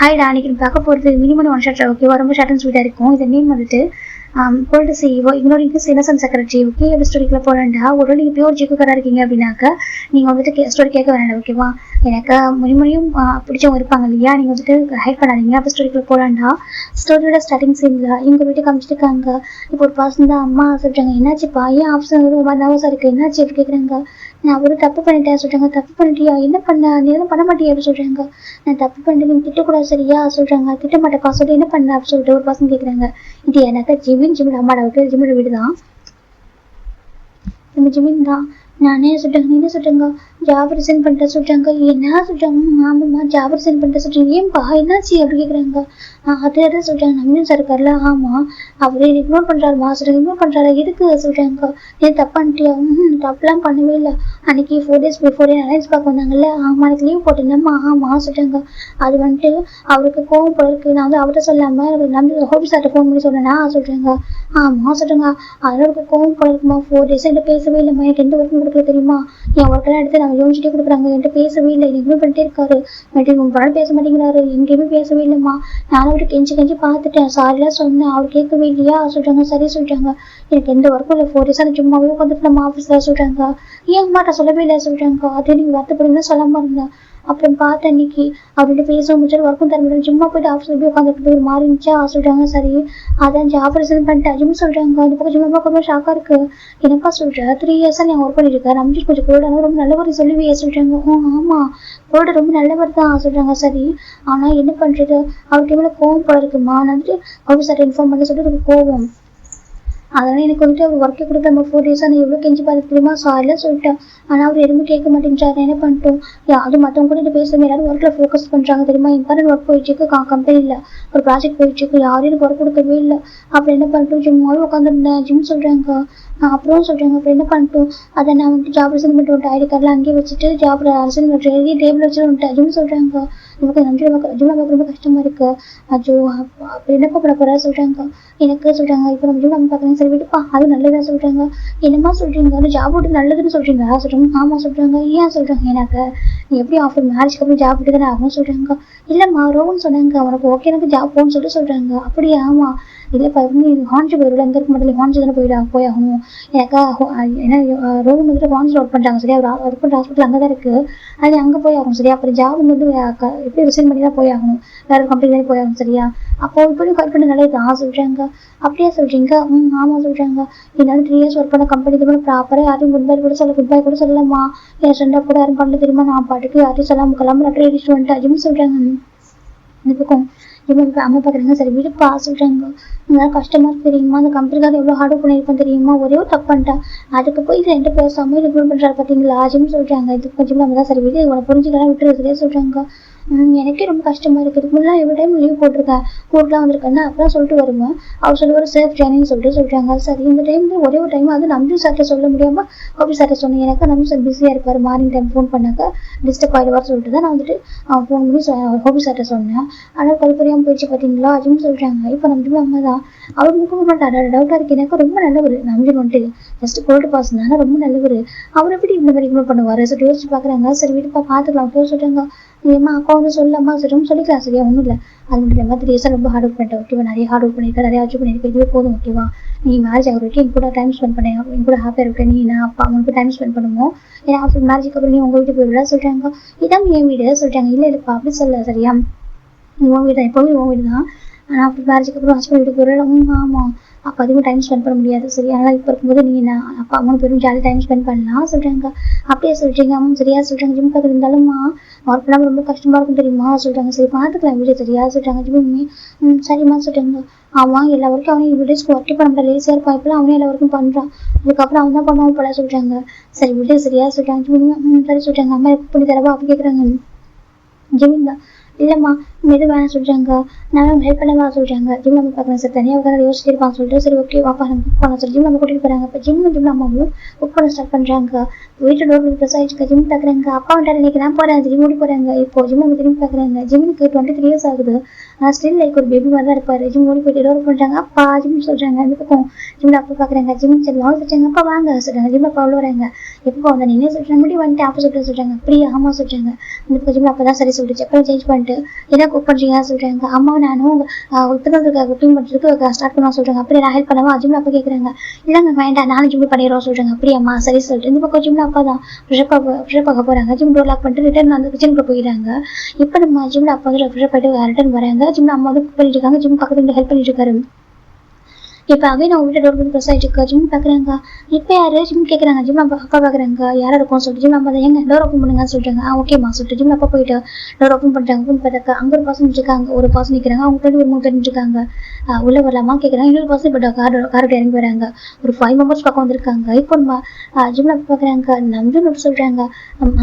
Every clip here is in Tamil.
ஹாய்டா, அன்றைக்கி பார்க்க போகிறது மினிமம் ஒன் ஷாட். ஓகேவா? ரொம்ப ஷார்ட் அண்ட் ஸ்வீட்டாக இருக்கும். இந்த நேம் வந்துட்டு bold CEO ignore English innocent secretary. Okay, எப்படி ஸ்டோரிக்குள்ள போகிறேன்டா. ஒரு நீங்கள் பியூர் ஜிக்குக்காராக இருக்கீங்க அப்படின்னாக்கா நீங்கள் வந்துட்டு ஸ்டோரி கேட்க வேண்டாம். ஓகேவா? எனக்கு முனிமுனியும் பிடிச்சவங்க இருப்பாங்க இல்லையா, நீங்கள் வந்துட்டு ஹைட் பண்ணாதீங்க. அப்போ ஸ்டோரிக்குள்ள போகிறான்டா. ஸ்டோரியோட ஸ்டார்டிங் சீனில் இவங்க வீட்டுக்கு காமிச்சிருக்காங்க. இப்போ ஒரு பர்சன் தான் அம்மா சொல்கிறாங்க, என்னாச்சுப்பா, ஏன் ஆஃபீஸர் ஒரு மாதிரி நர்வஸாக இருக்குது, என்னாச்சு அப்படி கேட்குறாங்க. நான் ஒரு தப்பு பண்ணிட்டேன் சொல்கிறாங்க. தப்பு பண்ணிட்டியா? என்ன பண்ண? நீ எதுவும் பண்ண மாட்டியா அப்படி சொல்கிறாங்க. நான் தப்பு பண்ணிட்டு நீங்கள் திட்டக்கூடாது சரியா சொல்கிறாங்க. திட்ட மாட்டேப்பா சொல்லி என்ன பண்ண அப்படி சொல்லிட்டு ஒரு பர்சன் கேட்குறாங்க. இது எனக்கு ஜிமின் அம்மாடா. ஓகே, ஜிமினோட வீடு தான். நம்ம ஜிமின் தான். நானே சொல்லிட்டாங்க. என்ன சொல்கிறாங்க? ஜாப் ரிசைன் பண்ணிட்ட சொல்கிறாங்க. என்ன சொல்கிறாங்க? ஆமாம்மா ஜாப் ரிசைன் பண்ணிட்ட சொல்கிறீங்க. ஏன்பா என்னாச்சு அப்படி கேட்குறாங்க. அதான் சொல்கிறாங்க. நம்பியும் சார் இருக்கார்ல, ஆமாம் அவரே இக்னோர் பண்ணுறாருமா சொல்கிறாங்க. இக்னோர் பண்ணுறாரு எதுக்கு சொல்கிறாங்க. ஏன் தப்பு பண்ணிட்டியா? தப்புலாம் பண்ணவே இல்லை. அன்றைக்கி 4 days பிஃபோரே அலைன்ஸ் பார்க்க வந்தாங்கல்ல, ஆமாம் அன்றைக்கி லீவ் போட்டிருந்தேம்மா. ஆமாம் சொல்கிறாங்க. அது வந்துட்டு அவருக்கு கோவம் போல இருக்குது. நான் வந்து அவர்கிட்ட சொல்லாமல் நம்பி ஹோபி சார்ட்ட ஃபோன் பண்ணி சொன்னேன்னா சொல்கிறாங்க. ஆமாம் சொல்கிறாங்க. அதனால அவருக்கு கோவம் போல இருக்குமா. 4 days என்கிட்ட பேசவே இல்லைம்மா. எனக்கு எந்த ஒர்க்கும் கொடுக்கல தெரியுமா. என் ஒர்க்கெல்லாம் எடுத்து நாங்கள் யூனிவர்சிட்டியே கொடுக்குறாங்க. என்கிட்ட பேசவே இல்லை. இக்னோர் பண்ணிட்டே இருக்காரு. உங்க படம் பேச மாட்டேங்கிறாரு. எங்கேயுமே பேசவே இல்லைம்மா. நானும் அவருக்கு கெஞ்சி பார்த்துட்டேன். சாரிலாம் சொன்னேன். அவர் கேட்கவே இல்லையா சொல்கிறாங்க. சரி சொல்கிறாங்க. எனக்கு எந்த ஒர்க்கும் இல்லை. 4 days சும்மாவே உட்காந்துட்டு நம்ம ஆஃபீஸில் சொல்கிறாங்க. ஏன் அம்மாட்ட சொல்லவே இல்லை சொல்கிறாங்க. அதே நீங்கள் வருத்தப்படுங்க சொல்லாமல் இருந்தேன். அப்புறம் பார்த்தேன் அன்னைக்கு அவர்கிட்ட பேசவும் முடிச்சாரு. ஒர்க்கும் தர முடியாது. சும்மா போயிட்டு ஆஃபீஸில் போய் உட்காந்துட்டு ஒரு மாதிரி இருந்துச்சா சொல்கிறாங்க. சரி அதான் ஜாப் ரிசைன் பண்ணிட்டேன் ஜிம் சொல்கிறாங்க. அந்த பக்கம் ஜிம்மா கொஞ்சம் ஷாக்காக இருக்குது. என்னப்பா சொல்கிறேன்? 3 years நீ ஒர்க் பண்ணியிருக்கேன். நம்ம கொஞ்சம் கோல்டான ரொம்ப நல்லவர் சொல்லுவியே சொல்கிறாங்க. ஆமாம் கோல்டு ரொம்ப நல்லவர் தான் சொல்கிறாங்க. சரி ஆனால் என்ன பண்ணுறது, அவருக்கு எவ்வளோ கோவம் போல இருக்குமா. நான் வந்துட்டு ஆஃபீஸர்கிட்ட இன்ஃபார்ம் பண்ண சொல்லிட்டு எனக்கு கோவம். அதனால் எனக்கு வந்துட்டு அவர் ஒர்க்கே கொடுக்க நம்ம 4 days நான் எவ்வளோ கெஞ்சி பார்த்து தெரியுமா. சாரிலாம் சொல்லிட்டேன். ஆனால் அவர் எதுவுமே கேட்க மாட்டேங்கிறாரு. என்ன பண்ணிட்டோம். அது மற்றவங்க கூட பேசுகிறேன். எல்லாரும் ஒர்க்கில் ஃபோக்கஸ் பண்ணுறாங்க தெரியுமா. இம்பார்ட்டன்ட் ஒர்க் போயிடுச்சுக்கு கம்பெனியில் ஒரு ப்ராஜெக்ட் போயிடுச்சுக்கு. யாரும் எனக்கு ஒர்க் கொடுக்கவே இல்லை. அப்புறம் என்ன பண்ணிட்டோம், ஜிம்மாவே உட்காந்துருந்தேன். ஜிம் சொல்கிறாங்க. அப்புறம் சொல்கிறாங்க. அப்புறம் என்ன பண்ணிட்டோம், அதை நான் வந்துட்டு ஜாப் ரிசைன் பண்ணிட்டு வந்துட்டு ஐடி கார்டில் அங்கேயே வச்சுட்டு ஜாப் ரிசைன் பண்ணிட்டு எழுதி டேபிள் வச்சு வந்துட்டேன். ஜிம் சொல்கிறாங்க. எனக்கு நன்றி ஜிம்மா பார்க்க ரொம்ப கஷ்டமாக இருக்குது. அஜோ அப்போ என்னப்பா பண்ண போகிறா சொல்கிறாங்க. எனக்கு சொல்கிறாங்க. இப்போ நம்ம ஜிம் நம்ம பார்க்குறேன். சரி விடுப்பா அது நல்லதாக சொல்கிறாங்க. என்னம்மா சொல்கிறீங்க, அது ஜாப் விட்டு நல்லதுன்னு சொல்கிறீங்க சொல்கிறாங்க. ஆமாம் சொல்கிறாங்க. ஏன் சொல்கிறாங்க. எனக்கு நீ எப்படி ஆஃபர் மேரேஜ்க்கு அப்புறம் ஜாப் விட்டு தானே ஆகும் சொல்கிறாங்க. இல்லைம்மா ரோன்னு சொன்னாங்க. அவனுக்கு ஓகே எனக்கு ஜாப் போகணும்னு சொல்லிட்டு சொல்கிறாங்க. அப்படியே ஆமாம் இல்லைப்பா ஹான்ஜி போயிடுவிட எங்கே இருக்க மாட்டேன். ஹான்ஜி தானே போயாகணும். எனக்கா ஏன்னா ரோன் வந்துட்டு ஹான்ஜில் ஒர்க் பண்ணுறாங்க சரியா. ஒர்க் பண்ணுற ஹாஸ்பிட்டல் அங்கே தான் இருக்குது. அது அங்கே போய் ஆகணும் சரியா. அப்புறம் ஜாப் வந்து எப்படி ரிசைன் பண்ணி தான் போயாகணும். வேறு கம்பெனி தானே போயாகணும் சரியா. அப்போ இப்படி ஒர்க் பண்ண நல்லது தான் சொல்கிறாங்க. அப்படியே சொல்கிறீங்க. ஆமாம் சொல்கிறாங்க. என்னால் 3 years ஒர்க் பண்ண கம்பெனி கூட ப்ராப்பராக யாரையும் குட் பை கூட சொல்லலாமா. என் ஃப்ரெண்டாக கூட யாரும் பண்ணல தெரியுமா. நான் பாட்டுக்கு யாரையும் சொல்லாமல் கிளம்ப லெட்டர் எழுதிட்டு வந்துட்டு ஜிம் சொல்கிறாங்க. இந்த பக்கம் இப்போ அம்மா பார்க்குறாங்க. சரி விடுப்பா சொல்கிறாங்க. இதெல்லாம் கஷ்டமாக தெரியுமா. அந்த கம்பெனிக்காக எவ்வளோ ஹார்ட் ஒர்க் பண்ணியிருப்பேன் தெரியுமா. ஒரே ஒரு தப்பு பண்ணிட்டேன். அதுக்கு போய் ரெண்டு பேசாமல் ரிக்ரூட் பண்ணுறாரு பார்த்தீங்களா ஜிம் சொல்கிறாங்க. இது கொஞ்சம் நம்ம தான் சரி விடு உனக்கு புரிஞ்சுக்கலாம் விட்டுரு சரியா சொல்கிறாங்க. எனக்கே ரொம்ப கஷ்டமாக இருக்குது. முன்னாடி எவ்வளோ டைம் லீவ் போட்டிருக்கேன். ஊருக்குலாம் வந்திருக்கேன்னா அப்போலாம் சொல்லிட்டு வருவேன். அவர் சொல்லுவார் சேஃப் ஜேர்னின்னு சொல்கிறாங்க. சரி இந்த டைமில் ஒரே ஒரு டைம் அது நம்பி சார்ட்ட சொல்ல முடியாமல் ஹோபி சார்ட்ட சொன்னேன். எனக்கு நம்பி சார் பிஸியாக இருப்பார். மார்னிங் டைம் ஃபோன் பண்ணாக்க டிஸ்டர்ப் ஆகிடுவார் சொல்லிட்டு தான் நான் வந்துட்டு ஃபோன் பண்ணி ஹோபி சார்ட்ட சொன்னேன். ஆனால் கல்பரியாமல் போயிடுச்சு பார்த்தீங்களா ஜிம் சொல்கிறாங்க. இப்போ நம்ம அம்மா தான் அவர் முக்கிய மாட்டார். டவுட்டாக இருக்குது. எனக்கு ரொம்ப நல்லவர் நம்பி வந்துட்டு ஜஸ்ட் கோல்டு பாஸ் தான் ரொம்ப நல்லவர். அவர் எப்படி இந்த மாதிரி இக்னோர் பண்ணுவார் சொல்லி யோசிச்சு பார்க்குறாங்க. சரி வீட்டுப்பா பார்த்துக்கலாம் சொல்கிறாங்க. ஏம்மா அக்கா வந்து சொல்லலாமா சொல்லிக்கலாம் சரியா. ஒன்றும் இல்லை அது மட்டும் இல்லாமல் 3 years ரொம்ப ஹார்ட் ஒர்க் பண்ணிட்டேன். ஓகேவா. நிறைய ஹார்ட் ஒர்க் பண்ணியிருக்கேன். நிறையா அச்சீவ் பண்ணியிருக்கேன். இதுவே போதும் ஓகேவா. நீ மேரேஜ் ஆகிற வரைக்கும் என் கூட டைம் ஸ்பெண்ட் பண்ணேன். என் கூட ஹாப்பியாக இருக்கேன். நீ நான் அப்பா அவனுக்கு டைம் ஸ்பெண்ட் பண்ணுவோம். ஏன்னா ஆஃப்டர் மேரேஜுக்கு அப்புறம் நீ உங்கள் வீட்டுக்கு போயிடுறா சொல்கிறாங்க. இதான் என் வீடு சொல்கிறாங்க. இல்லைப்பா அப்படி சொல்ல சரியா. நீ உன் வீடு தான் எப்போவுமே உன் வீடு தான். ஆனால் ஆஃப்டர் மேரேஜுக்கு அப்புறம் ஹஸ்பண்ட் வீட்டுக்கு போயிடுறா. ஆமாம் அப்போ அதிகமாக டைம் ஸ்பெண்ட் பண்ண முடியாது சரி. அதனால் இப்போ இருக்கும்போது நீ நான் அப்பா 3 பேரும் ஜாலியாக டைம் ஸ்பெண்ட் பண்ணலாம் சொல்கிறாங்க. அப்படியே சொல்கிறீங்க. சரியா சொல்கிறாங்க. ஜிம் பார்த்து இருந்தாலும் ஒர்க் பண்ணாமல் ரொம்ப கஷ்டமாக இருக்கும் தெரியுமா சொல்கிறாங்க. சரி பார்த்துக்கலாம் வீடு சரியா சொல்கிறாங்க. ஜிம்மே சரிம்மா சொல்கிறாங்க. அவன் எல்லா வரைக்கும் அவனையும் இவ்வளோ டேஸ்க்கு ஒர்க்கே பண்ண முடியல. லேசியாக இருப்பான். இப்போலாம் அவனே எல்லா வரைக்கும் பண்ணுறான். அதுக்கப்புறம் அவன் தான் பண்ணுவான் போல சொல்கிறாங்க. சரி விடு சரியா சொல்கிறாங்க. ஜிம்மே சரி சொல்கிறாங்க. அம்மா எப்போ பண்ணி தரவா அப்படி கேட்குறாங்க. ஜிமின் தான் இல்லைம்மா எது வேணாம் சொல்கிறாங்க. நான் ஹெல்ப் பண்ணவா சொல்கிறாங்க. ஜிம் நம்ம பார்க்குறேன் சார் தனியாக உட்காந்து யோசிச்சிருப்பான்னு சொல்லிட்டு சரி ஓகே வாப்பா நம்ம புக் பண்ணலாம் சார். ஜிம் நம்ம கூட்டிகிட்டு போகிறாங்க. இப்போ ஜிம் அம்மாவும் புக் பண்ண ஸ்டார்ட் பண்ணுறாங்க. வீட்டு டோர் ப்ரெஸ் ஆகிடுச்சு. ஜிம் பார்க்குறாங்க. அப்பா வந்துட்டு இன்றைக்கி நான் போகிறேன் ஜிம் ஓடி போகிறாங்க. இப்போ ஜிம் நம்ம திரும்பி பார்க்குறாங்க. ஜிம்முக்கு 23 years ஆகுது. ஆனால் ஸ்டில் லைக் ஒரு பேபி மாதிரி தான் இருப்பார். ஜிம் ஓடி போயிட்டு டோர் பண்ணுறாங்க. அப்பா ஜிம் சொல்கிறாங்க. அந்த பக்கம் ஜிம்மில் அப்பா பார்க்குறாங்க. ஜிம் சரி வாங்க சொல்கிறாங்க. அப்பா வாங்க சொல்கிறாங்க. ஜிம் அப்பா அவ்வளோ வராங்க. எப்போ வந்தேன் நீனே சொல்கிறாங்க. முடி வந்துட்டு அப்போ சொல்லிட்டு சொல்கிறாங்க. அப்படியே ஆமாம் சொல்கிறாங்க. அந்த பக்கம் ஜிம் அப்போ தான் சரி சொல்லிட்டு அப்புறம் சேஞ்ச் பண்ணிட்டு சொல்லிட்டு என்ன குக் பண்ணுறீங்க சொல்கிறாங்க. அம்மா நானும் இப்போதான் குக்கிங் பண்ணுறதுக்கு ஸ்டார்ட் பண்ண சொல்கிறாங்க. அப்படியே நான் ஹெல்ப் பண்ணவா ஜிம்ல அப்பா கேட்குறாங்க. இல்லைங்க வேண்டாம் நானும் ஜிம் பண்ணிடுறோம் சொல்கிறாங்க. அப்படியாம்மா சரி சொல்லிட்டு இந்த பக்கம் ஜிம்ல அப்பா தான் ஃப்ரெஷ்ஷப் ஆக போகிறாங்க. ஜிம் டோர் லாக் பண்ணிட்டு ரிட்டர்ன் வந்து கிச்சனுக்கு போயிடுறாங்க. இப்போ நம்ம ஜிம்ல அப்பா வந்து ஃப்ரெஷ்ஷப் ஆகிட்டு ரிட்டர்ன் வராங்க. ஜிம்ல அம்மா வந்து குக் பண்ணிட்டு இருக்காங்க. ஜிம் பக்கத்துல ஹெல்ப் பண்ணிட்டு இருக்காரு. இப்போ அகைன் அவங்க வீட்டு டோர் வந்து ப்ரெஸ் ஆகிட்டு இருக்கா. ஜிம் பார்க்குறாங்க. இப்போ யார் ஜிம் கேட்குறாங்க. ஜிம் அப்பா பார்க்குறாங்க. யாராக இருக்கும் சொல்லிட்டு ஜிம் அப்பா எங்க டோர் ஓப்பன் பண்ணுங்கன்னு சொல்லிட்டாங்க. ஓகேம்மா சொல்லிட்டு ஜிம் அப்பா போயிட்டு டோர் ஓப்பன் பண்ணிட்டாங்க. ஓப்பன் பார்த்தாக்கா அங்கே ஒரு பர்சன் இருக்காங்க. ஒரு பர்சன் நிற்கிறாங்க. அவங்க ஃப்ரெண்டு ஒரு 3 பேர் இருக்காங்க. உள்ளே வரலாமா கேட்குறாங்க. இன்னொரு பர்சன் இப்போ காரோட இறங்கி வராங்க. ஒரு 5 மெம்பர்ஸ் பக்கம் வந்திருக்காங்க. இப்போ நம்ம ஜிம்ல அப்பா பார்க்குறாங்க. நம்பி சொல்கிறாங்க.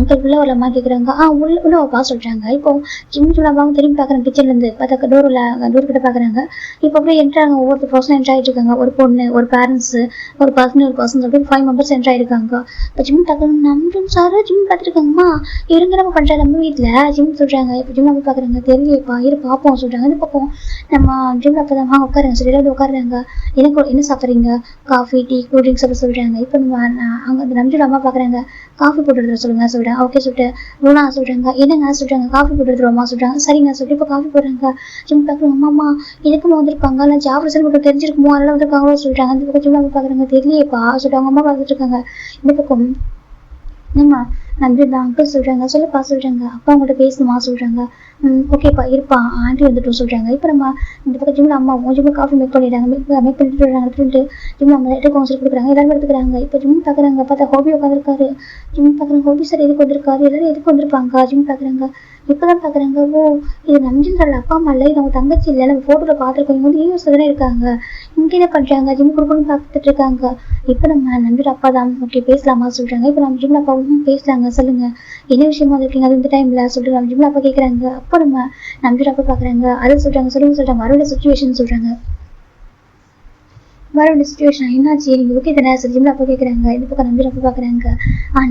அங்கிள் உள்ளே வரலாமா கேட்குறாங்க. உள்ள வா சொல்கிறாங்க. இப்போ ஜிம்ல அப்பாவும் திரும்பி பார்க்குறாங்க. கிச்சன்லேருந்து பார்த்தாக்கா டோர் கிட்ட பார்க்குறாங்க. இப்போ அப்படியே என்ட்ராங்க. ஒவ்வொரு பர்சன் என்ட்ரு ஆகிட்டு இருக்காங்க. ஒரு பொண்ணு ஒரு பேரண்ட்ஸ் ஒரு பர்சன் சொல்லிட்டு 5 மெம்பர்ஸ் என்ட்ரு ஆயிருக்காங்க. இப்போ ஜிம் பார்க்குறாங்க. நம்ம சார் ஜிம் பார்த்துருக்காங்கம்மா இருங்க நம்ம பண்ணுறாங்க நம்ம வீட்டில் ஜிம் சொல்கிறாங்க. இப்போ ஜிம் அப்போ பார்க்குறாங்க. தெரியலையப்பா இரு பார்ப்போம் சொல்கிறாங்க. இந்த பக்கம் நம்ம ஜிம்ல அப்போ தான் உட்காருங்க சொல்லிட்டு உட்காடுறாங்க. எனக்கு என்ன சாப்பிட்றீங்க காஃபி டீ கூல் ட்ரிங்க்ஸ் அப்படி சொல்கிறாங்க. இப்போ நம்ம அங்கே அந்த நம்பியோட அம்மா பார்க்குறாங்க. காஃபி போட்டு சொல்லுங்க சொல்கிறேன். ஓகே சொல்லிட்டு லூனா சொல்கிறாங்க. என்னங்க சொல்கிறாங்க. காஃபி போட்டு அம்மா சொல்கிறாங்க. சரிங்க சொல்லிட்டு இப்போ காஃபி போடுறாங்க. ஜிம் பார்க்குறாங்க. அம்மா இதுக்குமா வந்திருப்பாங்க இல்லை ஜாஃபர் மட்டும் தெரிஞ்சிருக்குமோ அதெல்லாம் வந்திருக்காங்களோ சொல்கிறாங்க. அந்த பக்கம் ஜிம் பார்க்குறாங்க. தெரியலையேப்பா சொல்லிட்டு அவங்க அம்மா பார்த்துட்டு இருக்காங்க. இந்த பக்கம் நம்ம நம்பி தான் அங்கிள் சொல்கிறாங்க. சொல்லப்பா சொல்கிறாங்க. அப்பா அவங்கள்ட்ட பேசணுமா சொல்கிறாங்க. ஓகேப்பா இருப்பா ஆண்டி வந்துட்டோம் சொல்கிறாங்க. இப்போ நம்ம இந்த பக்கம் ஜிம்ல அம்மா ஜிம்ல காஃபி மேக் பண்ணிடுறாங்க. மேக் பண்ணிட்டு வர்றாங்க. எடுத்துட்டு ஜிம்ல நம்ம எடுத்து கொடுக்குறாங்க. எல்லாரும் எடுத்துக்கிறாங்க. இப்போ ஜிம் பார்க்குறாங்க. பார்த்தா ஹோபி உட்காந்துருக்காரு. ஜிம் பார்க்குறாங்க. ஹோபி சார் எதுக்கு வந்திருக்காரு. எல்லாரும் எதுக்கு வந்திருப்பாங்க ஜிம் பார்க்குறாங்க. இப்போதான் பார்க்குறாங்க. இது நம்ஜின் அப்பா அம்மா இல்லை இது அவங்க தங்கச்சி இல்லை நம்ம ஃபோட்டோவில் பார்த்துருக்கோம். இவங்க வந்து யூஎஸ் தானே இருக்காங்க. இங்கே என்ன பண்ணுறாங்க ஜிம் கொடுக்கணும்னு பார்த்துட்டு இருக்காங்க. இப்போ நம்ம நம்பிட்டு அப்பா தான் ஓகே பேசலாமா சொல்கிறாங்க. இப்போ நம்ம ஜிம்ல அப்பாவும் பேசலாங்க சொல்லுங்க என்ன விஷயமா இருக்கீங்க அது இந்த டைம்ல சொல்லிட்டு நம்ம ஜிம்ல அப்பா கேட்குறாங்க. அப்போ நம்ம நம்பிட்டு அப்பா பார்க்குறாங்க. அதை சொல்கிறாங்க சொல்லுங்க மறுபடியும் சுச்சுவேஷன் சொல்கிறாங்க. மறுபடியும் சுச்சுவேஷன் என்னாச்சு நீங்கள் ஓகே தானே ஜிம்ல அப்பா கேட்குறாங்க. இந்த பக்கம் நம்பிட்டு அப்பா பார்க்குறாங்க.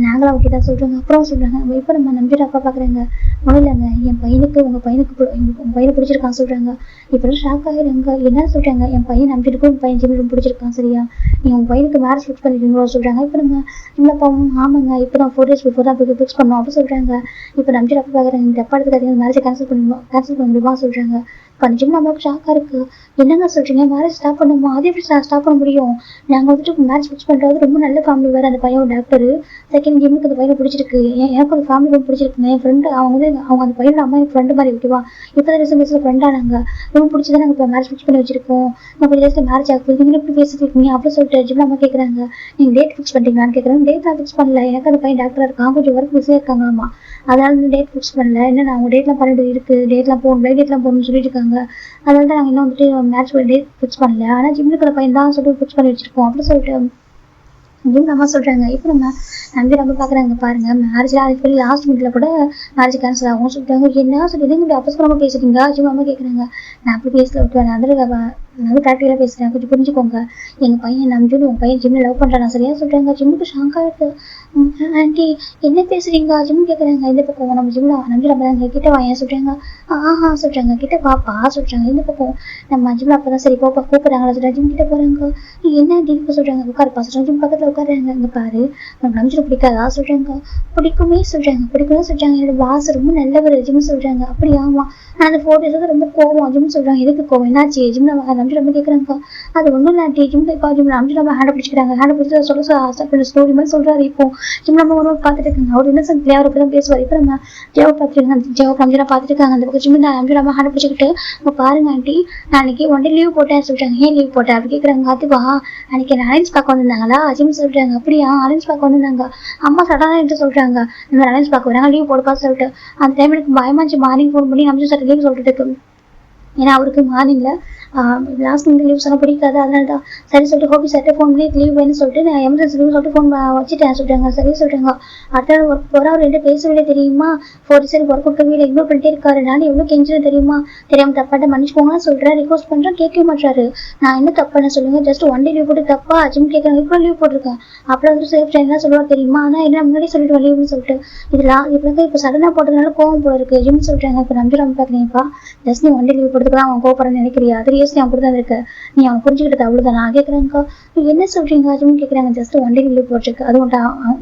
நாங்களும் ஓகே தான் சொல்கிறாங்க. அப்புறம் சொல்கிறாங்க. இப்போ நம்ம நம்பிட்டு அப்பா பார்க்குறாங்க. ஒன்றும் இல்லைங்க என் பையனுக்கு உங்கள் பையனை பிடிச்சிருக்கான்னு சொல்கிறாங்க. இப்போ ஷாக் ஆகிடுங்க. என்ன சொல்கிறாங்க. என் பையன் நம்பிட்டுக்கும் உங்கள் பையன் ஜிம்ல பிடிச்சிருக்கான் சரியா நீங்கள் உங்கள் பையனுக்கு மேரேஜ் ஃபிக்ஸ் பண்ணிடுவீங்களோ சொல்கிறாங்க. இப்போ நம்ம ஜிம்ல அப்பாவும் ஆமாங்க இப்போ தான் 4 days பிஃபோர் தான் ஃபிக்ஸ் பண்ணோம் அப்படி சொல்கிறாங்க. இப்போ நம்பிட்டு அப்பா பார்க்குறாங்க. இந்த அப்பா எடுத்துக்காதீங்க மேரேஜை கேன்சல் பண்ண முடியுமா சொல்கிறாங்க. இப்போ ஜிம்ல அம்மாவுக்கு ஷாக்காக இருக்குது. என்னங்க சொல்கிறீங்க மேரேஜ் ஸ்டாப் பண்ணுமா அதே எப்படி ஸ்டாப் பண்ண முடியும். நாங்கள் வந்துட்டு மேரேஜ் ஃபிக்ஸ் பண்ணுறது ரொம்ப நல்ல ஃபேமிலி வேறு. அந்த பையன் டாக்டர் செகண்ட் ஜிம்முக்கு அந்த பையனை பிடிச்சிருக்கு. எனக்கு அந்த ஃபேமிலி ரொம்ப பிடிச்சிருக்குங்க. என் ஃப்ரெண்டு அவங்க அந்த பையனோட அம்மா என் ஃப்ரெண்டு மாதிரி ஓகேவா. இப்போ தான் ரீசன் ஃப்ரெண்டாக நாங்கள் ரொம்ப பிடிச்சி தான் நாங்கள் இப்போ மேரேஜ் ஃபிக்ஸ் பண்ணி வச்சிருக்கோம். நான் கொஞ்சம் டேஸில் மேரேஜ் ஆகுது நீங்கள் எப்படி பேசிட்டு இருக்கீங்க அப்படி சொல்லிட்டு ஜிம்ல அம்மா கேட்குறாங்க. நீங்கள் டேட் ஃபிக்ஸ் பண்ணிட்டீங்களான்னு கேட்குறாங்க. டேட் நான் ஃபிக்ஸ் பண்ணல. எனக்கு அந்த பையன் டாக்டராக இருக்கான் கொஞ்சம் ஒர்க் பிஸியாக இருக்காங்களாம்மா அதனால இந்த டேட் ஃபிக்ஸ் பண்ணல. என்ன அவங்க டேட்லாம் பண்ணிட்டு இருக்குது டேட்லாம் போகணும்னு சொல்லிட்டு இருக்காங்க. அதனால தான் நாங்கள் இன்னும் வந்துட்டு மேரேஜ் டேட் ஃபிக்ஸ் பண்ணல. ஆனால் ஜிம்முக்கு பையன் தான் சொல்லிட்டு ஃபிக்ஸ் பண்ணி வச்சிருக்கோம் அப்படி சொல்லிட்டு ஜிம் அம்மா சொல்கிறாங்க. இப்போ நம்ம ரொம்ப பார்க்குறாங்க பாருங்க மேரேஜ்லாம் அதுக்கு சொல்லி லாஸ்ட் மினிட்ல கூட மேரேஜ் கேன்சல் ஆகும் சொல்லிட்டாங்க. என்ன சொல்லி இதுங்க அப்பசரமாக பேசுறீங்க ஜிம் அம்மா கேட்குறாங்க. நான் அப்படி பேசல விட்டுவேன் நான் ப்ராக்டிக்கலாக பேசுகிறேன் கொஞ்சம் புரிஞ்சுக்கோங்க. எங்கள் பையன் நம்பிட்டு உங்கள் பையன் ஜிம்மில் லவ் பண்ணுறாங்க சரியா சொல்கிறாங்க. ஜிம்முக்கு ஷாக் ஆகிடுது. ஆண்டி என்ன பேசுகிறீங்க ஜிம் கேட்குறாங்க. இந்த பக்கம் நம்ம ஜிம்மில் நம்பி நம்ம கிட்ட வாயன் சொல்கிறாங்க. சொல்கிறாங்க கிட்ட பாப்பா சொல்கிறாங்க. இந்த பக்கம் நம்ம ஜிம்மில் அப்போ தான் சரி பாப்பா கூப்பிட்றாங்களா சொல்கிறாங்க. ஜிம் கிட்ட போகிறாங்க. என்ன டீப்பு சொல்கிறாங்க. உட்காருப்பா சொல்கிறாங்க. ஜிம் பக்கத்தில் உட்காருறாங்க. இங்கே பாரு உனக்கு நம்பிச்சு பிடிக்காதா சொல்கிறாங்க. பிடிக்குமே சொல்கிறாங்க. பிடிக்கும்னு சொல்கிறாங்க. என்னோட பாஸ் ரொம்ப நல்லவர் ஜிம் சொல்கிறாங்க. அப்படி ஆமாம் நான் அந்த 4 days ரொம்ப கோவம் ஜிம் சொல்கிறாங்க. எதுக்கு கோவம் என்னாச்சு ஜிம் நம்பி ரொம்ப கேட்குறாங்க. அது ஒன்றும் இல்லாட்டி ஜிம் இப்போ ஜிம் நம்பி நம்ம ஹேண்டை பிடிச்சிக்கிறாங்க. ஹேண்டை பிடிச்சி சொல்ல ஸ்டோரி மாதிரி சொல்கிறாரு. இப்போ ஜிம் நம்ம ஒரு பார்த்துட்டு இருக்காங்க. அவர் இன்னசென்ட் பிளேயர் அப்படி தான் பேசுவார். இப்போ நம்ம ஜெவ பார்த்துருக்காங்க. ஜெவ நம்பி பார்த்துட்டு இருக்காங்க. அந்த பக்கம் ஜிம் நம்பி நம்ம ஹேண்டை பிடிச்சிக்கிட்டு உங்க பாருங்க ஆண்டி நாளைக்கு 1 day லீவ் போட்டேன் சொல்கிறாங்க. ஏன் லீவ் போட்டேன் அப்படி கேட்குறாங்க. அதுவா அன்னைக்கு என்ன அலைன்ஸ் பார்க்க வந்திருந்தாங்களா ஜிம் சொல்கிறாங்க. அப்படியா அலைன்ஸ் பார்க்க வந்திருந்தாங்க அம்மா சடனாக என்று சொல்கிறாங்க. இந்த மாதிரி அலைன்ஸ் பார்க்க வராங்க லீவ் போடுப்பா சொல்லிட்டு அந்த டைம் எனக்கு பயமாச்சு மார்னிங் ஃபோன் பண்ணி நம்பி சார் லீவ் சொல்லிட்டு இருக்கு. ஏன்னா அவருக்கு மார்னிங்கில் லாஸ்ட் மினிட் லீவ் சொன்னால் பிடிக்காது. அதனால தான் சரி சொல்லிட்டு ஹோபி சார்ட்டே ஃபோன் பண்ணி லீவ் வேணும்னு சொல்லிட்டு நான் எமர்ஜென்சி லீவ் சொல்லிட்டு ஃபோன் வச்சுட்டேன் சொல்கிறாங்க. சரி சொல்கிறாங்க. அடுத்த ஒர்க் போகிற அவர் ரெண்டு பேசவே தெரியுமா 4 days ஒர்க் கொடுக்க வீடு இக்னோர் பண்ணிட்டே இருக்காரு. நான் எவ்வளோ கெஞ்சினு தெரியுமா தெரியாமல் தப்பாட்ட மன்னிச்சுக்கோங்கன்னு சொல்கிறேன். ரிக்வஸ்ட் பண்ணுறேன் கேட்கவே மாட்டாரு. நான் என்ன தப்பான சொல்லுங்கள் ஜஸ்ட் 1 day லீவ் போட்டு தப்பா ஜிம் கேட்குறாங்க. இப்போ லீவ் போட்டிருக்கேன் அப்புறம் வந்து சேஃப் டைம்லாம் சொல்லுவார் தெரியுமா. ஆனால் என்ன முன்னாடி சொல்லிட்டு லீவ்னு சொல்லிட்டு இதெல்லாம் இப்போ சடனாக போட்டதுனால கோவம் போல இருக்குது ஜிம் சொல்கிறாங்க. இப்போ நம்பி பார்க்குறீங்கப்பா ஜஸ்ட் நீ 1 day லீவ் போட்டு புரிஞ்சுக்கிறதுக்கு தான் அவன் கோபப்படுறேன்னு நினைக்கிறியா? 3 years நீ அப்படிதான் இருக்க, நீ அவன் புரிஞ்சுக்கிட்டது அவ்வளவுதான். நான் கேட்கறேன்க்கா, நீ என்ன சொல்றீங்க அதுவும் கேட்கறாங்க. ஜஸ்ட் 1 day லீவ் போட்டிருக்கு, அது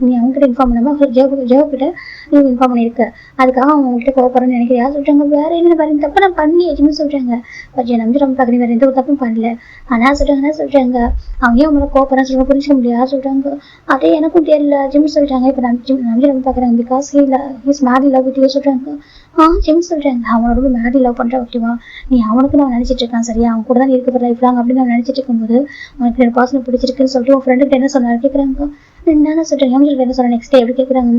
நீ அவங்ககிட்ட இன்ஃபார்ம் பண்ணாம ஜெயோ கிட்ட நீ இன்ஃபார்ம் பண்ணிருக்க, அதுக்காக அவங்க உங்ககிட்ட கோபப்படுறேன்னு நினைக்கிறியா சொல்றாங்க. வேற என்ன வேற தப்பு நான் பண்ணி எதுவுமே சொல்றாங்க. பட் நம்பி ரொம்ப பார்க்குறேன், வேற எந்த ஒரு தப்பும் பண்ணல. ஆனா சொல்றாங்க அவங்க ஏன் உங்களை கோபப்படுறேன்னு சொல்ல புரிஞ்சுக்க முடியாது சொல்றாங்க. அதே எனக்கும் தெரியல ஜிம் சொல்றாங்க. இப்ப நம்பி ரொம்ப பாக்குறாங்க because he's mad love with you சொல்றாங்க. ஜிம் சொல்றாங்க அவனை ரொம்ப மேட் லவ் பண்ற ஓகேவா, நீ அவனுக்கு நான் நினைச்சிட்டு இருக்கான் சரியா, அவன் கூட தான் இருக்க லைஃப் லாங் அப்படின்னு நான் நினைச்சிட்டு இருக்கும்போது உனக்கு 2 பர்சன் பிடிச்சிருக்குன்னு சொல்லிட்டு உன் ஃப்ரெண்டு என்ன சொன்னாரு கேட்கறாங்க. என்ன சொல்றேன் என்ன சொல்றேன் நெக்ஸ்ட் டே எப்படி கேட்கறாங்க,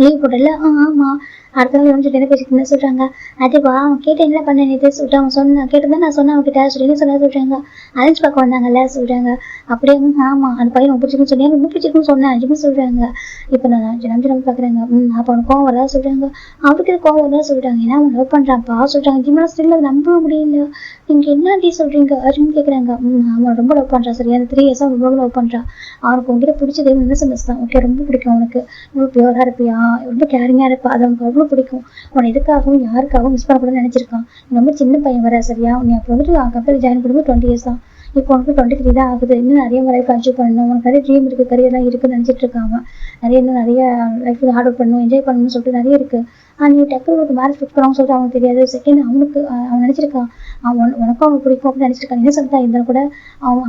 லீவ் போடல. ஆமா. அடுத்த நாள் வந்து என்ன பேசிட்டு என்ன சொல்றாங்க, அதுவா அவன் கேட்டு என்ன பண்ண நேற்று சொல்லிட்டு அவன் சொன்னான், கேட்டுதான் நான் சொன்னேன் அவன் கிட்ட சொல்லி என்ன சொல்ல சொல்றாங்க. அலைன்ஸ் பார்க்க வந்தாங்கல்ல சொல்றாங்க. அப்படியே ஆமா அந்த பையன் ரொம்ப பிடிச்சிருக்குன்னு சொன்னேன், ரொம்ப பிடிச்சிருக்குன்னு சொன்னேன் அப்படின்னு சொல்றாங்க. இப்ப நான் நம்ம பாக்குறாங்க. அப்ப அவனுக்கு கோவம் வரதா சொல்றாங்க. அவருக்கு கோவம் வரதா சொல்றாங்க, ஏன்னா அவன் லவ் பண்றான்ப்பா சொல்றாங்க. ஜிம்ல ஸ்டில் அதை நம்பவே முடியல. நீங்க என்ன சொல்றீங்க அப்படின்னு கேக்குறாங்க. அவன் ரொம்ப லவ் பண்றான் சரியா, அந்த 3 years ரொம்ப லவ் பண்றான். அவனுக்கு உங்ககிட்ட பிடிச்சது இன்னசென்ஸ் தான். ஓகே ரொம்ப பிடிக்கும் அவனுக்கு, ரொம்ப பியூரா இருப்பியா, ரொம்ப கேரிங்கா இருப்பா, அது அவனுக்கு அவ்வளவு பிடிக்கும். உன்னை எதுக்காகவும் யாருக்காகவும் மிஸ் பண்ணக்கூடாதுன்னு நினைச்சிருக்கான். ரொம்ப சின்ன பையன் வர சரியா, நீ அப்போ வந்துட்டு கம்பெனி ஜாயின் பண்ணும்போது 20 years தான், இப்போ உனக்கு 23 தான் ஆகுது. இன்னும் நிறைய லைஃப் அச்சீவ் பண்ணணும், உனக்கு நிறைய ட்ரீம் இருக்கு, கரியர்லாம் இருக்குன்னு நினைச்சிட்டு இருக்காம இன்னும் நிறைய லைஃப் ஹார்ட் ஒர்க் பண்ணணும், என்ஜாய் பண்ணணும்னு சொல்லிட்டு நிறைய இருக்கு. நீ டக்குனு ஒரு மேரேஜ் ஃபிக்ஸ் பண்ணான்னு சொல்லிட்டு அவனுக்கு தெரியாது. செகண்ட் அவனுக்கு அவன் நினைச்சிருக்கான் உனக்கும் அவனுக்கு பிடிக்கும் அப்படின்னு நினைச்சிருக்கான். என்ன சொல்லிட்டா இருந்தாலும் கூட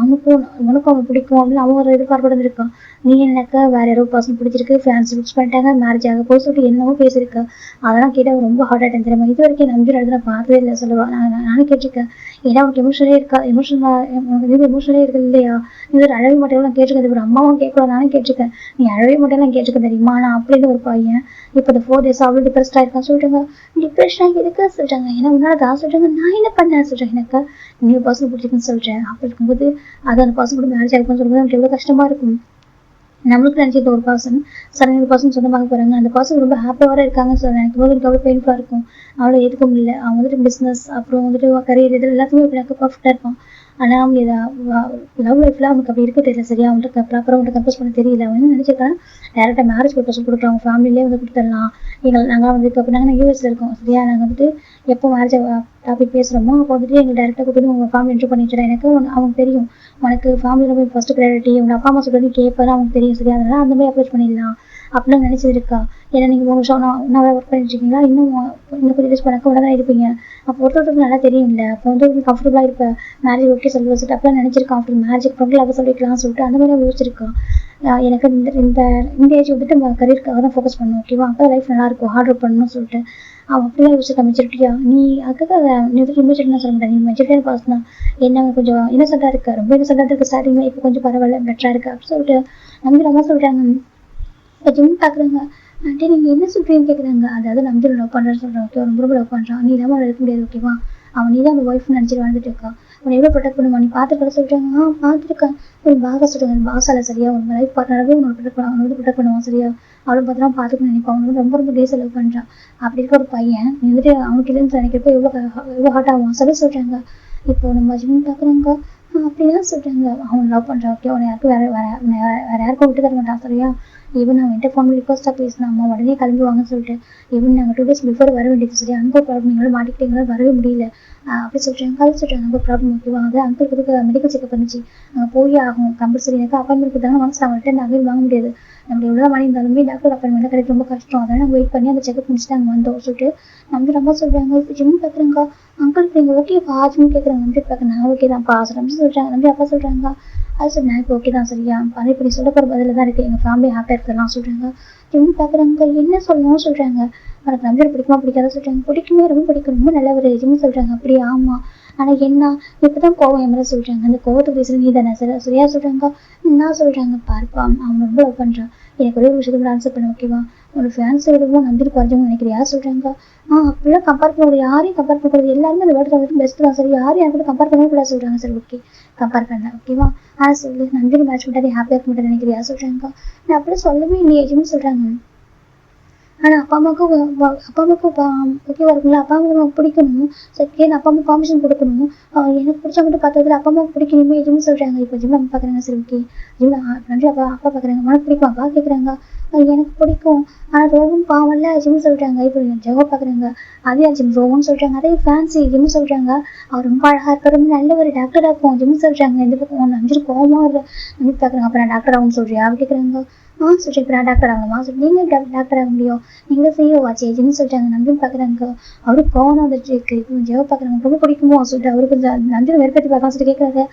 உனக்கும் அவன் பிடிக்கும் அப்படின்னு அவன் ஒரு எதிர்பார்ப்பு இருக்கான். நீ என்னக்கா வேற யாரோ பர்சன் பிடிச்சிருக்கு, ஃபேன்ஸ் ஃபிக்ஸ் பண்ணிட்டாங்க, மேரேஜ் ஆக போய் சொல்லிட்டு என்னவோ பேசியிருக்க. அதெல்லாம் கேட்டால் ரொம்ப ஹார்ட் ஆகிட்டேன் தெரியுமா. இது வரைக்கும் நம்பி எடுத்து நான் பார்த்ததே இல்லை சொல்லுவா. நானும் கேட்டிருக்கேன், ஏன்னா உனக்கு எமோஷனலே இருக்கா, எமோஷனலே இருக்கு இல்லையா, நீ ஒரு அழகு மட்டும் நான் கேட்டிருக்கேன். ஒரு அம்மாவும் கேட்கலாம், நானும் கேட்டிருக்கேன். நீ அழகு மட்டும் நான் கேட்டிருக்கேன் தெரியுமா. நான் அப்படின்னு ஒரு பையன் இப்போ இந்த 4 days அவ்வளோ டிப்ரெஸ்டாக இருக்கான்னு சொல்லிட்டாங்க. டிப்ரெஷனாக இருக்கா சொல்றாங்க. ஏன்னா உன்னால தான் சொல்றாங்க, நான் என்ன பண்ணேன் சொல்றேன். எனக்கு நீ ஒரு பர்சன் பிடிச்சிருக்குன்னு சொல்றேன். அப்படி இருக்கும்போது அது அந்த பர்சன் கூட மேரேஜ் ஆகிருக்குன்னு சொல்லும்போது எனக்கு எவ்வளோ கஷ்டமா இருக்கும். நம்மளுக்கு நினைச்சிட்டு ஒரு பர்சன் சடங்கு பர்சன் சொந்தமாக போறாங்க, அந்த பர்சன் ரொம்ப ஹாப்பியாக இருக்காங்கன்னு சொல்றேன். எனக்கு போது எனக்கு அவ்வளோ பெயின்ஃபுல்லாக இருக்கும். அவ்வளோ எதுக்கும் இல்லை. அவன் வந்துட்டு பிஸ்னஸ் அப்புறம் வந்துட்டு கரியர் இது எல்லாத்துக்குமே எனக்கு பர்ஃபெக்டாக இருக்கும். ஆனால் அவங்க லவ் லைஃப்ல அவனுக்கு அப்படி இருக்க தெரியல சரியா, அவன்கிட்ட ப்ராப்பராக அவன்கிட்ட கம்போஸ் பண்ண தெரியல. அவன் என்ன நினைச்சிருக்கான், டேரக்டாக மேரேஜ் ப்ரொபோசல் கொடுக்குறோம், அவங்க ஃபேமிலியே வந்து கொடுத்துடலாம். நாங்கள் வந்து இப்போ நாங்கள் யூஎஸ்ல இருக்கோம் சரியா, நாங்கள் வந்துட்டு எப்போ மேரேஜ் டாபிக் பேசுகிறோமோ அப்போ வந்துட்டு எங்களுக்கு டேரெக்டாக கொடுத்து உங்கள் ஃபேமிலி இன்ட்ரோ பண்ணி வச்சுட்டேன். எனக்கு அவங்க தெரியும் உனக்கு ஃபேமிலி ரொம்ப ஃபர்ஸ்ட் ப்ரையாரிட்டி, உங்கள் அப்பா அம்மா சொல்றது கேட்பாரு அவங்களுக்கு தெரியும் சரியா, அதனால அந்த மாதிரி அப்ரோச் பண்ணிடலாம் அப்படின்னு நினைச்சது இருக்கா. ஏன்னா நீங்கள் 3 வருஷம் நான் ஒர்க் பண்ணிட்டு இருக்கீங்களா, இன்னும் கொஞ்சம் டேஸ் பண்ணக்க உடனே இருப்பீங்க. அப்போ ஒருத்தருக்கு நல்லா தெரியும் இல்லை, அப்போ வந்து கம்ஃபர்டபுளாக இருப்பேன். மேரேஜ் ஓகே சொல்லி வச்சுட்டு அப்பெல்லாம் நினைச்சிருக்கான். அப்படி மேரேஜ் அப்புறம் லவ் சொல்லிக்கலாம்னு சொல்லிட்டு அந்த மாதிரி யோசிச்சிருக்கான். எனக்கு இந்த ஏஜ் வந்துட்டு நம்ம கரியருக்காக தான் ஃபோக்கஸ் பண்ணணும் ஓகேவா, அப்போ லைஃப் நல்லா இருக்கும், ஹார்ட் ஒர்க் பண்ணணும்னு சொல்லிட்டு அவன் அப்படிலாம் யோசிச்சிருக்கா. மெச்சூரிட்டியா நீ அதுக்காக நீ வந்துட்டு மெச்சூரிட்டி சொல்ல மாட்டேன், நீ மெச்சூரிட்டியான பர்சன் தான். என்ன கொஞ்சம் இன்னசென்ட்டாக இருக்கு, ரொம்ப இன்னசென்ட்டாக இருக்கு ஸ்டார்டிங்கில், இப்போ கொஞ்சம் பரவாயில்ல பெட்டராக இருக்கு அப்படின்னு சொல்லிட்டு நம்பி சொல்றாங்க. இப்போ ஜிம் பார்க்குறாங்க. ஆண்டி நீங்கள் என்ன சொல்கிறீங்கன்னு கேட்குறாங்க. அதாவது நம்பி லவ் பண்ணுறேன்னு சொல்கிறேன் ஓகே, ரொம்ப லவ் பண்ணுறான், நீ இல்லாமல் அவள் இருக்க முடியாது ஓகேவா, அவன் நீ தான் அந்த ஒய்ஃப்னு நினச்சிட்டு வாழ்ந்துட்டு இருக்கா, அவனை எவ்வளோ ப்ரொடெக்ட் பண்ணுவான் நீ பார்த்துருக்க சொல்கிறாங்க. பார்த்துருக்கேன் ஒரு பாகா சொல்கிறாங்க, பாசால சரியா ஒரு லைஃப் பார்ட்னராகவே உன்னோட ப்ரொடெக்ட் பண்ணுவான், அவனை வந்து ப்ரொடெக்ட் பண்ணுவான் சரியா, அவளை பார்த்துலாம் பார்த்துக்கணும் நினைப்பான். அவனுக்கு ரொம்ப டேஸ் லவ் பண்ணுறான். அப்படி இருக்க ஒரு பையன் நீ வந்துட்டு அவனுக்கு இல்லைன்னு நினைக்கிறப்போ எவ்வளோ ஹார்ட் ஆகும் சொல்கிறாங்க. இப்போ நம்ம ஜிம் பார்க்குறாங்க. அப்படிதான் சொல்றாங்க, அவன் லவ் பண்றான் ஓகே, அவனை யாருக்கும் வேற யாருக்கும் விட்டு தர மாட்டான் சரியா. ஈவன் அவன் என்கிட்ட ஃபோன் ரிக்வஸ்ட்டாக பேசினா அம்மா உடனே கிளம்புவாங்கன்னு சொல்லிட்டு ஈவன் நாங்கள் 2 days பிஃபோர் வர வேண்டியது சரியா, அங்கே ஒரு ப்ராப்ளம் எங்களால் மாட்டிக்கிட்டு எங்களால் வரவே முடியல அப்படி சொல்றாங்க. அது சொல்றாங்க அங்கே ஒரு ப்ராப்ளம் ஓகேவா, அது அங்கிள் மெடிக்கல் செக்அப் பண்ணிச்சு, அங்கே போய் ஆகும் கம்பல்சரி. எனக்கு அப்பாயின்மெண்ட் கொடுத்தாங்க மனசு அவங்கள்ட்ட நகையில் வாங்க முடியாது, நம்ம எவ்வளோ மணி இருந்தாலுமே டாக்டர் அப்பாயின்மெண்ட் கிடைக்க ரொம்ப கஷ்டம், அதனால நாங்கள் வெயிட் பண்ணி அந்த செக்அப் முடிச்சுட்டு அங்கே வந்தோம் சொல்லிட்டு நம்ம ரொம்ப சொல்றாங்க. இப்போ ஜிம் பார்க்குறாங்க. அங்கிள் நீங்கள் ஓகேப்பா ஜிம் கேட்குறாங்க. நம்பி பார்க்க நான் ஓகே தான் பாஸ் நம்பி சொல்றாங்க. நம்பி அப்பா சொல்றாங்க. அது சரி நான் இப்போ ஓகே தான் சரியா, அதே இப்படி சொல்ல போகிற பதில் தான் இருக்குது, எங்கள் ஃபேமிலி ஹாப்பியாக இருக்கலாம் சொல்கிறாங்க. ஜிம் பார்க்குறாங்க. என்ன சொல்லணும்னு சொல்கிறாங்க. உனக்கு நம்பி பிடிக்குமா பிடிக்காத சொல்கிறாங்க. பிடிக்குமே, ரொம்ப பிடிக்கும், ரொம்ப நல்ல ஒரு ஜிம் சொல்கிறாங்க. அப்படியே ஆமாம், ஆனால் என்ன இப்போ தான் கோவம் என் மேலே சொல்கிறாங்க, அந்த கோவத்துக்கு பேசுகிற நீ தானே சரியா சொல்கிறாங்க. என்ன சொல்கிறாங்க பாருப்பா, அவன் ரொம்ப லவ் பண்ணுறான், எனக்கு ஒரே ஒரு விஷயத்துக்கு ஆன்சர் பண்ண ஓகேவா, ஒரு ஃபேன்ஸ் விடவும் நம்பி குறைஞ்சவங்க நினைக்கிறியா சொல்கிறாங்க. அப்படிலாம் கம்பேர் பண்ணக்கூடாது, யாரையும் கம்பேர் பண்ணக்கூடாது, எல்லாருமே அந்த வேர்ல்டு வந்துட்டு பெஸ்ட் தான் சரி, யாரும் யாரும் கூட கம்பேர் பண்ணவே கூடாது சொல்கிறாங்க. சரி ஓகே கம்பேர் பண்ணல ஓகேவா, ஆனால் சொல்லு நம்பி மேட்ச் பண்ணாதே ஹாப்பியாக இருக்க மாட்டேன் நினைக்கிறியா சொல்கிறாங்க. நான் அப்படியே சொல்லவே இல்லையே ஜிம் சொல்கிறாங்க. ஆனால் அப்பா அம்மாவுக்கும் ஓகேவா இருக்குங்களா, அப்பா அம்மாவுக்கு பிடிக்கணும். செகண்ட் அப்பா அம்மா பர்மிஷன் கொடுக்கணும். எனக்கு பிடிச்ச மட்டும் பார்த்ததுல அப்பா அம்மாவுக்கு பிடிக்கணுமே எதுவும் சொல்கிறாங்க. இப்போ ஜிம்ல அம்மா பார்க்குறாங்க, சரி ஓகே ஜிம்ல நன்றி அப்பா அப்பா பார்க்குறாங்க, உனக்கு பிடிக்கும் அப்பா கேட்குறாங்க, எனக்கு பிடிக்கும். ஆனால் ரோவும் பாவம்ல ஜிம் சொல்கிறாங்க. இப்போ ஜெகோ பார்க்குறாங்க, அதே ஜிம் ரோவும் சொல்கிறாங்க, அதே ஃபேன்சி ஜிம் சொல்கிறாங்க. அவர் ரொம்ப அழகாக இருக்கார், ரொம்ப நல்ல ஒரு டாக்டராக இருக்கும் ஜிம் சொல்கிறாங்க. எந்த பக்கம் நம்பிச்சு கோவமாக நம்பி பார்க்குறாங்க. அப்போ நான் டாக்டர் ஆகணும்னு சொல்றியா அப்படி கேட்குறாங்க. சொல்கிறேன் இப்போ நான் டாக்டர் ஆகணுமா சொல்லி, நீங்கள் டாக்டர் ஆக முடியும், நீங்களும் சிஇஓ ஆச்சு ஜிம் சொல்கிறாங்க. நம்பின்னு பார்க்குறாங்க, அவருக்கு கோவம் வந்துட்டு இருக்கு. இப்போ ஜெகோ பார்க்குறாங்க, ரொம்ப பிடிக்குமோ சொல்லிட்டு அவருக்கு கொஞ்சம் நம்பி வெறுப்பேற்றி பார்க்கலாம் சொல்லி கேட்குறாங்க.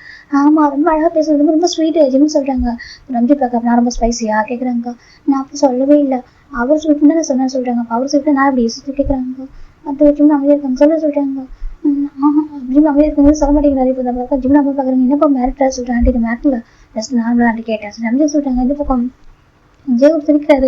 ஆமாம் ரொம்ப அழகாக பேசுறது, ரொம்ப ஸ்வீட்டு ஜிம் சொல்கிறாங்க. நம்பி பார்க்க நான் ரொம்ப ஸ்பைசியா கேட்குறாங்க. நான் அப்படி சொல்லவே இல்லை, அவர் ஸ்வீட்னு தான் சொன்னேன் சொல்கிறாங்க. அப்போ அவர் ஸ்வீட்டு நான் எப்படி சொல்லி கேட்குறாங்க. அது ஜிம் அமைதியாக இருக்காங்க, சொல்கிறாங்க. ஜிம் அமைதியாக இருக்கும்போது சொல்ல மாட்டேங்கிறாரு. இப்போ இந்த பக்கம் ஜிம் நம்ம பார்க்குறாங்க, என்னப்பா மேரிட்டா சொல்கிறேன். ஆண்டி இது மேரிட்டில் ஜஸ்ட் நார்மலாக ஆண்டி கேட்டேன் நம்பி சொல்கிறாங்க. இந்த பக்கம் ஜெயோ சிரிக்கிறாரு.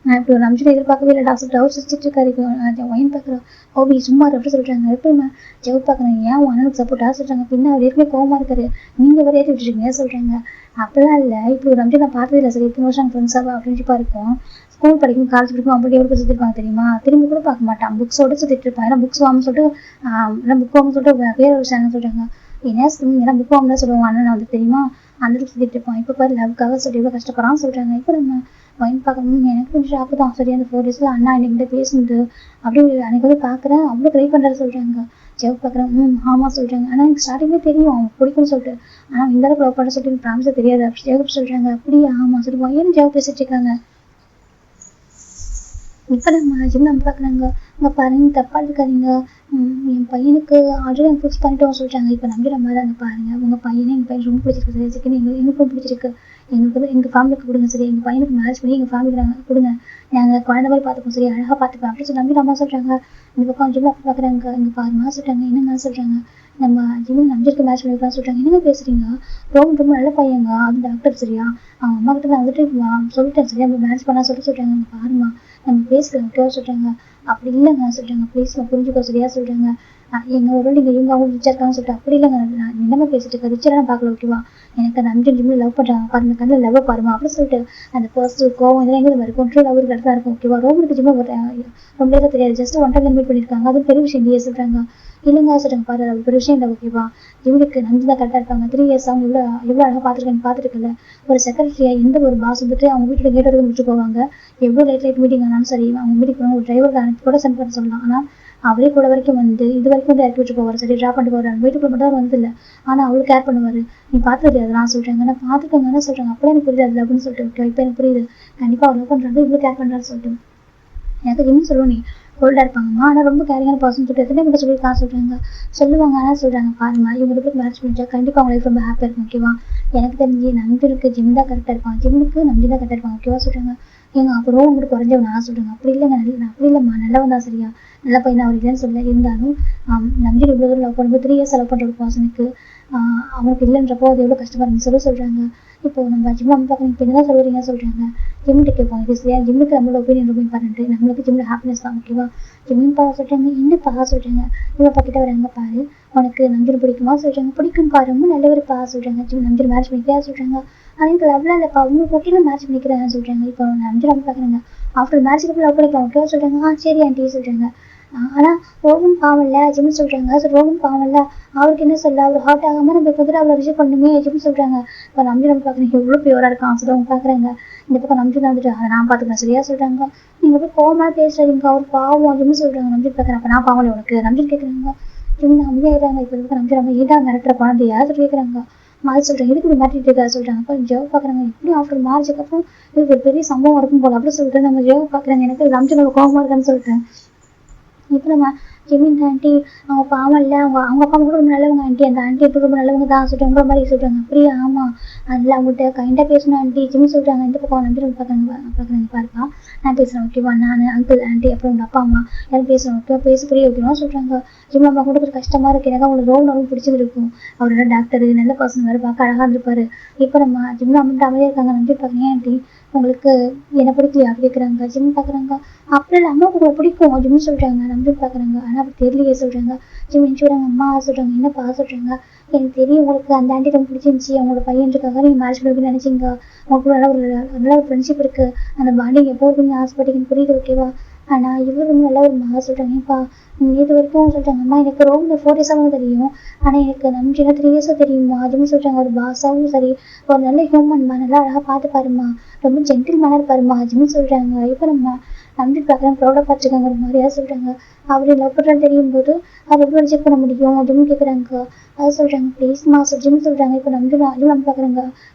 நான் இப்படி ஒரு நிமிஷம் எதிர்பார்க்கவே இல்லை டாக்டர், அவர் சிரிச்சிட்டு இருக்காரு. இப்போ ஒயின் பார்க்குறோம், ஓபி சும்மா எப்படி சொல்கிறாங்க. எப்படி நான் ஜெயோ பார்க்குறேன், ஏன் அண்ணனுக்கு சப்போர்ட்டாக சொல்கிறாங்க. பின்ன அவர் ஏற்கனவே கோவமாக இருக்காரு, நீங்கள் வேறு ஏற்றி விட்டுருக்கீங்க சொல்கிறாங்க. அப்படிலாம் இல்லை, இப்படி ஒரு நிமிஷம் நான் பார்த்தது இல்லை. சரி இத்தனை வருஷம் ஃப்ரெண்ட்ஸாக ஃப்ரெண்ட்ஷிப்பாக இருக்கும். ஸ்கூல் படிக்கும் காலேஜ் படிக்கும் அப்படி எவ்வளோ சுற்றிருப்பாங்க தெரியுமா, திரும்பி கூட பார்க்க மாட்டான், புக்ஸோடு சுற்றிட்டு இருப்பான். ஏன்னா புக்ஸ் வாங்க சொல்லிட்டு புக் வாங்க சொல்லிட்டு வேற ஒரு சேனல் சொல்கிறாங்க. ஏன்னா புக் வாங்க தான் சொல்லுவாங்க அண்ணன் வந்து தெரியுமா, அந்த இடத்துல சுற்றிட்டு இருப்பான். இப்போ பாரு லவ்க்காக சொல்லி எவ்வளோ கஷ்டப்படுறான்னு சொல்கிறாங்க. இப்போ நம்ம வைன் பார்க்கணும், எனக்கு கொஞ்சம் ஷாக்கு தான். சரி அந்த 4 days அண்ணா என்கிட்ட பேசுனது அப்படி அன்னைக்கு வந்து பார்க்குறேன், அவ்வளோ ட்ரை பண்ணுறாரு சொல்கிறாங்க. ஜெவ் பார்க்குறேன், ஆமாம் சொல்கிறாங்க. ஆனால் எனக்கு ஸ்டார்டிங்கே தெரியும் அவங்க பிடிக்கும்னு சொல்லிட்டு, ஆனால் இந்த அளவுக்கு லவ் பண்ண சொல்லிட்டு எனக்கு ப்ராமிஸாக தெரியாது அப்படி ஜெவ் சொல்கிறாங்க. அப்படியே ஆமாம் சொல்லுவோம், ஏன்னு ஜெவ் பேசிட்டு இருக்காங்க. இப்போ நம்ம ஜிம் நம்ம பார்க்குறாங்க, இங்கே பாருங்க தப்பாக இருக்காதீங்க, என் பையனுக்கு ஆல்ரெடி எனக்கு ஃபிக்ஸ் பண்ணிட்டோம் சொல்லிட்டாங்க. இப்போ நம்பி நம்ம தான் பாருங்கள், உங்கள் பையனை எங்கள் பையன் ரொம்ப பிடிச்சிருக்கு சரி செகண்ட் எங்களுக்கும் பிடிச்சிருக்கு, எங்களுக்கு வந்து எங்கள் ஃபேமிலிக்கு கொடுங்க சரி, எங்கள் பையனுக்கு மேரேஜ் பண்ணி எங்கள் ஃபேமிலிக்கு நாங்கள் கொடுங்க, நாங்கள் குழந்தை மாதிரி பார்த்துப்போம் சரி, அழகாக பார்த்துப்பேன் அப்படின்னு சொல்லி நம்பி நம்ம சொல்கிறாங்க. இந்த பக்கம் ஜிம்ல அப்போ பார்க்குறாங்க, இங்கே பாருமா சொல்கிறாங்க. என்னங்க சொல்கிறாங்க, நம்ம ஜிம் நம்பிருக்கு மேட்ச் பண்ணிக்கலாம் சொல்கிறாங்க. என்னங்க பேசுகிறீங்க, ரொம்ப நல்ல பையங்க, அது டாக்டர் சரியா, அவங்க அம்மா கிட்ட நான் வந்துட்டு சொல்லிட்டேன் சரியா நம்ம மேட்ச் பண்ண சொல்கிறாங்க. இங்கே பாருமா நம்ம பேசுகிறேன் ஓகேவா சொல்கிறாங்க. அப்படி இல்லைங்க சொல்கிறாங்க, ப்ளீஸ் நான் புரிஞ்சுக்கோ சரியா சொல்கிறாங்க. எங்களோட நீங்கள் இவங்க அவங்க ரிச்சா இருக்காங்கன்னு சொல்லிட்டு, அப்படி இல்லைங்க நான் என்னமே பேசிட்டு இருக்கேன், ரிச்செல்லாம் பார்க்கல ஓகேவா, எனக்கு அந்த அஞ்சு ஜிம்மில் லவ் பண்ணுறாங்க பாருங்க, கண்ணில் லவ் பாருமா அப்படின்னு சொல்லிட்டு அந்த ஃபர்ஸ்ட் கோவம் இதெல்லாம் எங்கே மாதிரி கொண்டு லவ் இடத்துல இருக்கும் ஓகேவா. ரோமுக்கு ஜிம்மில் ரொம்ப நேரம் தெரியாது, ஜஸ்ட் 1 time மீட் பண்ணியிருக்காங்க, அது பெரிய விஷயம் இல்லையே சொல்கிறாங்க. இல்லைங்க சொல்கிறாங்க, பாரு அது பெரிய விஷயம் இல்லை ஓகேவா, இவங்களுக்கு நம்பி தான் கரெக்டாக இருப்பாங்க, 3 years அவங்க எவ்வளோ அழகாக பார்த்துருக்காங்க பார்த்துருக்கல. ஒரு செக்ரட்டரியா எந்த ஒரு பாஸ் வந்துட்டு அவங்க வீட்டில் கேட் வரைக்கும் முடிச்சு போவாங்க, எவ்வளோ லேட் மீட்டிங் ஆனாலும் சரி, அவங்க மீட்டிங் போனால் ஒரு டிரைவருக்கு அனுப்பி கூட சென்ட் பண்ண சொல்லலாம். ஆனால் அவரே கூட வரைக்கும் வந்து இது வரைக்கும் வந்து இறக்கி வச்சு போவார் சரி, ட்ராப் பண்ணிட்டு போவார், வீட்டுக்குள்ள மட்டும் வந்து இல்லை, ஆனால் அவளுக்கு கேர் பண்ணுவார். நீ பார்த்துட்டு அதெல்லாம் சொல்கிறாங்க, நான் பார்த்துக்கோங்கன்னு சொல்கிறாங்க. அப்படியே எனக்கு புரியுது அப்படின்னு சொல்லிட்டு ஓகே இப்போ எனக்கு புரியுது, கண்டிப்பாக அவர் லவ் பண்ணுறாங்க இவ்வளோ கேர் பண்ணுறான்னு சொல்லிட்டு. எனக்கு இன்னும் சொல்லுவோம், நீ கோல்டாக இருப்பாங்கம்மா ஆனால் ரொம்ப கேரிங்கான பர்சன் சொல்லிட்டு எத்தனை கிட்ட சொல்லியிருக்கா சொல்கிறாங்க. சொல்லுவாங்க ஆனால் சொல்கிறாங்க, பாருங்க இவங்க ரெண்டு பேருக்கு மேட்ச் பண்ணிச்சா கண்டிப்பாக அவங்க லைஃப் ரொம்ப ஹாப்பியாக இருக்கும் ஓகேவா. எனக்கு தெரிஞ்சு நம்பிருக்கு ஜிம் தான் கரெக்டாக இருப்பாங்க, ஜிம்முக்கு நம்பி தான் கரெக்டாக இருப்பாங்க ஓகேவா சொல்கிறாங்க. ஏங்க அப்புறம் உங்களுக்கு குறைஞ்சவன் நான் சொல்கிறேங்க. அப்படி இல்லைங்க அப்படி இல்லைம்மா நல்லவன் தான் சரியா, நல்ல பையன் அவர் இல்லைன்னு சொல்ல, இருந்தாலும் நம்பி இவ்வளோ தூரம் லவ் பண்ணும்போது 3 years லவ் பண்ணுற ஒரு பர்சனுக்கு அவனுக்கு இல்லைன்றப்போ அது எவ்வளோ கஷ்டமாக இருக்குன்னு சொல்கிறாங்க. இப்போ நம்ம ஜிம் நம்ம பார்க்கணும், இப்போ என்ன தான் சொல்கிறீங்க சொல்கிறாங்க. ஜிம்மிட்ட கேட்போம் இது சரியா, ஜிம்முக்கு நம்மளோட ஒப்பீனியன் ரொம்ப இம்பார்ட்டன்ட்டு, நம்மளுக்கு ஜிம்மில் ஹாப்பினஸ் தான் ஓகேவா. ஜிம்மின் பா சொல்கிறாங்க, என்னப்பா சொல்கிறாங்க, இவ்வளோ பக்கிட்ட வராங்க பாரு, உனக்கு நம்பிர் பிடிக்குமா சொல்கிறாங்க. பிடிக்கும் பா ரொம்ப நல்லவர் பா சொல்கிறாங்க. ஜிம் நம்பிர் மேட்ச் பண்ணிக்கிறா சொல்கிறாங்க. ஆனால் எனக்கு லவ்லாம் இல்லைப்பா உங்களுக்கு ஓகேல மேட்ச் பண்ணிக்கிறேன் சொல்கிறாங்க. இப்போ நம்பிர் நம்ம பார்க்குறாங்க, ஆஃப்டர் மேட்ச்சுக்கு அப்புறம் லவ் பண்ணிக்கலாம் ஓகேவா சொல்கிறாங்க. சரி ஆண்டி சொல்கிறாங்க. ஆனால் ரோகன் பாவம் இல்லை ஜிம் சொல்கிறாங்க. ஸோ ரோகன் பாவம் இல்லை, அவருக்கு என்ன சொல்ல, அவர் ஹார்ட் ஆகாமல் நம்ம இப்போ அவளை ரிசீவ் பண்ணணுமே ஜிம் சொல்கிறாங்க. இப்போ நம்பி நம்ம பார்க்குறீங்க எவ்வளோ பியூராக இருக்கான் சொல்லுவாங்க பார்க்குறாங்க. இந்த பக்கம் நம்பி வந்துட்டு அதை நான் பார்த்துக்கிறேன் சரியா சொல்கிறாங்க. நீங்கள் போய் கோவமாக பேசுறீங்க, அவர் பாவம் ஜிம் சொல்கிறாங்க. நம்பி பார்க்குறேன், அப்போ நான் பாவம் உனக்கு நம்பி கேட்குறாங்க. ஜிம் அமைதியாகிறாங்க. இப்போ இருக்க நம்பிடுறாங்க, ஏதா மிரட்டுற குழந்தை யார் கேட்குறாங்க. மாதிரி சொல்கிறாங்க, இதுக்கு இப்படி மாட்டிட்டு இருக்கா சொல்கிறாங்க. அப்போ ஜெவ் பார்க்குறாங்க, எப்படி ஆஃப்டர் மேரேஜுக்கு அப்புறம் இது ஒரு பெரிய சம்பவம் இருக்கும் போல அப்படி சொல்லிட்டு நம்ம ஜெவ் பார்க்குறாங்க. எனக்கு நம்பினோட கோவமாக இருக்கான்னு சொல்லிட்டேன். இப்போ நம்ம ஜெமின் ஆண்டி அவங்க பாவம் இல்லை, அவங்க அப்பா கூட ரொம்ப நல்லவங்க ஆண்டி, அந்த ஆண்டி எப்படி ரொம்ப நல்லவங்க தான் சொல்லிட்டு உங்களை மாதிரி சொல்கிறாங்க. அப்படியே ஆமாம் அதில் அவங்கள்ட்ட கைண்டாக பேசணும் ஆண்டி ஜிம் சொல்கிறாங்க. இந்த பக்கம் நம்பி பார்க்குறாங்க பாருப்பா நான் பேசுகிறேன் ஓகேவா, நான் அங்கிள் ஆண்டி அப்புறம் உங்கள் அப்பா அம்மா யாரும் பேசுகிறேன் ஓகேவா, பேச புரிய ஓகேவா சொல்கிறாங்க. ஜிம் அம்மா கூட ஒரு கஷ்டமாக இருக்குது, எனக்கு அவங்களுக்கு ரோல் ரொம்ப பிடிச்சிருக்கும், அவரோட டாக்டர் நல்ல பர்சன் வேறு பார்க்க அழகாக இருந்திருப்பாரு. இப்போ நம்ம ஜிம் அம்மாட்ட அமைதியாக இருக்காங்க. நம்பி பார்க்குறேன் ஆண்டி உங்களுக்கு என்ன பிடிக்கலையா கேட்குறாங்க. ஜிம் பார்க்குறாங்க, அப்புறம் அம்மாவுக்கு உங்களை பிடிக்கும் ஜிம் சொல்கிறாங்க. நம்பி பார்க்குறாங்க, ஆனால் அப்படி தெரியலையே சொல்கிறாங்க. ஜிம் சொல்கிறாங்க, அம்மா சொல்கிறாங்க, என்னப்பா சொல்கிறாங்க. எனக்கு தெரியும் உங்களுக்கு அந்த ஆண்டி ரொம்ப பிடிச்சிருந்துச்சி, அவங்களோட பையனுக்காக நீங்கள் மேரேஜ் பண்ணி நினச்சிங்க, உங்களுக்கு நல்ல ஒரு ஃப்ரெண்ட்ஷிப் இருக்குது, அந்த பாண்டிங் எப்போ இருக்குன்னு ஆசைப்பட்டீங்கன்னு புரியுது ஓகேவா. ஆனால் இவர் ரொம்ப நல்ல ஒரு மகா சொல்கிறாங்க. இப்போ இது வரைக்கும் சொல்கிறாங்க, அம்மா எனக்கு ரொம்ப 4 இயர்ஸாகவும் தெரியும், ஆனால் எனக்கு நம்பினா 3 இயர்ஸாக தெரியுமா அப்படின்னு சொல்கிறாங்க. ஒரு பாஸாகவும் சரி, ஒரு நல்ல ஹியூமன்மா, நல்லா அழகாக பார்த்துப்பாருமா, ரொம்ப ஜென்டில் மேனாக இருப்பாருமா அப்படின்னு சொல்கிறாங்க. இப்போ நம்ம நம்பி பார்க்குறேன், ப்ரௌடாக பார்த்துருக்காங்க ஒரு மாதிரியா சொல்கிறாங்க. அப்படி லவ் பண்ணுறது தெரியும் போது அதை எப்படி ரிஜெக்ட் பண்ண முடியும் அப்படின்னு கேட்குறாங்க. அதை சொல்கிறாங்க, ப்ளீஸ்மா ஜிம் சொல்கிறாங்க. இப்போ அதுவும் நம்ம பார்க்குறாங்க,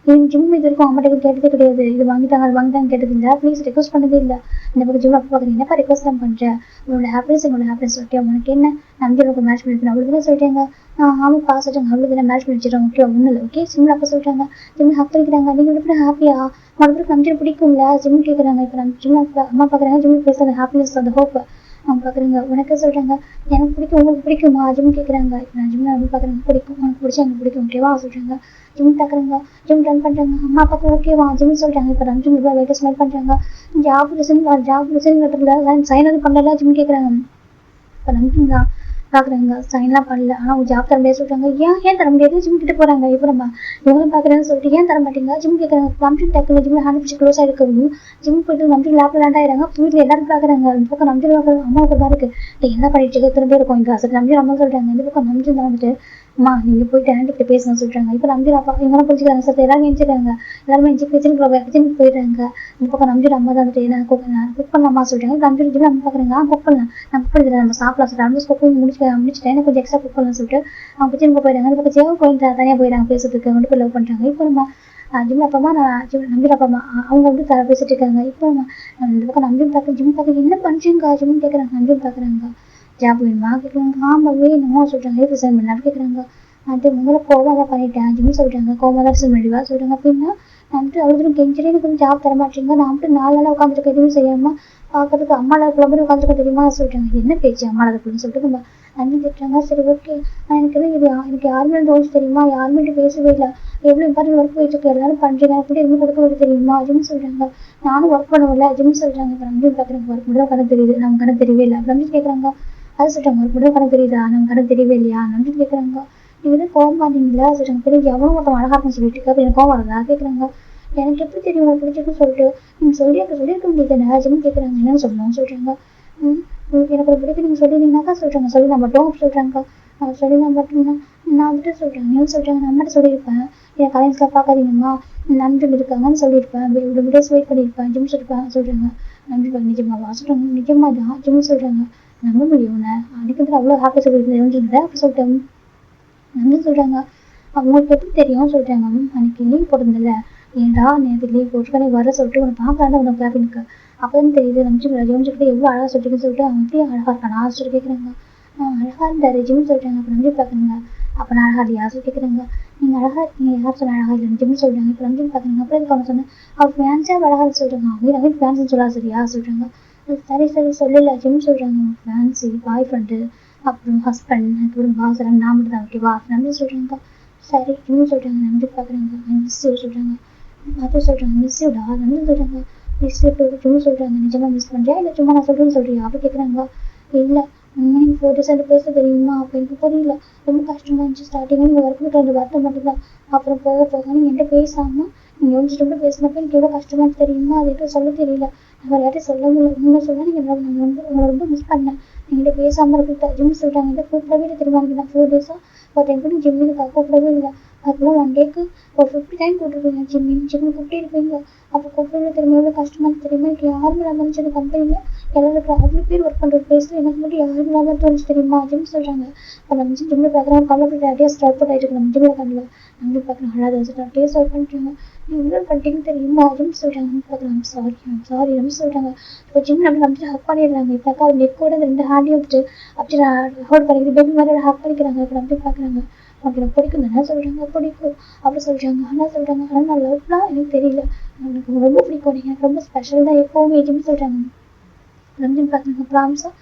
ஜிம் இது வரைக்கும் அம்மாட்ட கேட்டதே கிடையாது, இது வாங்கிட்டாங்க அது வாங்கிட்டாங்க கேட்டது இல்லை, ப்ளீஸ் ரெக்வஸ்ட் பண்ணதே இல்லை. இந்த பக்கம் ஜிம் அப்போ பார்க்குறேன், என்னப்பா ரெக்வஸ்ட் தான் பண்ணுறேன், உங்களோட ஹாப்பினஸ் என்னோட ஹாப்பினஸ், ஓகே உனக்கு என்ன, நம்பி உனக்கு மேட்ச் பண்ணிருக்கேன் அவ்வளோ தானே சொல்லிட்டாங்க. ஆமாப்பா சொல்கிறாங்க, அவ்வளோ தானே மேட்ச் பண்ணி வச்சுருக்காங்க, ஓகே ஒன்றும் இல்லை, ஓகே ஜிம்மில் அப்போ சொல்கிறாங்க. ஜிம் ஹக் பண்ணிக்கிறாங்க. நீங்கள் எப்படி ஹாப்பியா மறுபடியும் நம்பிட்டு பிடிக்கும்ல ஜிம் கேட்குறாங்க. இப்போ நம்ம ஜிம் அம்மா பார்க்குறாங்க, ஜிம் பேச அந்த ஹாப்பினஸ் அந்த ஹோப் அவங்க பார்க்குறாங்க. உனக்கு சொல்கிறாங்க, எனக்கு பிடிக்கும் உங்களுக்கு பிடிக்குமா ஜிம் கேட்குறாங்க. இப்போ நான் ஜிம் அப்படி பார்க்குறாங்க, பிடிக்கும் உனக்கு பிடிச்சா எனக்கு பிடிக்கும் ஓகேவா சொல்கிறாங்க. ஜிம் பார்க்குறாங்க, ஜிம் ரன் பண்ணுறாங்க. அம்மா அப்பாவுக்கு ஓகேவா ஜிம் சொல்கிறாங்க. இப்போ நான் ஜிம் லேட்டஸ்ட் ஸ்மைல் பண்ணுறாங்க. ஜாப் ரிசைன் லெட்டரில் சைன் அது பண்ணல ஜிம் கேட்குறாங்க. இப்போ நம்பிங்களா பார்க்குறாங்க, சைன்லாம் பண்ணல, ஆனால் அவங்க ஜாப் தர முடியாது சொல்கிறாங்க. ஏன் தர முடியாது ஜிம் கிட்ட போகிறாங்க. இப்போ நம்ம இவங்களும் பார்க்குறேன்னு சொல்லிட்டு ஏன் தர மாட்டேங்க ஜிம் கேட்குறாங்க. நம்பி டக்குனு ஜிம்மில் ஹேண்ட் பிடிச்சி க்ளோஸ் ஆகிருக்கவும் ஜிம் போய்ட்டு நம்பி லேப்ல லேண்ட் ஆயிடுறாங்க. வீட்டில் எல்லாரும் பார்க்குறாங்க. இந்த பக்கம் நம்பி பார்க்குறாங்க, அம்மாவுக்கு தான் இருக்குது என்ன பண்ணிட்டு இருக்க திரும்ப இருக்கும் இங்கே அசல் நம்பி அம்மா சொல்கிறாங்க. இந்த பக்கம் நம்பி தான் வந்துட்டு, அம்மா நீங்கள் போயிட்டு ஆண்டிகிட்ட பேசணும்னு சொல்கிறாங்க. இப்போ நம்பி அப்பா இவங்களாம் புரிஞ்சுக்கிறாங்க. சார் எல்லாரும் எஞ்சிக்கிறாங்க, எல்லாருமே கிச்சனுக்கு போயிடுறாங்க. இந்த பக்கம் நம்பி அம்மா தான் வந்துட்டு நான் குக் பண்ணலாமா சொல்கிறாங்க. நம்பி ஜிம் நம்ம பார்க்குறாங்க, குக் பண்ணலாம் நான் குக் பண்ணி நம்ம சாப்பிடலாம் சொல்லிட்டு நம்ம குக்கிங் முடிச்சுட்டேன், எனக்கு கொஞ்சம் எக்ஸ்ட்ரா குக் பண்ணலாம் சொல்லிட்டு அவங்க கிச்சனுக்கு போயிடுறாங்க. அந்த பக்கம் ஜெவ் போயிட்டு தனியாக போயிடுறாங்க பேசுறதுக்கு, கொண்டு போய் லவ் பண்ணுறாங்க. இப்போ நம்ம ஜிம் அப்பா நம்பி அப்பா அவங்க வந்து பேசிட்டு இருக்காங்க. இப்போ இந்த பக்கம் நம்பி பார்க்க ஜிம் பார்க்க என்ன பண்ணுறீங்க ஜிம் கேட்குறாங்க. நம்பி பார்க்குறாங்க, ஜாப் வேணுமா கேட்குறாங்க. ஆமாம் வேணுமா சொல்கிறாங்க. எது ரிசைன் பண்ணலாம் கேட்குறாங்க. அது உங்களை கோவமாக தான் பண்ணிட்டேன் ஜிம் சொல்கிறாங்க. கோவமாக தான் ரிசைன் பண்ணிடுவா சொல்கிறாங்க. அப்படின்னா நான் வந்துட்டு அவ்வளோ தூரம் கெஞ்சிலே எனக்கு வந்து ஜாப் தர மாட்டேங்க, நான் வந்துட்டு 4 நாளாக உட்காந்துருக்க எதுவும் செய்யாமல் பார்க்கறதுக்கு அம்மாவில் இருக்கிற மாதிரி உட்காந்துருக்க தெரியுமா சொல்கிறாங்க. என்ன பேச்சு அம்மாவில் இருக்குன்னு சொல்லிட்டு நம்ம நம்பி கேட்குறாங்க. சரி ஓகே, எனக்கு எனக்கு யாருமே தோணுச்சு தெரியுமா, யாருமே பேசவே இல்லை, எவ்வளோ இம்பார்ட்டன் ஒர்க் போயிட்டு இருக்கு, எல்லாரும் பண்ணுறீங்க, எனக்கு கூட எதுவும் கொடுக்க முடியாது தெரியுமா ஜிம் சொல்கிறாங்க. நானும் ஒர்க் பண்ணுவேன்ல ஜிம் சொல்கிறாங்க. இப்போ நம்பி பார்க்குறேன், ஒர்க் மட்டும் கணக்கு தெரியுது, நம்ம கணக்கு தெரியவே இல்லை நம்பி கேட்குறாங்க. அது சொல்கிறாங்க, ஒர்க் மட்டும் கணக்கு தெரியுதா, நம்ம கணக்கு தெரியவே இல்லையா நம்பி கேட்குறாங்க. நீங்கள் எதுவும் கோவம் மாட்டீங்களா சொல்கிறாங்க. பெரிய எவ்வளோ ஒருத்தவங்க அழகாக இருக்குன்னு சொல்லிட்டு இருக்கா, எனக்கு கோவம் வரதா கேட்குறாங்க. எனக்கு எப்படி தெரியும் உங்களுக்கு பிடிச்சிருக்குன்னு சொல்லிட்டு நீங்கள் சொல்லியிருக்க முடியாது ஜிம் கேட்குறாங்க. என்னன்னு சொல்லணும் சொல்கிறாங்க. எனக்கு ஒரு பிடிக்கும் நீங்கள் சொல்லியிருந்தீங்கன்னாக்கா சொல்கிறாங்க, சொல்லி நான் மட்டும் சொல்கிறாங்க. சொல்லி நான் மட்டும்னா நான் வந்துட்டு சொல்கிறேன் நீங்க சொல்கிறாங்க. நான் மட்டும் சொல்லியிருப்பேன், எனக்கு கலைஞர்லாம் பார்க்காதீங்கம்மா நம்பி இருக்காங்கன்னு சொல்லியிருப்பேன், டேஸ் வெயிட் பண்ணியிருப்பேன் ஜிம் சொல்கிறாங்க. நம்பி நிஜமாவா சொல்கிறாங்க. நிஜமா தான் ஜிம் சொல்கிறாங்க. நம்ப முடியும் அன்றைக்கு அவ்வளோ ஹாப்பி சொல்லியிருந்தேன் அப்படி சொல்லிட்டேன் நம்பி சொல்கிறாங்க. அவங்களுக்கு எப்படி தெரியும் சொல்கிறாங்க. அன்றைக்கி லீவ் போட்டிருந்தில்ல, ஏன்டா நேற்று லீவ் போட்டுருக்க, வர சொல்லிட்டு உனக்கு பார்க்கலான்னு உனக்கு கேபினுக்கு அப்போ தான் தெரியுது நம்பிச்சு ஜிம்கிட்ட எவ்வளோ அழகாக சொல்லிட்டுன்னு சொல்லிட்டு அவன் எப்படி அழகாக இருக்கானா சொல்லி கேட்குறாங்க. அழகாக இருந்தார் ஜிம் சொல்கிறாங்க. அப்போ நம்பி பார்க்குறீங்க. அப்போ நான் அழகாக இல்லையா சொல்லி கேட்குறாங்க. நீங்கள் அழகாக இருக்கீங்க, யார் சொன்ன அழகாக இல்லைன்னு ஜிம் சொல்கிறாங்க. இப்போ நம்பி பார்க்குறீங்க. அப்புறம் இதுக்கு அவனை சொன்னேன், அவர் ஃபேன்ஸாக அழகாக சொல்கிறாங்க. அவங்க ஃபேன்ஸ்ன்னு சொல்லா சரியா சொல்கிறாங்க. சரி சொல்லலை ஜிம் சொல்கிறாங்க. ஃபேன்ஸு பாய் ஃப்ரெண்டு அப்புறம் ஹஸ்பண்ட் அப்புறம் பாஸ் எல்லாம் நான் மட்டும் தான் ஓகேவா நம்பி சொல்கிறாங்க. சரி ஜிம் சொல்கிறாங்க. நம்பி பார்க்குறாங்க. மிஸ் சொல்கிறாங்க. அது சொல்கிறாங்க மிஸ்ஸுடா நம்பி சொல்கிறாங்க. மிஸ் ஜிம் சொல்கிறாங்க. நிஜமாக மிஸ் பண்ணுறியா இல்லை சும்மா நான் சொல்கிறேன்னு சொல்கிறியா அப்படி கேட்குறாங்க. இல்லை நீங்கள் 4 days பேச தெரியுமா அப்போ எனக்கு புரியல, ரொம்ப கஷ்டமாக இருந்துச்சு ஸ்டார்டிங்காக, நீங்கள் ஒர்க் பண்ணுற அந்த வார்த்தை மட்டும்தான், அப்புறம் போக போக நீங்கள் என்கிட்ட பேசாமல் நீங்கள் ஒன்று பேசினப்போ எனக்கு எவ்வளோ கஷ்டமாக தெரியுமா, அது எதுவும் சொல்ல தெரியல, நான் யார்ட்டையும் சொல்ல முடியல, உண்மை சொன்னால் நீங்கள் உங்களை ரொம்ப மிஸ் பண்ணேன், என்கிட்ட பேசாமல் இருக்கு ஜிம் சொல்கிறாங்க. என்கிட்ட கூப்பிடவே இல்லை தெரியுமா, எனக்கு நான் 4 days ஒரு டைம் கூட ஜிம்முக்கு கூப்பிடவே இல்லை, அதுக்கெல்லாம் 1 டேக்கு ஒரு 50 டைம் கூப்பிட்டுருப்பீங்க ஜிம்மு கூப்பிட்டே இருப்பீங்க, அப்போ கூப்பிடவே தெரியுமா எவ்வளோ கஷ்டமாக தெரியுமா, எனக்கு யாருமே இல்லாமல் இருந்துச்சு அந்த கம்பெனியில், எல்லாரும் அவ்வளோ பேர் ஒர்க் பண்ணுற பிளேஸில் எனக்கு மட்டும் யாரும் இல்லாமல் தோணுச்சு தெரியுமா ஜிம் சொல்கிறாங்க. இப்போ நம்ம ஜிம்மில் பார்க்குறோம் கம்ப்ளீட் டேஸ் ஸ்டார்ட் ஆகிட்டு இருக்கு நம்ம ஜிம்மில் கண்டிப்பாக நம்ம பார்க்குறோம் அழகாக டேஸ் ஒர்க் பண்ணிட்டாங்க, நீங்கள் இவ்வளோ பண்ணிட்டீங்கன்னு தெரியுமா ஜிம் சொல்கிறாங்க. பார்க்குறாங்க சாரி நம்ம சொல்கிறாங்க. இப்போ ஜிம் நம்ம ஹக் பண்ணிடுறாங்க. இப்போ அவர் நெக்கோட அந்த 2 ஹேண்டையும் வந்துட்டு அப்படி ஹோல்ட் பண்ணிக்கிட்டு பேபி மாதிரி ஹக் பண்ணிக்கிறாங்க. இப்போ நம்ம பார்க்குறாங்க. உனக்கு எனக்கு பிடிக்கும் தானே சொல்கிறாங்க. பிடிக்கும் அப்படி சொல்கிறாங்க. ஆனால் சொல்கிறாங்க ஆனால் நான் லவ்லாம் எனக்கு தெரியல, எனக்கு ரொம்ப பிடிக்கும், நீங்கள் எனக்கு ரொம்ப ஸ்பெஷல் தான் எப்போவுமே ஜிம் சொல்கிறாங்க. ரம்ஜின் பார்க்குறாங்க. ப்ராமிஸாக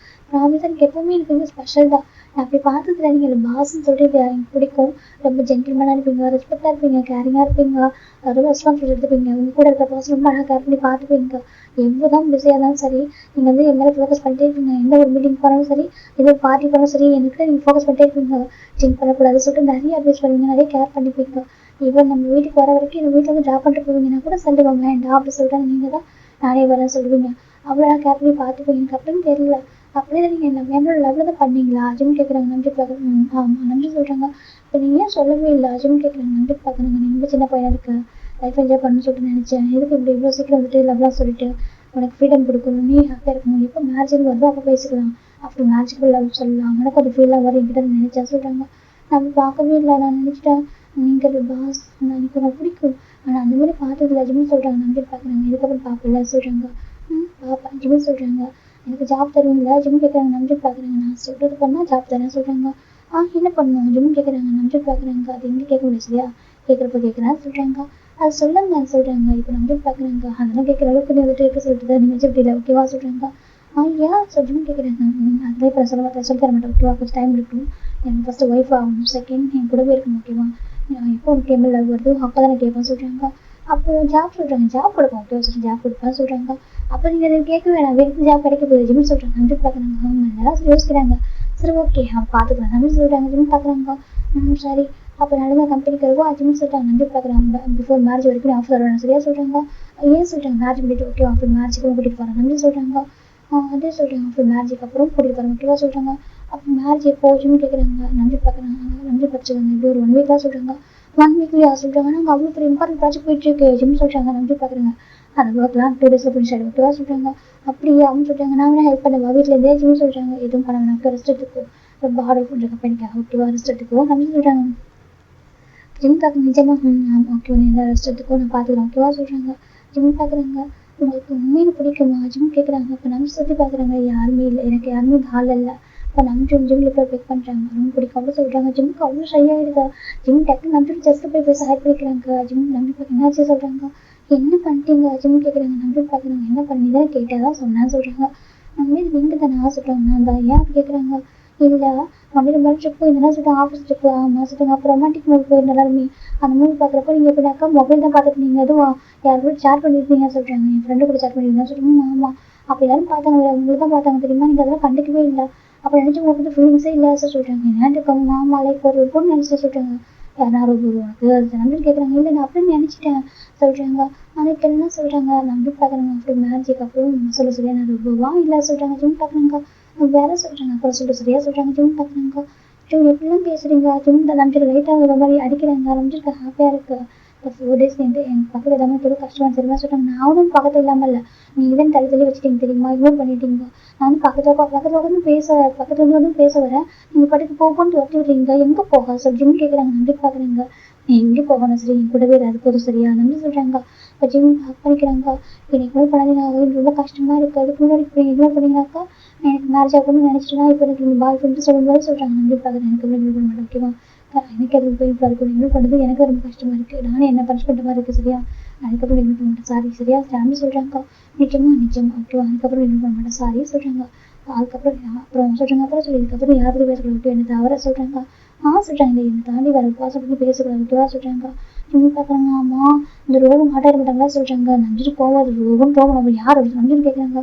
எனக்கு எப்போவுமே எனக்கு வந்து ஸ்பெஷல் தான், நான் அப்படி பார்த்ததுல நீங்கள் பாஸ்ன்னு சொல்லிட்டு எனக்கு பிடிக்கும், ரொம்ப ஜென்டில்மேனாக இருப்பீங்க, ரெஸ்பெக்டாக இருப்பீங்க, கேரிங்காக இருப்பீங்க, ரொம்ப ரெஸ்பான்சிபிள் எடுத்துப்பீங்க, உங்கள் கூட இருக்கிற பர்சன் ரொம்ப அழகாக கேர் பண்ணி பார்த்துப்பீங்க, எவ்வளோ தான் பிஸியாக இருந்தாலும் சரி நீங்கள் வந்து என் மேலே ஃபோக்கஸ் பண்ணிட்டே இருப்பீங்க, எந்த ஒரு மீட்டிங் போனாலும் சரி எந்த ஒரு பார்ட்டி போனாலும் சரி எனக்கு நீங்கள் ஃபோக்கஸ் பண்ணிட்டே இருப்பீங்க, ஜிம் பண்ணக்கூடாது சொல்லிட்டு நிறைய அட்வைஸ் பண்ணுவீங்க, நிறைய கேர் பண்ணிப்பீங்க, ஈவன் நம்ம வீட்டுக்கு வர வரைக்கும் எங்கள் வீட்டில் வந்து ட்ராப் பண்ணிட்டு போவீங்கன்னா கூட சொல்லுவாங்க வேண்டாம் அப்படி சொல்லிட்டு நீங்கள் தான் நானே வரேன்னு சொல்லுவீங்க. அவ்வளோ கேர் பண்ணி பார்த்துப்போம் எனக்கு அப்படின்னு தெரியல. அப்படியே தான் நீங்கள் என்னோட லெவலில் தான் பண்ணீங்களா அப்படின்னு கேட்குறாங்க. நம்பிட்டு பார்க்குறாங்க. ஆமாம் நம்பி சொல்கிறாங்க. இப்போ நீங்கள் ஏன் சொல்லவே இல்லை அப்படின்னு கேட்குறாங்க. நம்பிட்டு பார்க்குறாங்க. நீ ரொம்ப சின்ன பையனாக இருக்க, லைஃப் என்ஜாய் பண்ணணும்னு சொல்லிட்டு நினச்சேன். எதுக்கு இப்படி இவ்வளோ சீக்கிரம் வந்துட்டு லவ்லாம் சொல்லிட்டு உனக்கு ஃப்ரீடம் கொடுக்கணும், நீ ஹாப்பியாக இருக்கணும், எப்போ மேரேஜுன்னு வருதோ அப்போ பேசிக்கலாம், அப்படி மேரேஜுக்கு லவ் சொல்லலாம், எனக்கு அது ஃபீலாக வரும் என்கிட்ட நினச்சா சொல்கிறாங்க. நம்ம பார்க்கவே இல்லை, நான் நினச்சிட்டேன் நீங்கள் பாஸ், நான் எனக்கு உனக்கு பிடிக்கும், ஆனால் அந்த மாதிரி பார்த்ததில்ல ஜிம்னு சொல்கிறாங்க. நம்பிட்டு பார்க்குறாங்க. இதுக்கப்புறம் பார்க்கல சொல்கிறாங்க. பார்ப்பேன் ஜிம்னு சொல்கிறாங்க. எனக்கு ஜாப் தருவீங்களா ஜிம் கேட்குறாங்க. நம்பிட்டு பார்க்குறாங்க. நான் சொல்கிறது பண்ணால் ஜாப் தரேன் சொல்கிறாங்க. என்ன பண்ணணும் ஜிம் கேட்குறாங்க. நம்பிட்டு பார்க்குறாங்க. அது எங்கே கேட்க முடியாது சரியா, கேட்குறப்ப கேட்குறேன் சொல்கிறாங்க. அது சொல்லுங்க சொல்கிறாங்க. இப்போ நம்பிட்டு பார்க்குறாங்க. அதெல்லாம் கேட்குற அளவுக்கு நீ வந்துட்டு இருக்க சொல்லிட்டு நீ வச்சு இல்லை ஓகேவா சொல்கிறாங்க. ஏன் ஜிம் கேட்குறாங்க. அதிலே இப்போ சொல்ல தர மாட்டேன் ஓகேவா, கொஞ்சம் டைம் இருக்கும், எனக்கு ஃபஸ்ட்டு ஒய்ஃப் ஆகணும், செகண்ட் என் கூடவே இருக்கணும் ஓகேவா, எப்போ உனக்கு கேபிள் லவ் வருதோ அப்போ தான் நான் கேட்பேன் சொல்கிறாங்க. அப்போ ஜாப் சொல்கிறாங்க. ஜாப் கொடுப்போம் ஓகேவா சொல்லி ஜாப் கொடுப்பேன் சொல்கிறாங்க. அப்போ நீங்கள் அதை கேட்க வேணாம், வேறு ஜாப் கிடைக்க போகுது ஜிம்னு சொல்கிறாங்க. நம்பிட்டு பார்க்குறாங்க. ஆமாம் யோசிக்கிறாங்க. சரி ஓகே அவன் பார்த்துக்கலாம் நம்பிட்டு சொல்கிறாங்க. ஜிம் பார்க்குறாங்க. சரி அப்போ நடந்த கம்பெனிக்கு இருக்கும் ஜிம்னு சொல்லிட்டாங்க. நம்பிட்டு பார்க்குறாங்க. பிஃபோர் மேரேஜ் வரைக்கும் ஆஃபர் வரணும் சரியா சொல்கிறாங்க. ஏன் சொல்கிறாங்க. மேரேஜ் பண்ணிட்டு ஓகே ஆஃபர் மேரேஜுக்கு கூட்டிகிட்டு போகிறேன் நம்பி சொல்கிறாங்க. அதே சொல்கிறாங்க. ஆஃபர் மேரேஜுக்கு அப்புறம் கூட்டிகிட்டு போகிறேன் ஓகேவா சொல்கிறாங்க. அப்போ மேரேஜ் எப்போ ஜிம் கேட்குறாங்க. நம்பி பார்க்குறாங்க. நம்பி படிச்சுக்காங்க. இப்படி ஒரு 1 வீக் தான் சொல்கிறாங்க. 1 வீக்லையா சொல்கிறாங்க. நாங்கள் அவ்வளோ பெரிய இம்பார்ட்டன்ட் ப்ராஜெக்ட் போயிட்டுருக்கு ஜிம் சொல்கிறாங்க. நம்பி பார்க்குறாங்க. அந்த ஒர்க்லாம் 2 டேஸில் ஃபினிஷ் ஆகிடும் ஓகேவா சொல்கிறாங்க. அப்படியே அவங்க சொல்கிறாங்க. நான் வேணா ஹெல்ப் பண்ணவா வீட்டில் ஜிம் சொல்கிறாங்க. எதுவும் பண்ண வேணாம் ரெஸ்ட் எடுத்துக்கோ, ரொம்ப ஹார்ட் பண்ணுற கம்பெனிக்காக ஓகேவா ரெஸ்ட் எடுத்துக்கோ நம்பி சொல்கிறாங்க. ஜிம் பார்க்க நிஜமாக ஓகே நீ எல்லாம் ரெஸ்ட் எடுத்துக்கோ நான் பார்த்துக்கிறேன் ஓகேவா சொல்கிறாங்க. ஜிம் பார்க்குறாங்க. உங்களுக்கு உண்மையில பிடிக்குமா ஜிம் கேட்குறாங்க. இப்போ நம்ம சுற்றி பார்க்குறாங்க. யாருமே இல்லை, எனக்கு யாருமே ஹால் இல்லை. இப்போ நம்ம ஜிம்மில் போய் பிக் பண்ணுறாங்க. ரொம்ப பிடிக்கும் அப்படின்னு சொல்கிறாங்க. ஜிம்முக்கு அவ்வளோ ஷை ஆகிடுதா. ஜிம் டக்குன்னு நம்பி ஜஸ்ட்டு போய் பேச ஹைட் பண்ணிக்கிறாங்க. ஜிம் நம்பி பார்க்க என்னாச்சு சொல்கிறாங்க. என்ன பண்ணிட்டீங்க ஜிம் கேட்குறாங்க. நம்பி பார்க்குறாங்க. என்ன பண்ணி தான் கேட்டால் தான் சொன்னேன்னு சொல்கிறாங்க. உண்மையில நீங்கள் தானே சொல்கிறாங்க. நான் தான் ஏன் அப்படி கேட்குறாங்க. இல்லை மறுபடியும் மாதிரி ட்ரிப் போயிருந்தேன்னா சொல்லிட்டு ஆஃபீஸ் ட்ரிப்பு ஆமாம் சொல்லுங்க. அப்புறம் ரொமான்டிக் மூவி போயிருந்த எல்லாருமே அந்த மூவி பார்க்குறப்ப நீங்கள் எப்படினாக்கா மொபைல் தான் பார்த்துட்டு நீங்கள் எதுவும் யார் கூட சேட் பண்ணியிருந்தீங்க சொல்கிறாங்க. என் ஃப்ரெண்டு கூட சேட் பண்ணியிருந்தேன் சொல்லுங்க. ஆமாம் அப்போ எல்லாரும் பார்த்தாங்க, உங்களுக்கு தான் பார்த்தாங்க தெரியுமா, நீங்கள் அதெல்லாம் கண்டுக்கவே இல்லை, அப்போ நினச்சி உங்களுக்கு ஃபீலிங்ஸே இல்லை சார் சொல்கிறாங்க. என்னன்னு இருக்காங்க. ஆமாம் லைக் ஒரு பொண்ணு நினச்சி சொல்கிறாங்க. யாரும் உனக்கு அது நம்பிட்டு கேட்குறாங்க. இல்லை நான் அப்படின்னு நினச்சிட்டேன் சொல்கிறாங்க. அதுக்கு என்ன சொல்கிறாங்க. நம்பி பார்க்குறாங்க. அப்படி மேரேஜுக்கு அப்புறம் சொல்ல சரியா நான் ரூபா இல்லை சொல்கிறாங்க. ஜிம் பார்க்குறாங்க. வேற சொல்கிறாங்க. அப்புறம் சொல்லிட்டு சரியா சொல்கிறாங்க. ஜிம் பார்க்குறாங்க. ஜிம் எப்படிலாம் பேசுகிறீங்க ஜிம் தான் நம்பிட்டு லைட்டாக ஒரு மாதிரி அடிக்கிறாங்க. நம்பிட்டு ஹாப்பியாக இருக்குது. இப்போ 4 days எங்கள் பக்கத்தில் எல்லாமே பெரிய கஷ்டமாக தெரியுமா சொல்கிறாங்க. நானும் பக்கத்தில் இல்லாமல் இல்லை, நீங்கள் தான் தள்ளி வச்சுட்டீங்க தெரியுமா, இக்னோர் பண்ணிட்டீங்க. நான் வந்து பக்கத்தில் வந்து பக்கத்தில் வந்து பேச வரேன், நீங்கள் படிக்க போகணும்னு துரத்தி விட்றீங்க. எங்கே போக சொல்லி ஜிம் கேட்குறாங்க. நம்பி பார்க்குறீங்க. நீ எங்கே போகணும் சரி என் கூடவே அது போதும் சரியா நம்பி சொல்கிறாங்க. இப்போ ஜிம் ஹக் பண்ணிக்கிறாங்க. இப்போ நீ இக்னோர் பண்ணாதீங்க, ரொம்ப கஷ்டமாக இருக்குது, அதுக்கு முன்னாடி இப்போ இக்னோர் பண்ணிங்கனாக்கா எனக்கு மேரேஜ் ஆகணும்னு நினச்சிட்டுனா இப்போ எனக்கு நீங்கள் பாய் ஃப்ரெண்டு சொல்லும்போது சொல்கிறாங்க. நம்பி பார்க்குறேன். எனக்கு எப்படி இக்னோர் பண்ண மாட்டேன் ஓகேவா, எனக்கு அது போய் இப்போ அதுக்கு இக்னோர் பண்ணுறது எனக்கு ரொம்ப கஷ்டமாக இருக்குது, நானே என்ன பனிஷ் பண்ணுற மாதிரி இருக்குது சரியா, அதுக்கப்புறம் இக்னோர் பண்ண மாட்டேன் சாரி சரியா ஃபேமிலி சொல்கிறாங்க. நிச்சயமா ஓகேவா, அதுக்கப்புறம் இக்னோர் பண்ண மாட்டேன் சாரி சொல்கிறாங்க. அதுக்கப்புறம் சொல்கிறாங்க. அப்புறம் சொல்லி இதுக்கப்புறம் யாருக்கு பேசக்கூடாது ஓகே என்ன தவிர சொல்கிறாங்க. சொல்கிறாங்க என்னை தாண்டி வர பாசம் பண்ணி பேசக்கூடாது ஓகேவா சொல்கிறாங்க. இவங்க பார்க்குறாங்க. ஆமாம் இந்த ரோகம் மாட்டாக மாட்டாங்களா சொல்கிறாங்க. நம்பிட்டு போகாது ரோகம் போகணும் நம்ம யார் அப்படி நம்பிட்டு கேட்குறாங்க.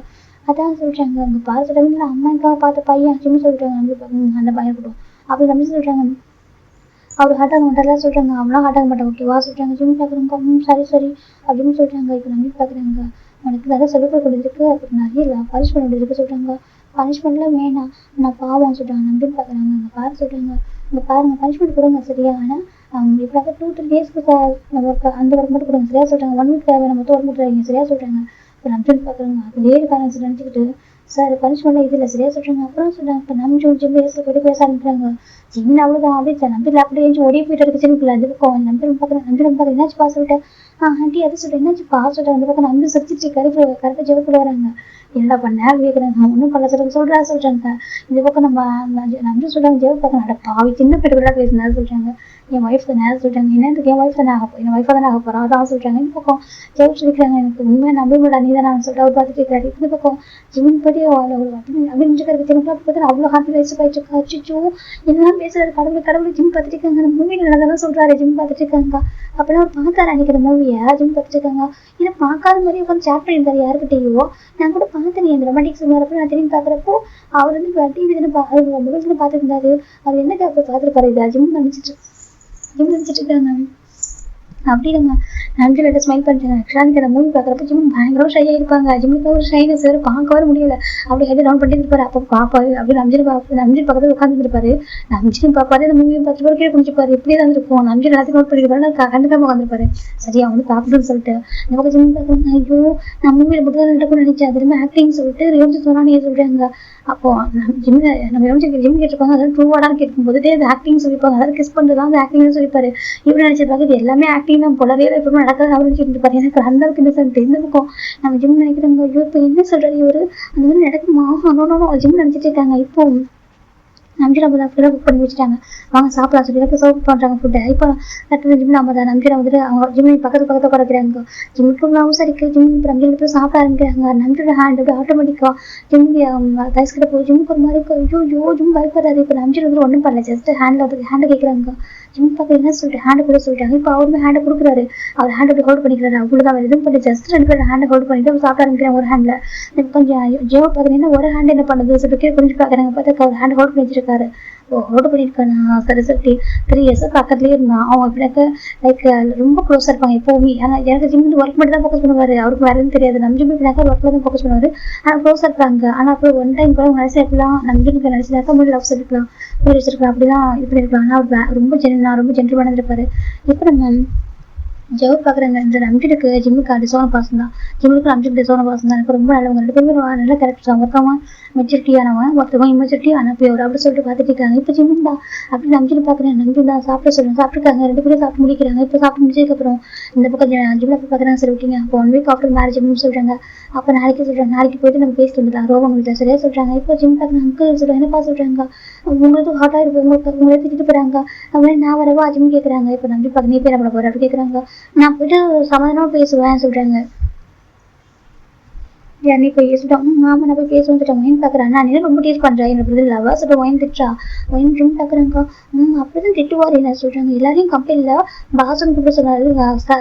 அதான் சொல்கிறாங்க. அவங்க பார்த்து சொல்கிறாங்க. அம்மாக்காக பார்த்த பையன் அப்படின்னு சொல்கிறாங்க. நம்பி அந்த பையன் கூட்டம் அப்படி நம்பி சொல்கிறாங்க. அவர் ஹார்ட் ஆக மாட்டாரெல்லாம் சொல்கிறாங்க. அவங்களாம் ஹார்ட் ஆக மாட்டாங்க ஓகேவா சொல்கிறாங்க. ஜிம் பார்க்குறாங்க. சரி அப்படின்னு சொல்கிறாங்க. இப்போ நம்பி பார்க்குறாங்க. உனக்கு நிறைய சொல்லிக் கொடுக்குறதுக்கு அதுக்கு நிறைய பனிஷ்மெண்ட் வேண்டியதுக்கு சொல்கிறாங்க. பனிஷ்மெண்ட்லாம் வேணாம் நான் பாவம் சொல்கிறாங்க. நம்பின்னு பார்க்குறாங்க. அங்கே பாரு சொல்கிறாங்க. இங்கே பாருங்கள் பனிஷ்மெண்ட் கொடுங்க சரியா, ஆனால் இப்படினாக்கா 2-3 டேஸ்க்கு ஒர்க் அந்த ஒர்க் மட்டும் கொடுங்க சரியா சொல்கிறாங்க. 1 வீக் தேவை மொத்தம் ஒர்க் மட்டும் சரியா சொல்கிறாங்க. இப்போ நம்பின்னு பார்க்குறாங்க. அதுலேயே இருக்காங்க நினச்சிக்கிட்டு சார் பனிஷ்மெண்ட்லாம் இது இல்லை சரியா சொல்கிறாங்க. அப்புறம் சொல்கிறாங்க. இப்போ நம்ம ஜிம் பேஸில் போய்ட்டு பேச ஆரம்பிக்கிறாங்க. ஜிம்னு அவ்வளோதான் அப்படியே நம்பி லேப்டாப் ஏஞ்சி ஓடி போயிட்டு இருக்கு ஜிம்குள்ள. அது பக்கம் நம்பி பார்க்குறேன். என்னாச்சு பா சொல்லிட்டேன். ஆண்டி அது சொல்லிட்டு என்னாச்சு பா சொல்லிட்டேன். அந்த பக்கம் நம்பி சிரிச்சிட்டு கரெக்டாக ஜெவக்குள்ள வராங்க. என்னடா பண்ண கேட்குறாங்க. ஒன்றும் பண்ண சொல்கிறாங்க. இந்த பக்கம் நம்பி சொல்கிறாங்க. ஜெவ பார்க்க நட பாவி சின்ன பேர் பேசினா சொல்கிறாங்க. என் ஒய்ஃப் தானே சொல்கிறாங்க. என்னத்துக்கு என் ஒய்ஃப் தானே என் ஒய்ஃபாக தானே ஆக போகிறோம் அதான் சொல்கிறாங்க. இந்த பக்கம் ஜெவ சொல்லிக்கிறாங்க. எனக்கு உண்மையாக நம்ப முடியல நீ தான் நான் சொல்லிட்டு அவர் பார்த்துட்டு இருக்கிறாரு. இந்த பக்கம் ஜிம் பற்றி அப்படின்னு பார்த்து அவ்வளோ ஹாப்பி வயசு போயிட்டு அச்சிச்சோ என்னெல்லாம் பேசுறாரு கடவுள் ஜிம் பார்த்துட்டு இருக்காங்க. அந்த மூவி நல்லதான் சொல்கிறாரு. ஜிம் பார்த்துட்டு இருக்காங்க. அப்போல்லாம் அவர் பார்த்தாரு அன்றைக்கி அந்த மூவியை ஜிம் பார்த்துட்டு இருக்காங்க. இதை பார்க்காத மாதிரி உட்காந்து சேட் பண்ணியிருந்தாரு யாருக்கிட்டையோ. நான் கூட பார்த்தேன் இந்த ரொமான்டிக் சினிமாரப்போ நான் திரும்பி பார்க்குறப்போ அவர் வந்து டிவி மொபைல் பார்த்துருந்தாரு. அவர் என்ன பார்த்துருப்பாரு. இதை ஜிம் நினச்சிட்டு இருக்காங்க. அப்படி நம்ம நம்பிட்டு ஸ்மைல் பண்ணிட்டாங்க. ஆக்சுவலாக எனக்கு அந்த மூவி பார்க்குறப்ப ஜிம் பயங்கர ஷை ஆகிருப்பாங்க. ஜிம்முக்கு ஒரு ஷைனஸ் வேறு பார்க்கவே முடியல. அப்படி ஹெட் டவுன் பண்ணிட்டு இருப்பாரு. அப்போ பார்ப்பாரு அப்படி நம்பிட்டு பக்கத்தில் உட்காந்துட்டு இருப்பாரு. நம்பிச்சும் பார்ப்பாரு, அந்த மூவியை பார்த்து பேர் கீழே குடிச்சுப்பாரு. இப்படியே தான் இருக்கும். நம்பி எல்லாத்தையும் நோட் பண்ணிருப்பாரு. நான் கண்டுக்காம உட்காந்துருப்பாரு. சரி அவங்க பார்க்கணும்னு சொல்லிட்டு இந்த பக்கம் ஜிம் பார்க்குறாங்க. ஐயோ நான் மூவியில் மட்டும் தான் நடக்கும்னு நினைச்சேன். அது ரொம்ப ஆக்டிங் சொல்லிட்டு ரியோஜி சொன்னான்னு சொல்றாங்க. அப்போ நம்ம ஜிம் கேட்டிருப்பாங்க. அதாவது ட்ரூவாடான்னு கேட்கும்போது அது ஆக்டிங் சொல்லிப்பாங்க. அதாவது கிஸ் பண்ணுறதுதான் அந்த ஆக்டிங்னு சொல்லிப்பாரு. இப்படி நினைச்சிருப்பாங்க இது எல்லாமே ஆக்டிங் தான் போல. ரியல் எப்பவுமே நடக்காது அப்படின்னு சொல்லிட்டு பாரு. எனக்கு அந்த அளவுக்கு இன்னசென்ட் இந்த இருக்கும். நம்ம ஜிம் நினைக்கிறாங்க. ஐயோ இப்போ என்ன சொல்றாரு இவரு, அந்த மாதிரி நடக்குமா? ஜிம் நினைச்சிட்டு இருக்காங்க. இப்போ நம்பிரா அப்படிதான் புக் பண்ணி வச்சுட்டாங்க. அவங்க சாப்பிடலாம் சொல்லி சர்வ் பண்ணுறாங்க ஃபுட்டை. இப்போ கரெக்டாக ஜிம்மில் நம்ம தான் நம்பிரா வந்துட்டு அவங்க ஜிம்மி பக்கத்தில் குறைக்கிறாங்க. ஜிம்முக்கு ப்ளவுஸ் அடிக்க ஜிம் இப்போ நம்பிக்கை சாப்பிட ஆரம்பிக்கிறாங்க. நம்பியோட ஹேண்ட் அப்படி ஆட்டோமேட்டிக்காக ஜிம்மி ரைஸ் கிட்ட போய் ஜிம்முக்கு ஒரு மாதிரி ஐயோ ஜிம் பயப்படாது. இப்போ நம்பிட்டு வந்து ஒன்றும் பண்ணல. ஜஸ்ட் ஹேண்டை கேட்குறாங்க. ஜிம் பார்க்க என்ன சொல்லிட்டு ஹேண்டை கூட சொல்லிட்டாங்க. இப்போ அவருமே ஹேண்டை கொடுக்குறாரு. அவர் ஹேண்ட் அப்படி ஹோல்ட் பண்ணிக்கிறாரு. அவ்வளோதான் அவர் எதுவும் பண்ணி ஜஸ்ட் 2 பேர் ஹேண்டை ஹோல்ட் பண்ணிட்டு அவர் சாப்பிட ஆரம்பிக்கிறாங்க ஒரு ஹேண்டில். கொஞ்சம் ஜியோ பார்க்குறீங்கன்னா ஒரு ஹேண்ட் என்ன பண்ணுது சொல்லிட்டு கொஞ்சம் பார்க்குறாங்க. பார்த்தா அவர் ஹேண்ட் ஹோல்ட் பண்ணி வச்சிருக்காரு. ஹோல்ட் பண்ணியிருக்காங்க. சரி 3 years பக்கத்துலேயே இருந்தான். அவங்க அப்படின்னாக்க லைக் ரொம்ப க்ளோஸாக இருப்பாங்க எப்போவுமே. ஆனால் எனக்கு ஜிம் ஒர்க் மட்டும் தான் ஃபோக்கஸ் பண்ணுவார். அவருக்கு வேறு எதுவும் தெரியாது. நம்ம ஜிம் இப்படினாக்கா ஒர்க்கில் தான் ஃபோக்கஸ் பண்ணுவார். ஆனால் க்ளோஸாக இருப்பாங்க. ஆனால் அப்புறம் ஒன் டைம் கூட நினச்சி இருக்கலாம். நம்ம ஜிம்முக்கு நினச்சினாக்கா மூணு லவ்ஸ் இருக்கலாம், பேர் வச்சிருக்கலாம், அப்படிதான் இப்படி இருக்கலாம். ஆனால் அவர் ரொம்ப ஜென்டில்மேனாக இருப்பார். இப்போ நம்ம ஜவு பார்க்குறாங்க. இந்த நம்பிட்டுக்கு ஜிம்முக்கு டிசோன பாசம் தான். ஜிம்முக்கு நம்பிட்டு டிசோன பாசம் தான். எனக்கு ரொம்ப நல்லவங்க 2 பேருமே நல்ல கேரக்டர் தான். ஒருத்தவங்க மெச்சூரிட்டியானவன், ஒருத்தவங்க இமெச்சூரிட்டி அனுப்பியவர் அப்படி சொல்லிட்டு பார்த்துட்டு இருக்காங்க. இப்போ ஜிம் தான் அப்படி நம்பிட்டு பார்க்குறேன். நம்பி தான் சாப்பிட சொல்லுங்க. சாப்பிட்டுருக்காங்க. 2 பேரும் சாப்பிட்டு முடிக்கிறாங்க. இப்போ சாப்பிட்டு முடிச்சதுக்கப்புறம் இந்த பக்கம் ஜிம்மில் போய் பார்க்குறாங்க. சரி விட்டீங்க. அப்போ 1 week ஆஃப்டர் மேரேஜ் அப்படின்னு சொல்கிறாங்க. அப்போ நாளைக்கு சொல்கிறாங்க. நாளைக்கு போயிட்டு நம்ம பேசிட்டு வந்துடலாம் ரோகம் வீட்டில் சரியா சொல்கிறாங்க. இப்போ ஜிம் பார்க்குறாங்க. அங்கிள் சொல்கிறாங்க. என்னப்பா சொல்கிறாங்க. உங்களுக்கு ஹாட்டாக இருப்போம். உங்களை திட்டிட்டு போகிறாங்க. அப்படின்னு நான் வரவா ஜிம் கேட்குறாங்க. இப்போ நம்பி பார்க்க நீ பேர் நம்மளை போகிற அப்படி கேட்குறாங்க. நான் போயிட்டு சமாதானமா பேசுவேன் சொல்றாங்க. நீ போய் பேசிட்டோம். ஆமா நான் போய் பேச வந்துட்டேன். ஒயின் பாக்குறான். நான் ரொம்ப டீஸ் பண்றேன். எனக்கு லவ்வா சொல்ற ஒயின் திட்டா. ஒயின் ஜிம் பாக்குறாங்க. அப்படிதான் திட்டுவார் என்ன சொல்றாங்க. எல்லாரையும் கம்பெனில பாசன் கூப்பிட சொன்னாரு.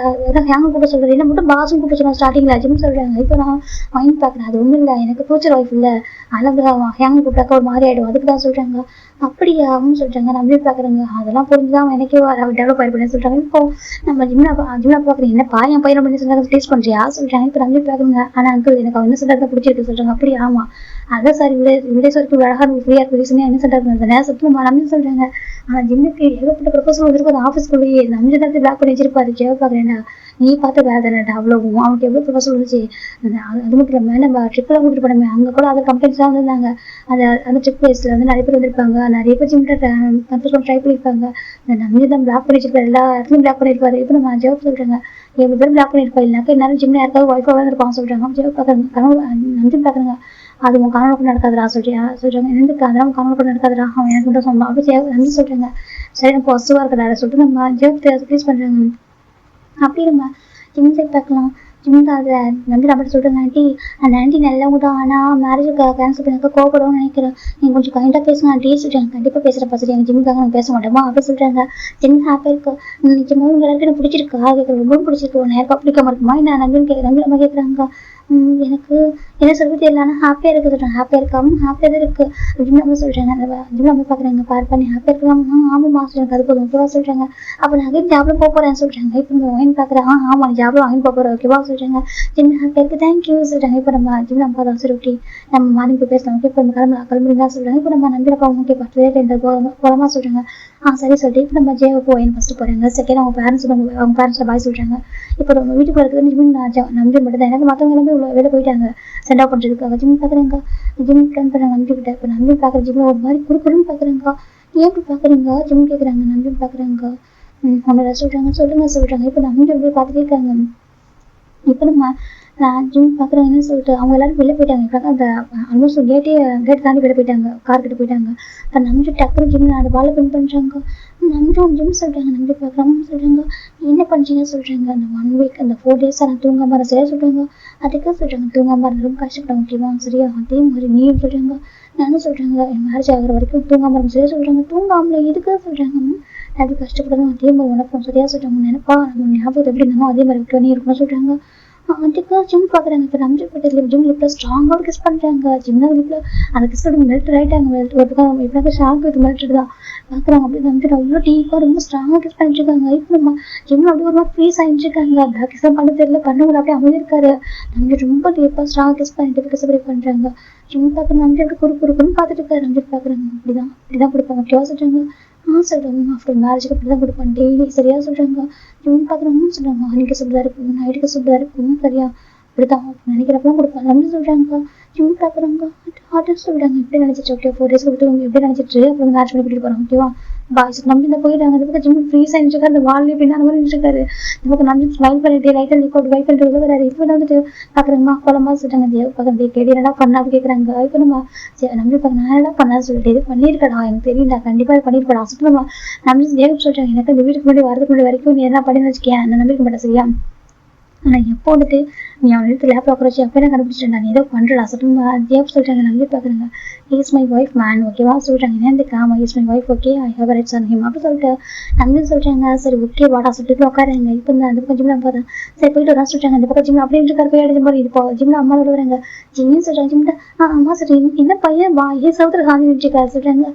ஹேங்க கூப்பிட சொல்றாரு. என்ன மட்டும் பாசன் கூப்பிட சொன்னா ஸ்டார்டிங்ல ஜிம் சொல்றாங்க. இப்போ நான் ஒயின் பாக்குறேன். அது ஒண்ணும் இல்லை, எனக்கு ஃபியூச்சர் ஒய்ஃப் இல்லை, அதனால ஹேங்க கூப்பிட்டாக்கா ஒரு மாதிரி ஆயிடும், அதுக்கு தான் சொல்றாங்க. அப்படியா அப்படின்னு சொல்றாங்க. நம்பி பாக்குறாங்க. அதெல்லாம் புரிஞ்சுதான் எனக்கே டெவலப் ஆயிடுன்னு சொல்றாங்க. இப்போ நம்ம ஜிம்னா பாக்குறேன். என்ன என் பையன் பண்ணி சொல்றாங்க. டேஸ்ட் பண்றியா சொல்றாங்க. இப்போ நம்பி பாக்குறாங்க. ஆனா அங்கிள் எனக்கு என்ன சொல்றது பிடிச்சிருக்கு சொல்றாங்க. அப்படி ஆமா அதான் சார் விடேஸ் வரைக்கும் அழகா ஃப்ரீயா இருக்கு ரீசனே என்ன சொல்றாங்க. நேரத்துக்கு நம்பி சொல்றாங்க. ஆனா ஜிம்முக்கு ஏகப்பட்ட ப்ரொபோசல் வந்துருக்கு. அந்த ஆஃபீஸ்க்குள்ளேயே நம்பி தான் பிளாக் பண்ணி வச்சிருப்பாரு. ஜெவ பாக்குறேன்னா நீ பார்த்த வேலை தானேடா அவ்வளவும் அவனுக்கு எவ்வளவு ப்ரொபோசல் வந்துச்சு. அது மட்டும் இல்லாம நம்ம ட்ரிப்லாம் கூட்டிட்டு போனோமே அங்க கூட அதர் கம்பெனிஸ் தான் வந்திருந்தாங்க. அந்த ட்ரிப் பிளேஸ்ல வந்து நிறைய பேர் வந்திருப்பாங்க. நிறைய பேர் ஜிம் ட்ரை பண்ணிருப்பாங்க. நம்பி தான் பிளாக் பண்ணி வச்சிருப்பாரு. எல்லா இடத்துலையும் பிளாக் பண்ணிருப்பாரு. இப்போ நம்ம ஜெவ சொல்றாங்க. 7 பேர் பிளாக் பண்ணிருப்பா. இல்லைனாக்கா எல்லாரும் ஜிம்ல யாருக்காவது ஒய்ஃபா இருப்பாங்க சொல்றாங்க. ஜெவ பாக்குறாங்க. நம்பி பாக்குறாங்க. அது உன் கனவு கூட நடக்காதுடா சொல்றாங்க. எனக்கு அதெல்லாம் கனவு கூட நடக்காதுடா அவன் எனக்கு கூட சொன்னான். அப்படி நம்பி சொல்றாங்க. சரி நம்ம பசுவா இருக்கடா சொல்லிட்டு நம்ம ஜெவ ப்ளீஸ் பண்றாங்க. அப்படி நம்ம ஜிம் சைட் பார்க்கலாம். ஜிம் தான் அதை நம்பி அப்படி சொல்றாங்க. அந்த ஆண்டி நல்லவங்க தான். ஆனால் மேரேஜுக்கு கேன்சல் பண்ணாக்க கோவப்படுவோம்னு நினைக்கிறேன். நீங்கள் கொஞ்சம் கைண்டாக பேசுங்க ஆண்டி சொல்றாங்க. கண்டிப்பாக பேசுகிறப்பா சரி எங்கள் ஜிம்முக்காக நாங்கள் பேச மாட்டோமா அப்படி சொல்றாங்க. ஜிம் ஹாப்பியாக இருக்கு. நிஜமாக உங்களுக்கு எனக்கு பிடிச்சிருக்கா கேட்குறேன். ரொம்ப பிடிச்சிருக்கு. ஒன்று யாருக்கா பிடிக்காம இருக்குமா நான் நம்பி நம்ம கேட்குறாங்க. எனக்கு என்ன சொல்றது தெரியல. ஆனால் ஹாப்பியாக இருக்கு சொல்றாங்க. ஹாப்பியாக இருக்காம ஹாப்பியாக தான் இருக்கு அப்படின்னு நம்ம சொல்றாங்க. ஜிம் நம்ம பார்க்குறாங்க. பார் பண்ணி ஹாப்பியாக இருக்கலாம். ஆமாம்மா சொல்றாங்க. அது போதும் ஓகேவா சொல்றாங்க. அப்போ நான் அகைன் ஜாப்ல போறேன்னு சொல்றாங்க. இப்போ நம்ம வாங்கி பார்க்குறேன். ஆமா நீ ஜாப்ல வாங்கி போறேன் ஓகேவா சொல்றாங்க. ஜிம் ஹாப்பியாக இருக்கு தேங்க்யூ சொல்றாங்க. இப்போ நம்ம ஜிம் நம்ம பார்த்தா சரி ஓகே நம்ம மார்னிங் போய் பேசலாம். ஓகே இப்போ நம்ம கிளம்புறீங்களா சொல்றாங்க. இப்போ நம்ம நம்பினப்பா ஓகே பார்த்து போகலாமா சொல்றாங்க. சரி சொல்லிட்டு இப்போ நம்ம ஜேவை போயின் ஃபர்ஸ்ட் போறாங்க. செகண்ட் அவங்க பேரண்ட்ஸ் பாய் சொல்றாங்க. இப்போ நம்ம வீட்டுக்கு போறதுக்கு ஜிம் நம்பி மட்டும் தான். எனக்கு மற்றவங்க எல்லாமே வெளில போயிட்டாங்க சென்ட் ஆஃப் பண்றதுக்காக. ஜிம் பாக்குறாங்க. ஜிம் பிளான் பண்ண நம்பி கிட்ட. இப்போ நம்பி பாக்குற ஜிம்ல ஒரு மாதிரி குறுக்குன்னு பாக்குறாங்க. ஏன் இப்படி பாக்குறீங்க ஜிம் கேக்குறாங்க. நம்பி பாக்குறாங்க. ஒன்னு சொல்றாங்க. இப்போ நம்பி எப்படி பார்த்துட்டே இருக்காங்க. இப்போ நம்ம ஜிம் பார்க்குறாங்க. என்ன சொல்லிட்டு அவங்க எல்லாரும் வெளில போயிட்டாங்க. அந்த ஆல்மோஸ்ட் கேட் தாண்டி வெளில போயிட்டாங்க. கார் கிட்ட போயிட்டாங்க. இப்போ நம்பி டக்குனு ஜிம் அந்த பாலை பின் பண்றாங்க. நம்பி ஜிம் சொல்றாங்க. நம்பி பார்க்குறாங்க சொல்றாங்க. என்ன பண்றீங்க சொல்றாங்க. அந்த 1 week அந்த 4 days நான் தூங்காம இருந்தேன் சரியா சொல்றாங்க. அதுக்கு சொல்றாங்க தூங்காம இருந்த ரொம்ப கஷ்டப்பட்டேன் ஓகேவா சரியா. அதே மாதிரி நீயும் சொல்றாங்க. நானும் சொல்றாங்க. என் மேரேஜ் ஆகிற வரைக்கும் தூங்காம இருந்தேன் சரியா சொல்றாங்க. தூங்காமல இதுக்கு சொல்றாங்க. அப்படி கஷ்டப்படணும் அதே மாதிரி உனக்கும் சரியா சொல்றாங்க. நினைப்பா நம்ம ஞாபகத்தை எப்படி இருந்தாலும் அதே மாதிரி விட்டு நீ இருக்கணும் சொல்றாங்க. அதுக்கு ஜிம் பாக்குறாங்க. இப்ப நம்பிக்கை பட்டதுல ஜிம் லிப்ல ஸ்ட்ராங்கா ஒரு கிஸ் பண்றாங்க. ஜிம்னா லிப்ல அந்த கிஸ் மெல்ட் ஆயிட்டாங்க. மெல்ட் ஒரு பக்கம் இப்ப ஷாக் வித் மெல்ட் தான் பாக்குறாங்க. அப்படி நம்பிக்கை அவ்வளவு டீப்பா ரொம்ப ஸ்ட்ராங்கா கிஸ் பண்ணிட்டு இருக்காங்க. இப்ப நம்ம ஜிம்ல அப்படி ஒரு மாதிரி ஃப்ரீஸ் ஆயிட்டு இருக்காங்க. பேக் கிஸ் பண்ண தெரியல, பண்ணுவோம் அப்படியே அமைதிருக்காரு. நம்பிக்கை ரொம்ப டீப்பா ஸ்ட்ராங்கா கிஸ் பண்ணிட்டு கிஸ் அப்படி பண்றாங்க. ஜிம் பாக்குற நம்பிக்கை அப்படி குறுக்குன்னு பாத்துட்டு இருக்காரு. நம்பிக்கை பாக்குறாங்க. அப்படிதான் கொடுப்பாங்க. கேவா சொல்றாங்க. சொல்றாங்க ஆஃப்டர் மேரேஜுக்கு அப்படிதான் கொடுப்பாங்க டெய்லி. சரியா சொல்றாங்க. இவங்க பாக்குறாங்கன்னு சொல்றாங்க. அன்னைக்கு சுடுதா இருக்கும், நைட்டுக்கு சுடுதா இருக்கும். சரியா அப்படிதான் நினைக்கிறப்பெல்லாம் கொடுப்பாங்க அப்படின்னு சொல்றாங்க. இவங்க பாக்குறாங்க. ஆர்டர் சொல்றாங்க. எப்படி நினைச்சிட்டு ஓகே 4 days கொடுத்து எப்படி நினைச்சிட்டு அப்புறம் மேரேஜ் பண்ணி கூட்டிட்டு போறாங்க. ஓகேவா பாய்ஸ் நம்பி இந்த போயிட்டாங்க. அந்த பக்கம் ஜிம் ஃப்ரீஸ் ஆயிட்டு அந்த வால்லே பின்னாடி மாதிரி இருக்காரு. நமக்கு நம்பி ஸ்மைல் பண்ணிட்டு லைட்டா லிக்விட் வைப் பண்ணிட்டு விழுவாரு. இப்ப வந்துட்டு பாக்குறாங்கம்மா கோலமா சொல்றாங்க. தேவ பக்கம் கேடி என்னடா பண்ணா அப்படி கேக்குறாங்க. இப்ப நம்ம நம்பி பாக்க நான் என்ன பண்ணான்னு சொல்லிட்டு இது பண்ணிருக்கடா எனக்கு தெரியும்டா, கண்டிப்பா இது பண்ணிருக்கடா சுத்தமா நம்பி தேவ சொல்றாங்க. எனக்கு இந்த வீட்டுக்கு முன்னாடி வரதுக்கு முன்னாடி வரைக்கும் நீ என்ன பண்ணி வச்சுக்கேன் நான் நம்பிக்க மாட்டேன். சரியா ஆனா எப்போ வந்துட்டு நீ அவன் எடுத்து லேப்டாப் வச்சு எப்போ நான் கண்டுபிடிச்சிட்டேன் நான் ஏதோ பண்றா சொல்லுங்க. தேவ் சொல்றாங்க. நம்பி பாக்குறாங்க. இஸ் மை ஒய்ஃப் மேன் ஓகேவா சொல்றாங்க. என்ன காமா is my wife okay I have rights on him அப்படி சொல்லிட்டு நம்பி சொல்றாங்க. சரி ஓகே வாடா சொல்லிட்டு உட்காருங்க. இப்போ இந்த அந்த பக்கம் ஜிம்ல பார்த்தேன். சரி போயிட்டு வரா சொல்றாங்க. இந்த பக்கம் ஜிம்ல அப்படியே இருக்காரு. போய் அடிச்சு போய் இப்போ ஜிம்ல அம்மா விடுறாங்க. ஜிம்னு சொல்றாங்க. ஜிம்ல அம்மா சொல்றேன் என்ன பையன் வா ஏன் சவுத்துல காந்தி வச்சுக்காரு சொல்றாங்க.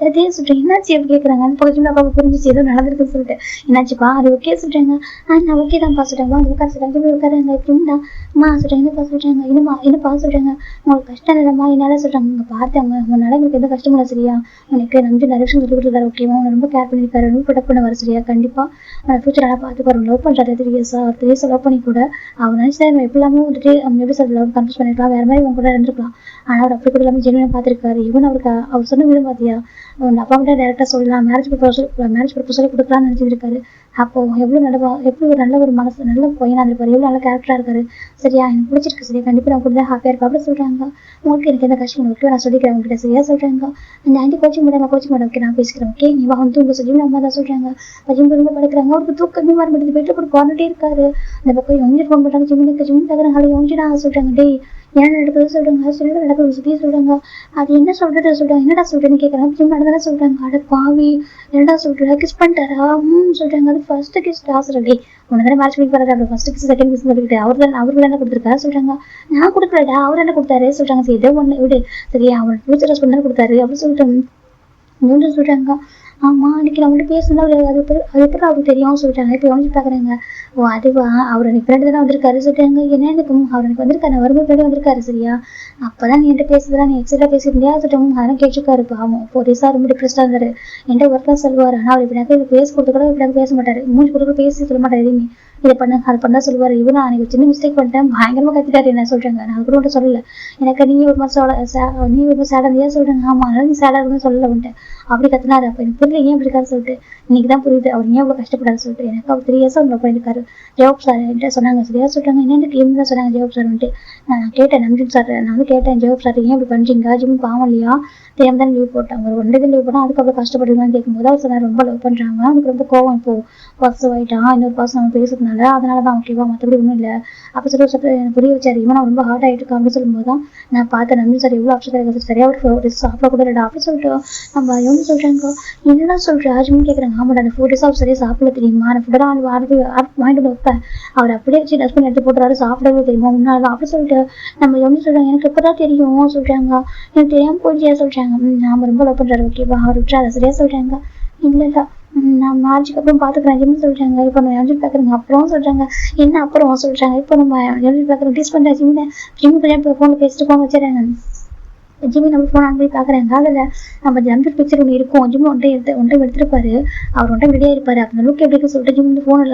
அதே சொல்றேன் என்னாச்சு அப்படி கேட்கறாங்க. அந்த பக்கம் ஜிம்ல அப்பா புரிஞ்சிச்சு ஏதோ நடந்திருக்குன்னு சொல்லிட்டு என்னாச்சுப்பா அது ஓகே சொல்றாங்க. நான் ஓகே தான் சொல்றாங்க. அந்த உட்கார சொல்றாங்க. உட்காருங்க எப்படின்னா அம்மா சொல்றாங்க. என்னப்பா சொல்றாங்க. என்னப்பா சொல்றாங்க. உங்களுக்கு கஷ்டம் இல்லம்மா என்னால சொல்றாங்க. உங்க பார்த்தவங்க உன்னால உங்களுக்கு எந்த கஷ்டமும் இல்லை. சரியா எனக்கு நம்பி நிறைய விஷயம் சொல்லி கொடுத்துருக்காரு. ஓகேவா உன்னை ரொம்ப கேர் பண்ணிருக்காரு. ரொம்ப ப்ரொடெக்ட் பண்ண வர. சரியா கண்டிப்பா ஃபியூச்சர் நல்லா பார்த்துப்பாரு. லவ் பண்றாரு 3 years லவ் பண்ணி கூட அவர் நினைச்சா எப்படி எல்லாமே வந்துட்டு அவங்க எப்படி சொல்ற லவ் கன்ஃபியூஸ் பண்ணிருக்கலாம். வேற மாதிரி அவங்க கூட இருந்திருக்கலாம். ஆனா அவர் அப்படி கூட எல்லாமே ஜென்வனா பார்த்திருக்காரு. இவன் அவருக்கு அவர் சொன்ன விதம் பாத்தியா உன் அப்பா கிட்ட டைரக்டா சொல்லலாம். மேரேஜ் ப்ரொபோசல் கொடுக்கலாம்னு நினைச்சிருக்காரு. அப்போ எப்படி ஒரு நல்ல ஒரு மனசு நல்ல பையனா இருப்பாரு. எவ்வளவு நல்ல கேரக்டரா இருக்காரு. சரியா எனக்கு பிடிச்சிருக்கு. சரியா கண்டிப்பா நான் கூட ஹாப்பியா இருப்பா அப்படி சொல்றாங்க. உங்களுக்கு எனக்கு எந்த கஷ்டம் ஓகே நான் சொல்லிக்கிறேன் உங்ககிட்ட. சரியா சொல்றாங்க. அந்த ஆண்டி கோச்சிங் மேடம் ஓகே நான் பேசிக்கிறேன். ஓகே நீ வா வந்து உங்க சொல்லி அம்மா தான் சொல்றாங்க. பையன் ரொம்ப படுக்கிறாங்க. அவருக்கு தூக்கமே வர மாட்டேங்குது. பெட்ல கூட குவாலிட்டே இருக்காரு. அந்த பக்கம் யோஞ்சி ஃபோன் பண்றாங்க. ஜிம் தகுறாங்க. யோஞ்சிடா சொல்றாங்க. டேய் என்ன நடக்குது சொல்றாங்க. சொல்லிட்டு நடக்குது சுத்தி சொல்றாங்க. அது என்ன சொல்றது சொல்றாங்க. என்னடா சொல்றேன்னு கேட்கறாங்க. ஜிம் நடந்தா சொல்றாங்க. அட பாவி என்னடா சொல்ற கிஸ் பண்ணிட்டாரா சொல்றாங்க. அது ஃபர்ஸ்ட் கிஸ் டாஸ்டே உனதான மேட்ச் பண்ணி போறாரு. ஃபர்ஸ்ட் கிஸ் செகண்ட் கிஸ் சொல்லிட்டு அவருக்கு என்ன கொடுத்துருக்காரு சொல்றாங்க. நான் கொடுக்கலடா அவர் என்ன கொடுத்தாரு சொல்றாங்க. சரி ஏதோ ஒண்ணு விடு சரியா அவர் ஃபியூச்சர் ஹஸ்பண்ட் கொடுத்தாரு அப்படின்னு சொல்லிட்டு சொல்றாங்க. ஆமா அன்னைக்கு நான் வந்து பேசுனா அது எப்படி அவருக்கு தெரியும் சொல்றாங்க. இப்ப யோசிச்சு பாக்குறாங்க. ஓ அதுவா அவர் எனக்கு ஃப்ரெண்டு தானே வந்திருக்காரு சொல்றாங்க. என்ன எனக்கு அவர் எனக்கு வந்திருக்காரு வரும்போது ஃப்ரெண்டு வந்திருக்காரு. சரியா அப்பதான் நீ என்கிட்ட பேசுறதா நீ எக்ஸைட்டா பேசியிருந்தியா சொல்றாங்க. அதெல்லாம் கேட்டுருக்காரு. பாவம் 4 days ரொம்ப டிப்ரெஸ்டா இருந்தாரு. என்கிட்ட ஒர்க்கா சொல்லுவாரு. ஆனா அவர் இப்படி பேச கொடுத்து கூட இப்படி பேச மாட்டாரு. மூஞ்சி கொடுக்க பேசி சொல்ல மாட்டாரு. எதுவுமே இதை பண்ண அது பண்ணா சொல்லுவாரு. இவரு நான் எனக்கு சின்ன மிஸ்டேக் பண்ணிட்டேன் பயங்கரமா கத்திட்டாரு என்ன சொல்றாங்க. நான் அது கூட சொல்லல. எனக்கு நீ ஒரு மாசம் நீ ஒரு சேடா இருந்தியா சொல்றாங்க. ஆமா அதனால நீ சேடா இருக்குன்னு சொல்லல வந்துட்டேன் அப்படி கத்தினாரு. அப்ப எனக்கு புரியல ஏன் இப்படி இருக்காரு சொல்லிட்டு இன்னைக்குதான் புரியுது அவர் ஏன் அவ்வளவு கஷ்டப்படாது சொல்லிட்டு. எனக்கு அவர் 3 years லவ் பண்ணிருக்காரு. ஜவாப் சார் என்கிட்ட சொன்னாங்க. சரியா சொல்றாங்க. என்னென்ன கேம் தான் சொன்னாங்க ஜவாப் சார் வந்துட்டு. நான் கேட்டேன் நம்பின் சார் நான் வந்து கேட்டேன் ஜவாப் சார் ஏன் இப்படி பண்றீங்க ஜிம் பாவம் இல்லையா தெரியாம தான் லீவ் போட்டாங்க. ஒரு 1 day லீவ் போனா அதுக்கு அவ்வளவு கஷ்டப்படுதுன்னு கேட்கும்போது அவர் சொன்னார் ரொம்ப லவ் பண்றாங்க அதுக்கு ரொம்ப கோவம் இப்போ பாசிட்டிவ் ஆயிட்டான் இன்னொரு பாசம் நம்ம பேசுறதுனால அதனாலதான் ஓகேவா மற்றபடி ஒன்றும் இல்லை அப்ப சொல்லிட்டு எனக்கு புரிய வச்சாரு. இவன் ரொம்ப ஹார்ட் ஆயிட்டு இருக்கா அப்படின்னு சொல்லும்போது தான் நான் பார்த்தேன் நம்பின் சார் எவ்வளவு அப்செட் ஆகிருக்கு. சரியா ஒரு சாப்பிட கூட இல்லை அப்படின்னு சொல்லிட்டு நம்ம எவ்வளவு சொல்றாங்க. என்னடா சொல்ற ஆஜுன்னு கேட்கறாங்க. ஆமாடா அந்த 4 days சரியா சாப்பிட தெரியுமா அந்த ஃபுட்டா வாங்கிட்டு வந்து வைப்பேன் அவர் அப்படியே வச்சு டஸ்ட்பின் எடுத்து போட்டுறாரு சாப்பிடவே தெரியுமா முன்னாள் அப்படி சொல்லிட்டு நம்ம எவ்வளவு சொல்றாங்க. எனக்கு எப்பதான் தெரியும் சொல்றாங்க. எனக்கு தெரியாம போயிடுச்சியா சொல்றாங்க. நாம ரொம்ப லவ் பண்றாரு ஓகேவா அவர் விட்டுறாரு. சரியா சொல்றாங்க. இல்ல நான் மேரேஜுக்கு அப்புறம் பாத்துக்கிறேன் சொல்றாங்க. இப்ப நம்ம எவ்வளவு பாக்குறேங்க அப்புறம் சொல்றாங்க. என்ன அப்புறம் சொல்றாங்க. இப்ப நம்ம எவ்வளவு பாக்குறோம் டீஸ் பண்ற ஜிம்மு போன் பேசிட்டு போன் வச்சுறாங்க. ஜிம்மி நம்ம போன் ஆன் பண்ணி பாக்குறாங்க. அதுல நம்ம ஜம்பர் பிக்சர் ஒன்று இருக்கும். ஜிம்மி ஒன்றை எடுத்திருப்பாரு. அவர் ஒன்றை ரெடியா இருப்பாரு. அந்த லுக் எப்படி சொல்லிட்டு ஜிம்மி போன்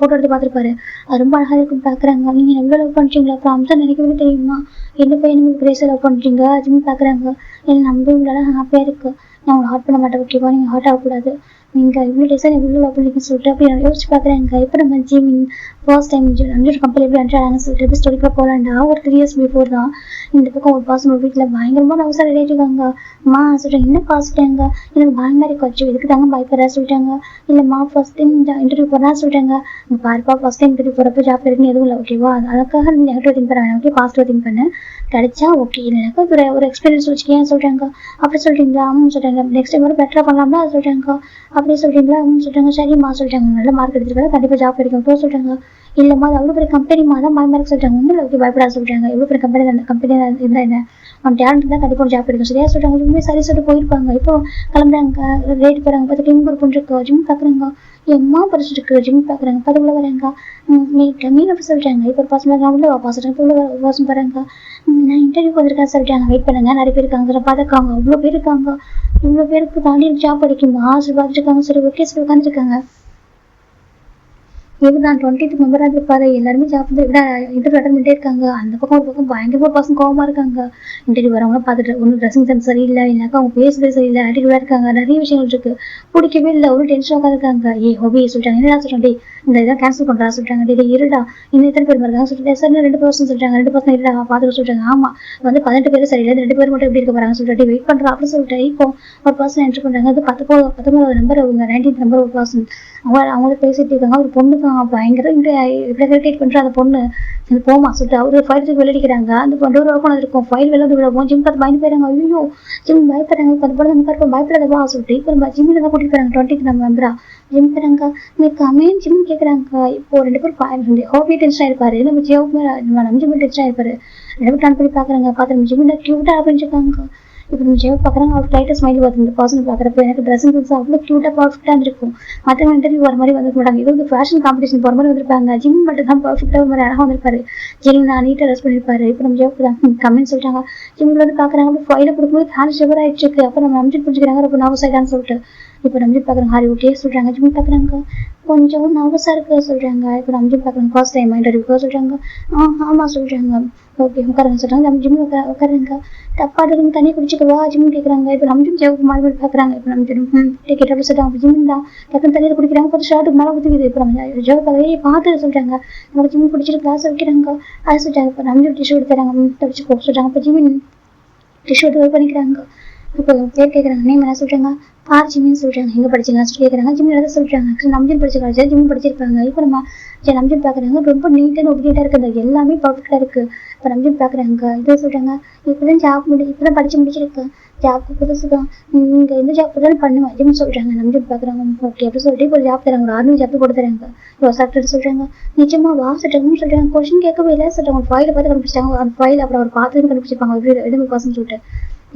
போட்டோ எடுத்து பாத்துருப்பாரு. அது ரொம்ப அழகா இருக்கும் பாக்குறாங்க. நீங்க எவ்வளவு லவ் பண்றீங்களா அப்புறம் அம்சம் நினைக்கவே தெரியுமா என்ன பையன் நீங்க பிரேச லவ் பண்றீங்க ஜிம்மி பாக்குறாங்க. என்ன நம்ப உங்களால ஹாப்பியா இருக்கு. நான் உங்களை ஹார்ட் பண்ண மாட்டேன் ஓகேவா நீங்க ஹார்ட் ஆகக்கூடாது. நீங்க இவ்வளவு டிசைன் இவ்வளவு லவ் பண்ணிருக்கீங்கன்னு சொல்லிட்டு அப்படி யோசிச்சு பாக்குறாங்க. இப்ப நம்ம ஜிமின் ஃபர்ஸ்ட் டைம் அஞ்சு கம்பெனி எப்படி அன்றாங்க சொல்லிட்டு ஸ்டோரிக்குள்ள போலாண்டா ஒரு 3 years பிஃபோர் தான் இந்த பக்கம் ஒரு பாசம் ஒரு வீட்டுல பயங்கரமா நவசா ரெடி ஆயிட்டாங்க. அம்மா சொல்றேன் என்ன பாசிட்டாங்க எனக்கு பயமா இருக்கு இதுக்கு தாங்க பயப்படுறா சொல்லிட்டாங்க. இல்லம்மா ஃபர்ஸ்ட் டைம் இன்டர்வியூ போறா சொல்றாங்க. உங்க பாருப்பா ஃபர்ஸ்ட் டைம் இன்டர்வியூ போறப்ப ஜாப் இருக்குன்னு எதுவும் இல்லை ஓகேவா அதுக்காக நீங்க நெகட்டிவ் திங்க் பண்ண வேணாம் ஓகே பாசிட்டிவ் திங்க் பண்ணு கிடைச்சா ஓகே எனக்கு ஒரு எக்ஸ்பீரியன்ஸ் வச்சுக்கேன் சொல்றாங்க. அப்படி சொல்றீங்களா சொல்றாங்க. நெக்ஸ்ட் டைம் பெட்டரா பண்ணலாம்னா சொல்றாங்க. அப்படியே சொல்றீங்களா சொல்றாங்க. சரிம்மா சொல்றாங்க. நல்ல மார்க் எடுத்துருக்காங்க, கண்டிப்பா ஜாப் கிடைக்கும் சொல்றாங்க. இல்லம்மா அது அவ்வளவு பெரிய கம்பெனிமா தான் மார்க் சொல்றாங்க. ஒன்றும் ஓகே பயப்படாத சொல்றாங்க. எவ்வளவு பெரிய கம்பெனி அந்த கம்பெனி இருந்தா என்ன, அவன் டேலண்ட் தான் கண்டிப்பா ஜாப் கிடைக்கும் சரியா சொல்றாங்க. இவங்க சரி சொல்லிட்டு போயிருப்பாங்க. இப்போ கிளம்புறாங்க, ரேட் போறாங்க, பார்த்துட்டு இங்க ஒரு பொண்ணு இருக்கு ஜிம் பாக்குறாங்க. எம்மா படிச்சுட்டு இருக்கு ஜிம் பாக்குறாங்க, பதுக்குள்ள வராங்க. மீன் அப்படி சொல்றாங்க. இப்போ ஒரு பசங்க உள்ள வாப்பா சொல்றாங்க. உள்ள வாசம் பாருங்க. நான் இன்டர்வியூ வந்திருக்கேன் சொல்றாங்க. வெயிட் பண்ணுங்க, நிறைய பேர் இருக்காங்க பார்த்துருக்காங்க. அவ்வளவு பேர் இருக்காங்க. இவ்வளவு பேருக்கு தாண்டி ஜாப் கிடைக்குமா சொல்லி பார்த்துட்டு இருக்காங்க. சரி ஓகே சொல்லி உட்காந்துருக்காங்க. இவர் தான் 20th மெம்பரா இருப்பாரு. எல்லாருமே ஜாப் இன்டர்வியூ அட்டன் பண்ணிட்டே இருக்காங்க. அந்த பக்கம் ஒரு பக்கம் பயங்கரமா பசங்க கோவமா இருக்காங்க. இன்டர்வியூ வரவங்க பார்த்துட்டு ஒன்றும் ட்ரெஸ்ஸிங் சென்ஸ் சரியில்லை, இல்லைனாக்கா அவங்க பேசுறது சரியில்லை, ஆட்டிடியூடா இருக்காங்க. நிறைய விஷயங்கள் இருக்கு. பிடிக்கவே இல்லை, ஒரு டென்ஷனாக இருக்காங்க. ஹோபி சொல்றாங்க. என்னடா சொல்றாங்க, இந்த இதை கேன்சல் பண்றா சொல்றாங்க. இருடா இன்னும் எத்தனை பேர் இருக்காங்க சொல்லிட்டு சார் 2% சொல்றாங்க. 2% இல்லடா பார்த்துட்டு சொல்றாங்க. ஆமா வந்து 18 பேர் சரியில்லை, 2 பேர் மட்டும் எப்படி இருக்க போறாங்க சொல்லிட்டு வெயிட் பண்றா அப்படின்னு சொல்லிட்டு இப்போ ஒரு பர்சன் என்ட்ரி பண்றாங்க. அது 19 நம்பர், அவங்க 19th நம்பர் ஒரு பர்சன். அவங்க பேசிட்டு இருக்காங்க. ஒரு பொண்ணு தான் பயங்கர இரிட்டேட் பண்ற அந்த பொண்ணு. இது போமா சொல்லிட்டு அவரு ஃபைல் வெளியடிக்கிறாங்க. அந்த டோர் ஓப்பன் இருக்கும். ஃபைல் வெளியே விடுவோம். ஜிம் பார்த்து பயந்து போயிறாங்க. ஐயோ ஜிம் பயப்படுறாங்க. இப்போ அந்த பொண்ணு பார்த்து பயப்படாதவா சொல்லிட்டு இப்போ நம்ம ஜிம்மில் தான் கூட்டிட்டு போறாங்க. 20th மெம்பரா ஜிம் போறாங்க. இன்னைக்கு அமேன் ஜிம் கேட்குறாங்க. இப்போ 2 பேர் ஹோபி டென்ஷன் ஆயிருப்பாரு. நம்ம ஜிம் டென்ஷன் ஆயிருப்பாரு. 2 பேர் டான் பண்ணி பாக்குறாங்க. பார்த்து நம்ம ஜிம்மில் கியூட்டா அப்படின்னுருக்காங்க. இப்போ நம்ம ஜெவ் பார்க்குறாங்க. அவர் லைட்டாக ஸ்மைல் வருது. இந்த பர்சன் பார்க்குறப்ப எனக்கு ட்ரெஸ்ஸிங் சென்ஸ் அவ்வளோ க்யூட்டாக பர்ஃபெக்டாக இருக்கும். மற்றவங்க இன்டர்வியூ வர மாதிரி வந்துருக்க மாட்டாங்க. ஏதோ வந்து ஃபேஷன் காம்படிஷன் போகிற மாதிரி வந்திருப்பாங்க. ஜிம் மட்டும் தான் பர்ஃபெக்டாக ஒரு மாதிரி அழகாக வந்திருப்பாரு. ஜெனினா நீட்டாக ட்ரெஸ் பண்ணியிருப்பாரு. இப்போ நம்ம ஜெவ் தான் கம்மின்னு சொல்லிட்டாங்க. ஜிம்மில் வந்து பார்க்குறாங்க. ஃபைலை கொடுக்கும்போது ஹேண்ட் ஷவர் ஆயிடுச்சு இருக்கு. அப்போ நம்ம நம்பிட்டு புரிஞ்சுக்கிறாங்க. ரொம்ப நர்வஸ் ஆகிட்டான்னு சொல்லிட்டு இப்போ நம்பி பார்க்குறாங்க. ஹாரி ஓகே சொல்கிறாங்க. ஜிம் பார்க்குறாங்க. கொஞ்சம் நர்வஸாக இருக்கு சொல்கிறாங்க. இப்போ நம்பி பார்க்குறாங்க. ஃபர்ஸ்ட் டைம் இன்டர்வியூ சொல்கிறாங்க. ஆமாம் சொல்கிறாங்க. ஓகே உட்காருங்க சொல்கிறாங்க. நம்ம ஜிம் உட்காருங்க. தப்பா இருக்குன்னு தண்ணி குடிச்சுக்கவா ஜிம் கேட்குறாங்க. இப்போ நம்ம ஜிம் ஜெவுக்கு மாறி பார்க்குறாங்க. இப்போ நம்ம டிக்கெட் அப்படி சொல்கிறாங்க. ஜிம் தான் டக்குன்னு தண்ணியில் குடிக்கிறாங்க. பார்த்து ஷர்ட்டுக்கு மேலே ஊற்றிக்குது. இப்போ நம்ம ஜெவு பார்த்து சொல்கிறாங்க. நம்ம ஜிம் குடிச்சிட்டு கிளாஸ் வைக்கிறாங்க. அதை சொல்லிட்டாங்க. இப்போ நம்ம டிஷ்யூ எடுத்துறாங்க. தப்பிச்சுக்கோ சொல்கிறாங்க. இப்போ ஜிம் டிஷ்யூ எடுத்து பண்ணிக்கிறாங்க. இப்போ பேர் கேட்குறாங்க. நேம் என்ன சொல்கிறாங்க. ஜிம்னு சொல்கிறாங்க. எங்கே படிச்சிங்கன்னு சொல்லி கேட்குறாங்க. ஜிம் எதாவது சொல்கிறாங்க. நம்ம ஜிம் படிச்ச காலேஜ் ஜிம் படிச்சிருப்பாங்க. இப்போ நம்ம நம்ம ஜிம் பார்க்குறாங்க. ரொம்ப நீட்டாக ஒபிடியேட்டாக இருக்குது. எல்லாமே பர்ஃபெக்டாக இருக்குது. இப்போ நம்ம ஜிம் பார்க்குறாங்க. இதை சொல்கிறாங்க. இப்போதான் ஜாப் இப்போ தான் படித்து முடிச்சிருக்கேன். ஜாப்க்கு புதுசு தான். நீங்கள் எந்த ஜாப் தான் பண்ணுவேன் ஜிம் சொல்கிறாங்க. நம்ம ஜிம் பார்க்குறாங்க. ஓகே அப்படி சொல்லிட்டு இப்போ ஜாப் தராங்க. ஒரு 6 ஜாப் கொடுத்து தராங்க. இப்போ சாப்பிட்டு சொல்கிறாங்க. நிச்சயமா வா சொல்கிறாங்கன்னு சொல்கிறாங்க. கொஸ்டின் கேட்கவே இல்லை சொல்கிறாங்க. ஒரு ஃபைலை பார்த்து கண்டுபிடிச்சாங்க. அந்த ஃபைல் அப்புறம் ஒரு பார்த்து கண்டுபிடிச்சிருப்பாங்க. எப்படி பர்சன் சொல்லிட்டு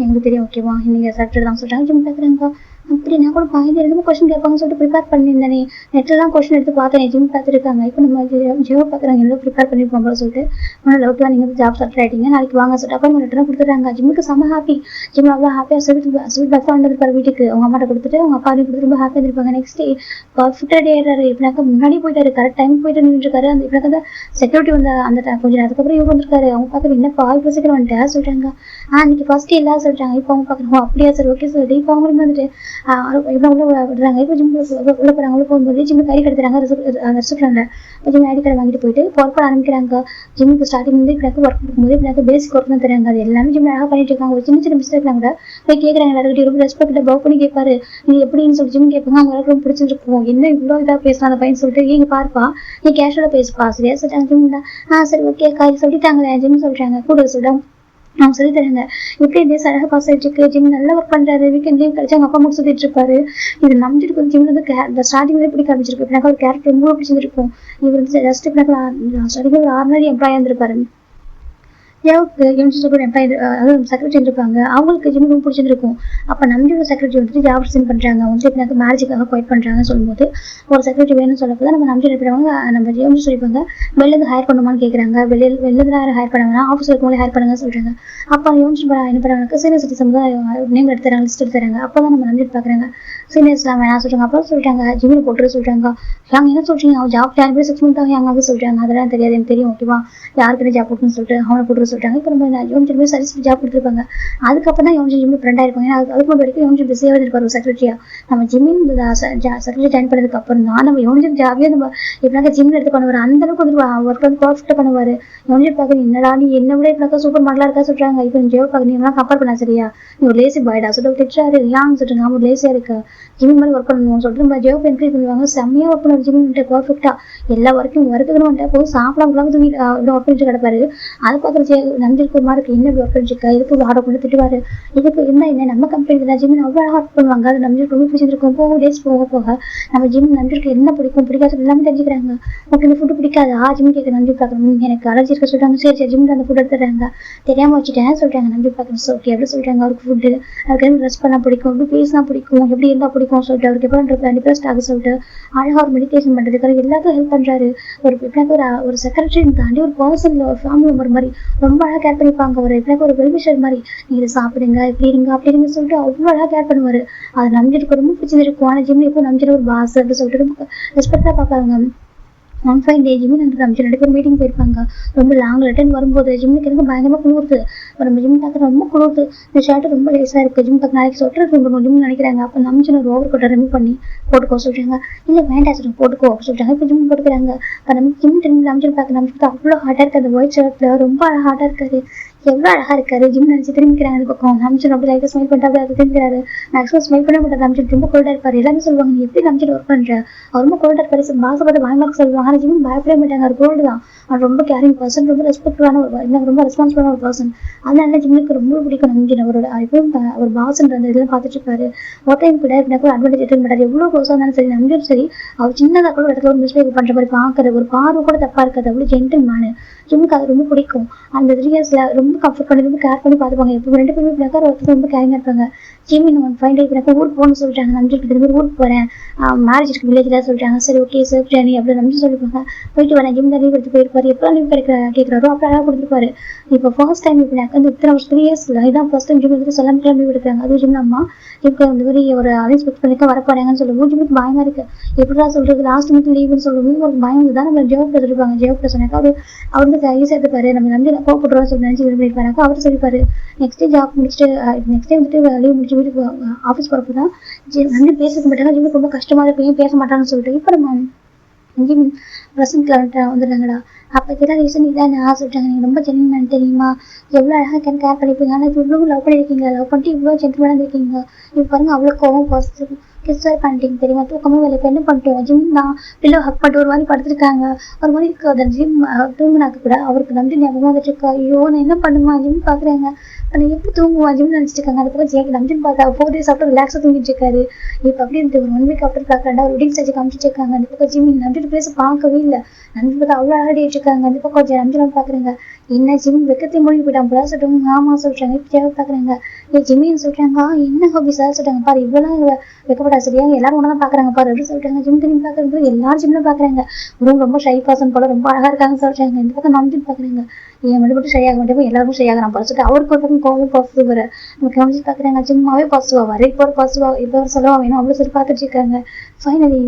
எங்களுக்கு தெரியும். ஓகேவா நீங்கள் சாப்பிட்டு தான் சொல்கிறாங்க. ஜிம் பார்க்குறாங்க. அப்படி நான் கூட பயந்து 2 கொஸ்டின் கேட்பாங்கன்னு சொல்லிட்டு ப்ரிப்பேர் பண்ணியிருந்தேனே. நெட்டில் தான் கொஸ்டின் எடுத்து பார்த்தேன். ஜிம் பார்த்துருக்காங்க. இப்போ நம்ம ஜியோ பார்க்குறாங்க. எல்லாம் ப்ரிப்பேர் பண்ணியிருப்போம் போல சொல்லிட்டு ஒன்றும் லவுட்லாம் நீங்கள் ஜாப் செலக்ட் ஆகிட்டீங்க. நாளைக்கு வாங்க சொல்லிட்டு அப்பாயின்மெண்ட் லெட்டர் கொடுத்துட்றாங்க. ஜிம்முக்கு செம்ம ஹாப்பி. ஜிம் அவ்வளோ ஹாப்பியாக ஸ்வீட் பேக் வந்துருப்பார் வீட்டுக்கு. அவங்க அம்மாட்ட கொடுத்துட்டு அவங்க அப்பாவையும் கொடுத்து ரொம்ப ஹாப்பியாக இருந்திருப்பாங்க. நெக்ஸ்ட் டே பர்ஃபெக்டாக டே ஆயிடுறாரு. இப்போனாக்க முன்னாடி போயிட்டாரு. கரெக்ட் டைம் போயிட்டு நின்றுருக்காரு. அந்த இப்போ தான் செக்யூரிட்டி வந்து அந்த கொஞ்சம் அதுக்கப்புறம் இவங்க வந்திருக்காரு. அவங்க பார்க்குறது என்னப்பா இப்போ சீக்கிரம் வந்துட்டா சொல்கிறாங்க. இன்னைக்கு ஃபர்ஸ்ட் இல்லை சொல்கிறாங்க. இப்போ அவங்க பார்க்குறோம். அப்படியா சார் ஓகே சொல்லிட்டு இப்போ அவங்க வந்துட்டு உள்ள விடுறாங்க. இப்போ ஜிம் உள்ள போறாங்க. உள்ள போகும்போது ஜிம் கறி கெடுத்துறாங்க. ரெஸ்டாரண்ட்ல ஜிம் ஐடி கார்டு வாங்கிட்டு போயிட்டு ஒர்க் பண்ண ஆரம்பிக்கிறாங்க. ஜிம்முக்கு ஸ்டார்டிங் வந்து இப்போ ஒர்க் கொடுக்கும்போது இப்போ பேசிக் ஒர்க் தான் தராங்க. அது எல்லாமே ஜிம் அழகாக பண்ணிட்டு இருக்காங்க. ஒரு சின்ன மிஸ்டேக் கூட போய் கேட்குறாங்க. எல்லாருக்கிட்ட ரொம்ப ரெஸ்பெக்ட் பவ் பண்ணி கேட்பாரு. நீ எப்படின்னு சொல்லி ஜிம் கேட்பாங்க. அவங்களுக்கு ரொம்ப பிடிச்சிருக்கும். என்ன இவ்வளோ இதாக பேசலாம் அந்த பையன் சொல்லிட்டு நீங்க பாருப்பா நீ கேஷுவலா பேசுப்பா சரியா சொல்லிட்டாங்க. ஜிம் தான் சரி ஓகே சொல்லிட்டாங்களே ஜிம் சொல்றாங்க. கூட சொல்லிட்டாங்க. அவங்க சொல்லி தராங்க. எப்படி இதே அழகாக பாஸ் ஆகிட்டு இருக்கு. ஜிம் நல்லா ஒர்க் பண்றாரு. வீக்கெண்ட் லீவ் கிடைச்சி அவங்க அப்பா மட்டும் சுத்திட்டு இருப்பாரு. இது நம்பிட்டு கொஞ்சம் ஜிம்ல வந்து ஸ்டார்டிங்லேயே பிடிக்க ஆரம்பிச்சிருக்கு. எனக்கு ஒரு கேரக்டர் ரொம்ப பிடிச்சிருக்கும். இவர் வந்து ஜஸ்ட் ஸ்டார்டிங்ல ஒரு ஆர்டினரி எம்ப்ளாயா இருந்திருப்பாரு. ஜாவுக்கு யூனிவர்சிட்டி எம்ப்ளாயி அதாவது செக்ரட்டரி இருப்பாங்க. அவங்களுக்கு ஜிம் ரொம்ப பிடிச்சிருக்கும். அப்போ நம்மளோட செக்ரட்டரி வந்துட்டு ஜாப் ரிசைன் பண்ணுறாங்க. வந்து எனக்கு மேரேஜுக்காக குவைட் பண்ணுறாங்கன்னு சொல்லும்போது ஒரு செக்ரட்டரி வேணும்னு சொல்லப்போ தான் நம்ம நம்பி போயிடுவாங்க. நம்ம ஜிஎம்சி சொல்லிப்பாங்க. வெளிலேருந்து ஹையர் பண்ணுமான்னு கேட்குறாங்க. வெளிலேருந்து யாரும் ஹையர் பண்ண வேணாம், ஆஃபீஸ் இருக்கவங்களே ஹையர் பண்ணுங்கன்னு சொல்கிறாங்க. அப்போ யூனிவர்சிட்டி என்ன பண்ணுறாங்க, சீனியர் சிட்டிசன் தான் நேம் எடுத்துறாங்க, லிஸ்ட் எடுத்துறாங்க. அப்போ தான் நம்ம நம்பி பார்க்குறாங்க. சீனியர்ஸ்லாம் வேணாம் சொல்கிறாங்க. அப்புறம் சொல்லிட்டாங்க ஜிம்மில் போட்டு சொல்கிறாங்க. யாங்க என்ன சொல்கிறீங்க, அவன் ஜாப் ஜாயின் பண்ணி 6 months யாங்க சொல்கிறாங்க. அதெல்லாம் தெரியாது எனக்கு தெரியும் ஓகேவா, யாருக்கிட்ட ஜாப் போட்டுன்னு சொல்லிட்டு அவனை போட்டு சொல்லிட்டாங்க. இப்போ நம்ம யூனிவர்சிட்டி சர்வீஸ் ஜாப் கொடுத்துருப்பாங்க. அதுக்கப்புறம் தான் யூனிவர்சிட்டி ஜிம்மில் ஃப்ரெண்டாக இருப்பாங்க. ஏன்னா அதுக்கு முன்னாடி வரைக்கும் யூனிவர்சிட்டி பிஸியாக இருப்பார் ஒரு செக்ரட்டரியா. நம்ம ஜிம்மில் செக்ரட்டரி ஜாயின் பண்ணதுக்கு அப்புறம் தான் நம்ம யூனிவர்சிட்டி ஜாபே நம்ம எப்படினாக்கா ஜிம்மில் எடுத்து பண்ணுவார். அந்த அளவுக்கு வந்து ஒர்க் வந்து பர்ஃபெக்டாக பண்ணுவார். யூனிவர்சிட்டி பார்க்க என்னடா நீ என்ன விட இப்படினாக்கா சூப்பர் மாடலாக இருக்கா சொல்கிறாங்க. இப்போ ஜியோ பார்க்க நீங்களாம் கம்பேர் பண்ணா சரியா, நீ ஒரு லேசி பாய்டா சொல்லிட்டு திட்டுறாரு. ஏன் சொல்லிட்டு நான் ஒரு லேசியாக இருக்கேன் ஜிம் மாதிரி ஒர்க் பண்ணணும்னு சொல்லிட்டு நம்ம ஜாப் என்கரேஜ் பண்ணுவாங்க. செம்மையா ஒர்க் பண்ணுவார் ஜிம் பர்ஃபெக்டா எல்லா வரைக்கும் ஒர்க்குன்னு வந்துட்டா போதும், சாப்பிடாம தூங்கி ஒர்க் பண்ணிட்டு கிடப்பாரு. அதை பார்த்து நந்திருக்கு ஒரு மாதிரி என்ன ஒர்க் பண்ணிருக்கா, இதுக்கு ஆர்டர் பண்ணி திட்டுவாரு. இதுக்கு என்ன நம்ம கம்பெனி தான் ஜிம் அவ்வளோ ஒர்க் பண்ணுவாங்க. அது நம்பிக்கு ரொம்ப பிடிச்சிருக்கும். டேஸ் போக போக நம்ம ஜிம் நம்பிக்கு என்ன பிடிக்கும் பிடிக்காது எல்லாமே தெரிஞ்சுக்கிறாங்க. உங்களுக்கு இந்த ஃபுட்டு பிடிக்காது ஜிம் கேட்க நம்பி பார்க்கணும், எனக்கு அலர்ஜி இருக்க சொல்றாங்க. சரி சரி ஜிம் அந்த ஃபுட் எடுத்துறாங்க, தெரியாம வச்சுட்டேன் சொல்றாங்க. நம்பி பார்க்கணும் ஓகே எப்படி சொல்றாங்க. அவருக்கு ஃபுட்டு அவருக்கு ட்ரெஸ் பண்ண பிடிக்கும், எப்படி பேசினா பிடிக்கும், எப்படி இருந்தா பிடிக்கும் சொல்லிட்டு அவருக்கு எப்போ டிப்ரெஸ்ட் ஆக சொல்லிட்டு அழகா ஒரு மெடிடேஷன் பண்றதுக்கு எல்லாத்துக்கும் ஹெல்ப் பண்றாரு. ஒரு செக்ரட்டரி தாண்டி ஒரு பர்சன் ஒரு ஃபேமிலி மெம்பர் மாதிரி ரொம்ப அழகா கேர் பண்ணிப்பாங்க. ஒரு வெல்விஷர் மாதிரி நீங்க சாப்பிடுங்க இப்படி இருங்க அப்படி இருங்க சொல்லிட்டு அவ்வளோ அழகா கேர் பண்ணுவாரு. அது நம்பிட்டு ரொம்ப பிடிச்சிருக்கும். ஆனா ஜிம் எப்போ நம்பிட்டு ஒரு பாஸ் அப்படின்னு சொல்லிட்டு ரொம்ப ரெஸ்பெக்டா பார்ப்பாங்க. ஒன் ஃபைன் டே ஜிம்மி நம்பிச்சு 2 பேர் மீட்டிங் போயிருப்பாங்க. ரொம்ப லாங் ரிட்டர்ன் வரும்போது ஜிம்முக்கு எனக்கு பயங்கரமா குளிர்த்து. நம்ம ஜிம் பார்க்க ரொம்ப குளிர்த்து. இந்த ஷர்ட் ரொம்ப லேசா இருக்கு, ஜிம் பார்க்க நாளைக்கு சொட்டர் ஜிம் நினைக்கிறாங்க. அப்போ நம்பிச்சு ஒரு ஓவர் கோட்டை ரிமூவ் பண்ணி போட்டுக்கோ சொல்றாங்க. இல்லை வேண்டாம் சார் போட்டுக்கோ சொல்றாங்க. இப்போ ஜிம் போட்டுக்கிறாங்க. நம்ம ஜிம் திரும்பி நம்பிச்சு பார்க்க நம்பிச்சு அவ்வளோ ஹார்ட்டா இருக்கு. அந்த ஒயிட் ஷர்ட்ல ரொம்ப ஹார்ட்டா இருக்காரு, எவ்வளோ அழகா இருக்காரு. ஜிம் நினைச்சு திரும்பிக்கிறாங்க. அந்த பக்கம் நம்பிச்சு ரொம்ப லைட்டா ஸ்மைல் பண்ணிட்டு அதை திரும்பிக்கிறாரு. மேக்ஸிமம் ஸ்மைல் பண்ண மாட்டார். நம்பிச்சு ரொம்ப கோல்டா இருப்பாரு. எல்லாமே சொல்லுவாங்க நீ எப்படி நம்பிச்சு ஒர்க் பண்ற, அவர் ரொம்ப கோல்டா இருப்பாரு. பாச பார்த்து பயமாக சொல்லுவாங்க. ஆனால் ஜிம் பயப்படவே மாட்டாங்க. அவர் கோல்டு தான். அவர் ரொம்ப கேரிங் பர்சன், ரொம்ப ரெஸ்பெக்டான எனக்கு ரொம்ப ரெஸ்பான்சிபிளான ஒரு பர்சன். அதனால ஜிம்முக்கு ரொம்ப பிடிக்கும் நம்பிச்சு. அவரோட எப்பவும் அவர் பாஸ்ன்ற அந்த இதெல்லாம் பார்த்துட்டு இருப்பாரு. ஒரு டைம் கூட எனக்கு ஒரு அட்வான்டேஜ் எடுத்து மாட்டாரு. எவ்வளோ க்ளோஸாக இருந்தாலும் சரி நம்பியும் சரி அவர் சின்னதாக கூட இடத்துல ஒரு மிஸ்டேக் பண்ற மாதிரி பார்க்கறது ஒரு பார்வை கூட தப்பா இருக்காது. அவ்வளோ ஜென்டில் மேனு. ஜிம்முக்கு அது ரொம்ப பிடிக்கும். அந்த 3 இயர்ஸ்ல ரொம்ப கம்ஃபர்ட் பண்ணி ரொம்ப கேர் பண்ணி பார்த்துப்பாங்க. இப்போ 2 பேருமே ஒருத்தர் ரொம்ப கேரிங்கா இருப்பாங்க. ஜிம் இன்னும் 5 டே ஊருக்கு போகணும்னு சொல்லிட்டாங்க. நம்பிட்டு திரும்பி ஊருக்கு போறேன், மேரேஜ் இருக்கு வில்லேஜ்ல சொல்லிட்டாங்க. சரி ஓகே சார் ஜேர்னி அப்படி நம்பி சொல்லிப்பாங்க. போயிட்டு வரேன். ஜிம் தான் லீவ் எடுத்து போயிருப்பாரு. எப்போ லீவ் கேட்கறாரோ அப்போ அழகாக கொடுத்துருப்பாரு. இப்போ ஃபர்ஸ்ட் டைம் இப்போ எனக்கு வந்து இத்தனை 3 இயர்ஸ்ல இதான் ஃபர்ஸ்ட் டைம் ஜிம் எடுத்து சொல்லாம லீவ் எடுக்கிறாங்க. அதுவும் ஜிம் அம்மா இப்போ இந்த மாதிரி ஒரு அரேஞ்ச் பண்ணிக்க வர போறாங்கன்னு சொல்லுவோம். ஜிம்முக்கு பயமா இருக்கு. எப்படிதான் சொல்றது லாஸ்ட் மந்த் லீவுன்னு சொல்லுவோம். ஒரு பயம் தான். நம்ம ஜோப் எடுத்துருப்பாங்க. ஜோப் சொன்னாக்கா அவர் வந்து ஈஸியாக எடுத்துப்பாரு. நம்ம நம்பி கோவப்படுறோம்னு சொல்லி நினைச்சு பண்ணிருப்பாங்க. அவர் சொல்லிப்பாரு நெக்ஸ்ட் டே ஜாப் முடிச்சுட்டு நெக்ஸ்ட் டே வந்துட்டு லீவ் முடிச்சு வீட்டுக்கு ஆஃபீஸ் போறப்ப தான் நம்பி பேசிக்க மாட்டாங்க. ஜிம்முக்கு ரொம்ப கஷ்டமா இருக்கு, ஏன் பேச மாட்டாங்கன்னு சொல்லிட்டு இப்போ நம்ம ஜிம் ப்ரெசென்ட்ல வந்துடுறாங்கடா. அப்போ இதெல்லாம் ரீசன் இதான் நான் சொல்லிட்டாங்க. நீங்கள் ரொம்ப ஜென்மன் தெரியுமா, எவ்வளோ அழகாக கேர் பண்ணிப்பீங்க. ஆனால் இவ்வளோ லவ் பண்ணியிருக்கீங்க, லவ் பண்ணிட்டு இவ்வளோ ஜென்மனாக இருக்கீங்க. இப்போ பாருங்க அவ்வளோ கோவம் பாசிட்டிவ் கிஸ்ஸாக பண்ணிட்டீங்க தெரியுமா, தூக்கமே வேலை இப்போ என்ன பண்ணிட்டோம். ஜிம் தான் பிள்ளை ஹக் பண்ணிட்டு ஒரு மாதிரி படுத்துருக்காங்க. ஒரு மாதிரி இருக்கு. அந்த ஜிம் தூங்கினாக்க கூட அவருக்கு நம்பி ஞாபகம் வந்துட்டு இருக்கா. ஐயோ நான் என்ன பண்ணுமா ஜிம் பார்க்குறேங்க, நான் எப்படி தூங்குவான் ஜிம் நினச்சிட்டு இருக்காங்க. அது பக்கம் ஜேக்கு நம்பின்னு பார்த்தா 4 days ஆஃப்டர் ரிலாக்ஸாக தூங்கிட்டு இருக்காரு. இப்போ அப்படி இருந்து ஒரு 1 week ஆஃப்டர் பார்க்குறாண்டா ஒரு வெட்டிங் ஸ்டேஜ் காமிச்சிட்டு இருக்காங்க. அந்த பக்கம் ஜிம் நம்பிட்டு பேச பார்க்கவே இல்லை. நம்பி பார்த்தா அவ்வளோ அழகாடிட்டு இருக்காங்க. அந்த பக்கம் கொஞ்சம் நம்பிலாம் பார்க்குறேங்க. என்ன ஜிம் வெக்கத்தை மூழ்கி போயிட்டான் போல சொல்லிட்டு ஆமா சொல்றாங்க. இப்போ பார்க்குறாங்க ஏன் ஜிம்மின்னு சொல்றாங்க. என்ன ஹாபி சார் சொல்றாங்க. பாரு இவ்வளோ வைக்கப்படா சரியா எல்லாரும் ஒன்றா தான் பார்க்குறாங்க பாரு எப்படி சொல்றாங்க. ஜிம் திரும்பி பார்க்குறது எல்லாரும் ஜிம்ல பார்க்குறாங்க. ரொம்ப ஷை பர்சன் போல ரொம்ப அழகா இருக்காங்க சொல்றாங்க. இந்த பக்கம் நம்பி பார்க்குறாங்க. ஏன் மட்டும் ஷை ஆக மாட்டேன் எல்லாருக்கும் ஷை ஆகிறான் பாரு சொல்லிட்டு அவருக்கு ஒரு பக்கம் கோவம் பாசிட்டிவ் வர நம்ம கவனிச்சு பார்க்குறாங்க. ஜிம்மாவே பாசிட்டிவா வர இப்போ ஒரு பாசிட்டிவா இப்போ சொல்லுவா வேணும் அவ்வளோ சொல்லி பார்த்துட்டு இருக்காங்க. ஃபைனலி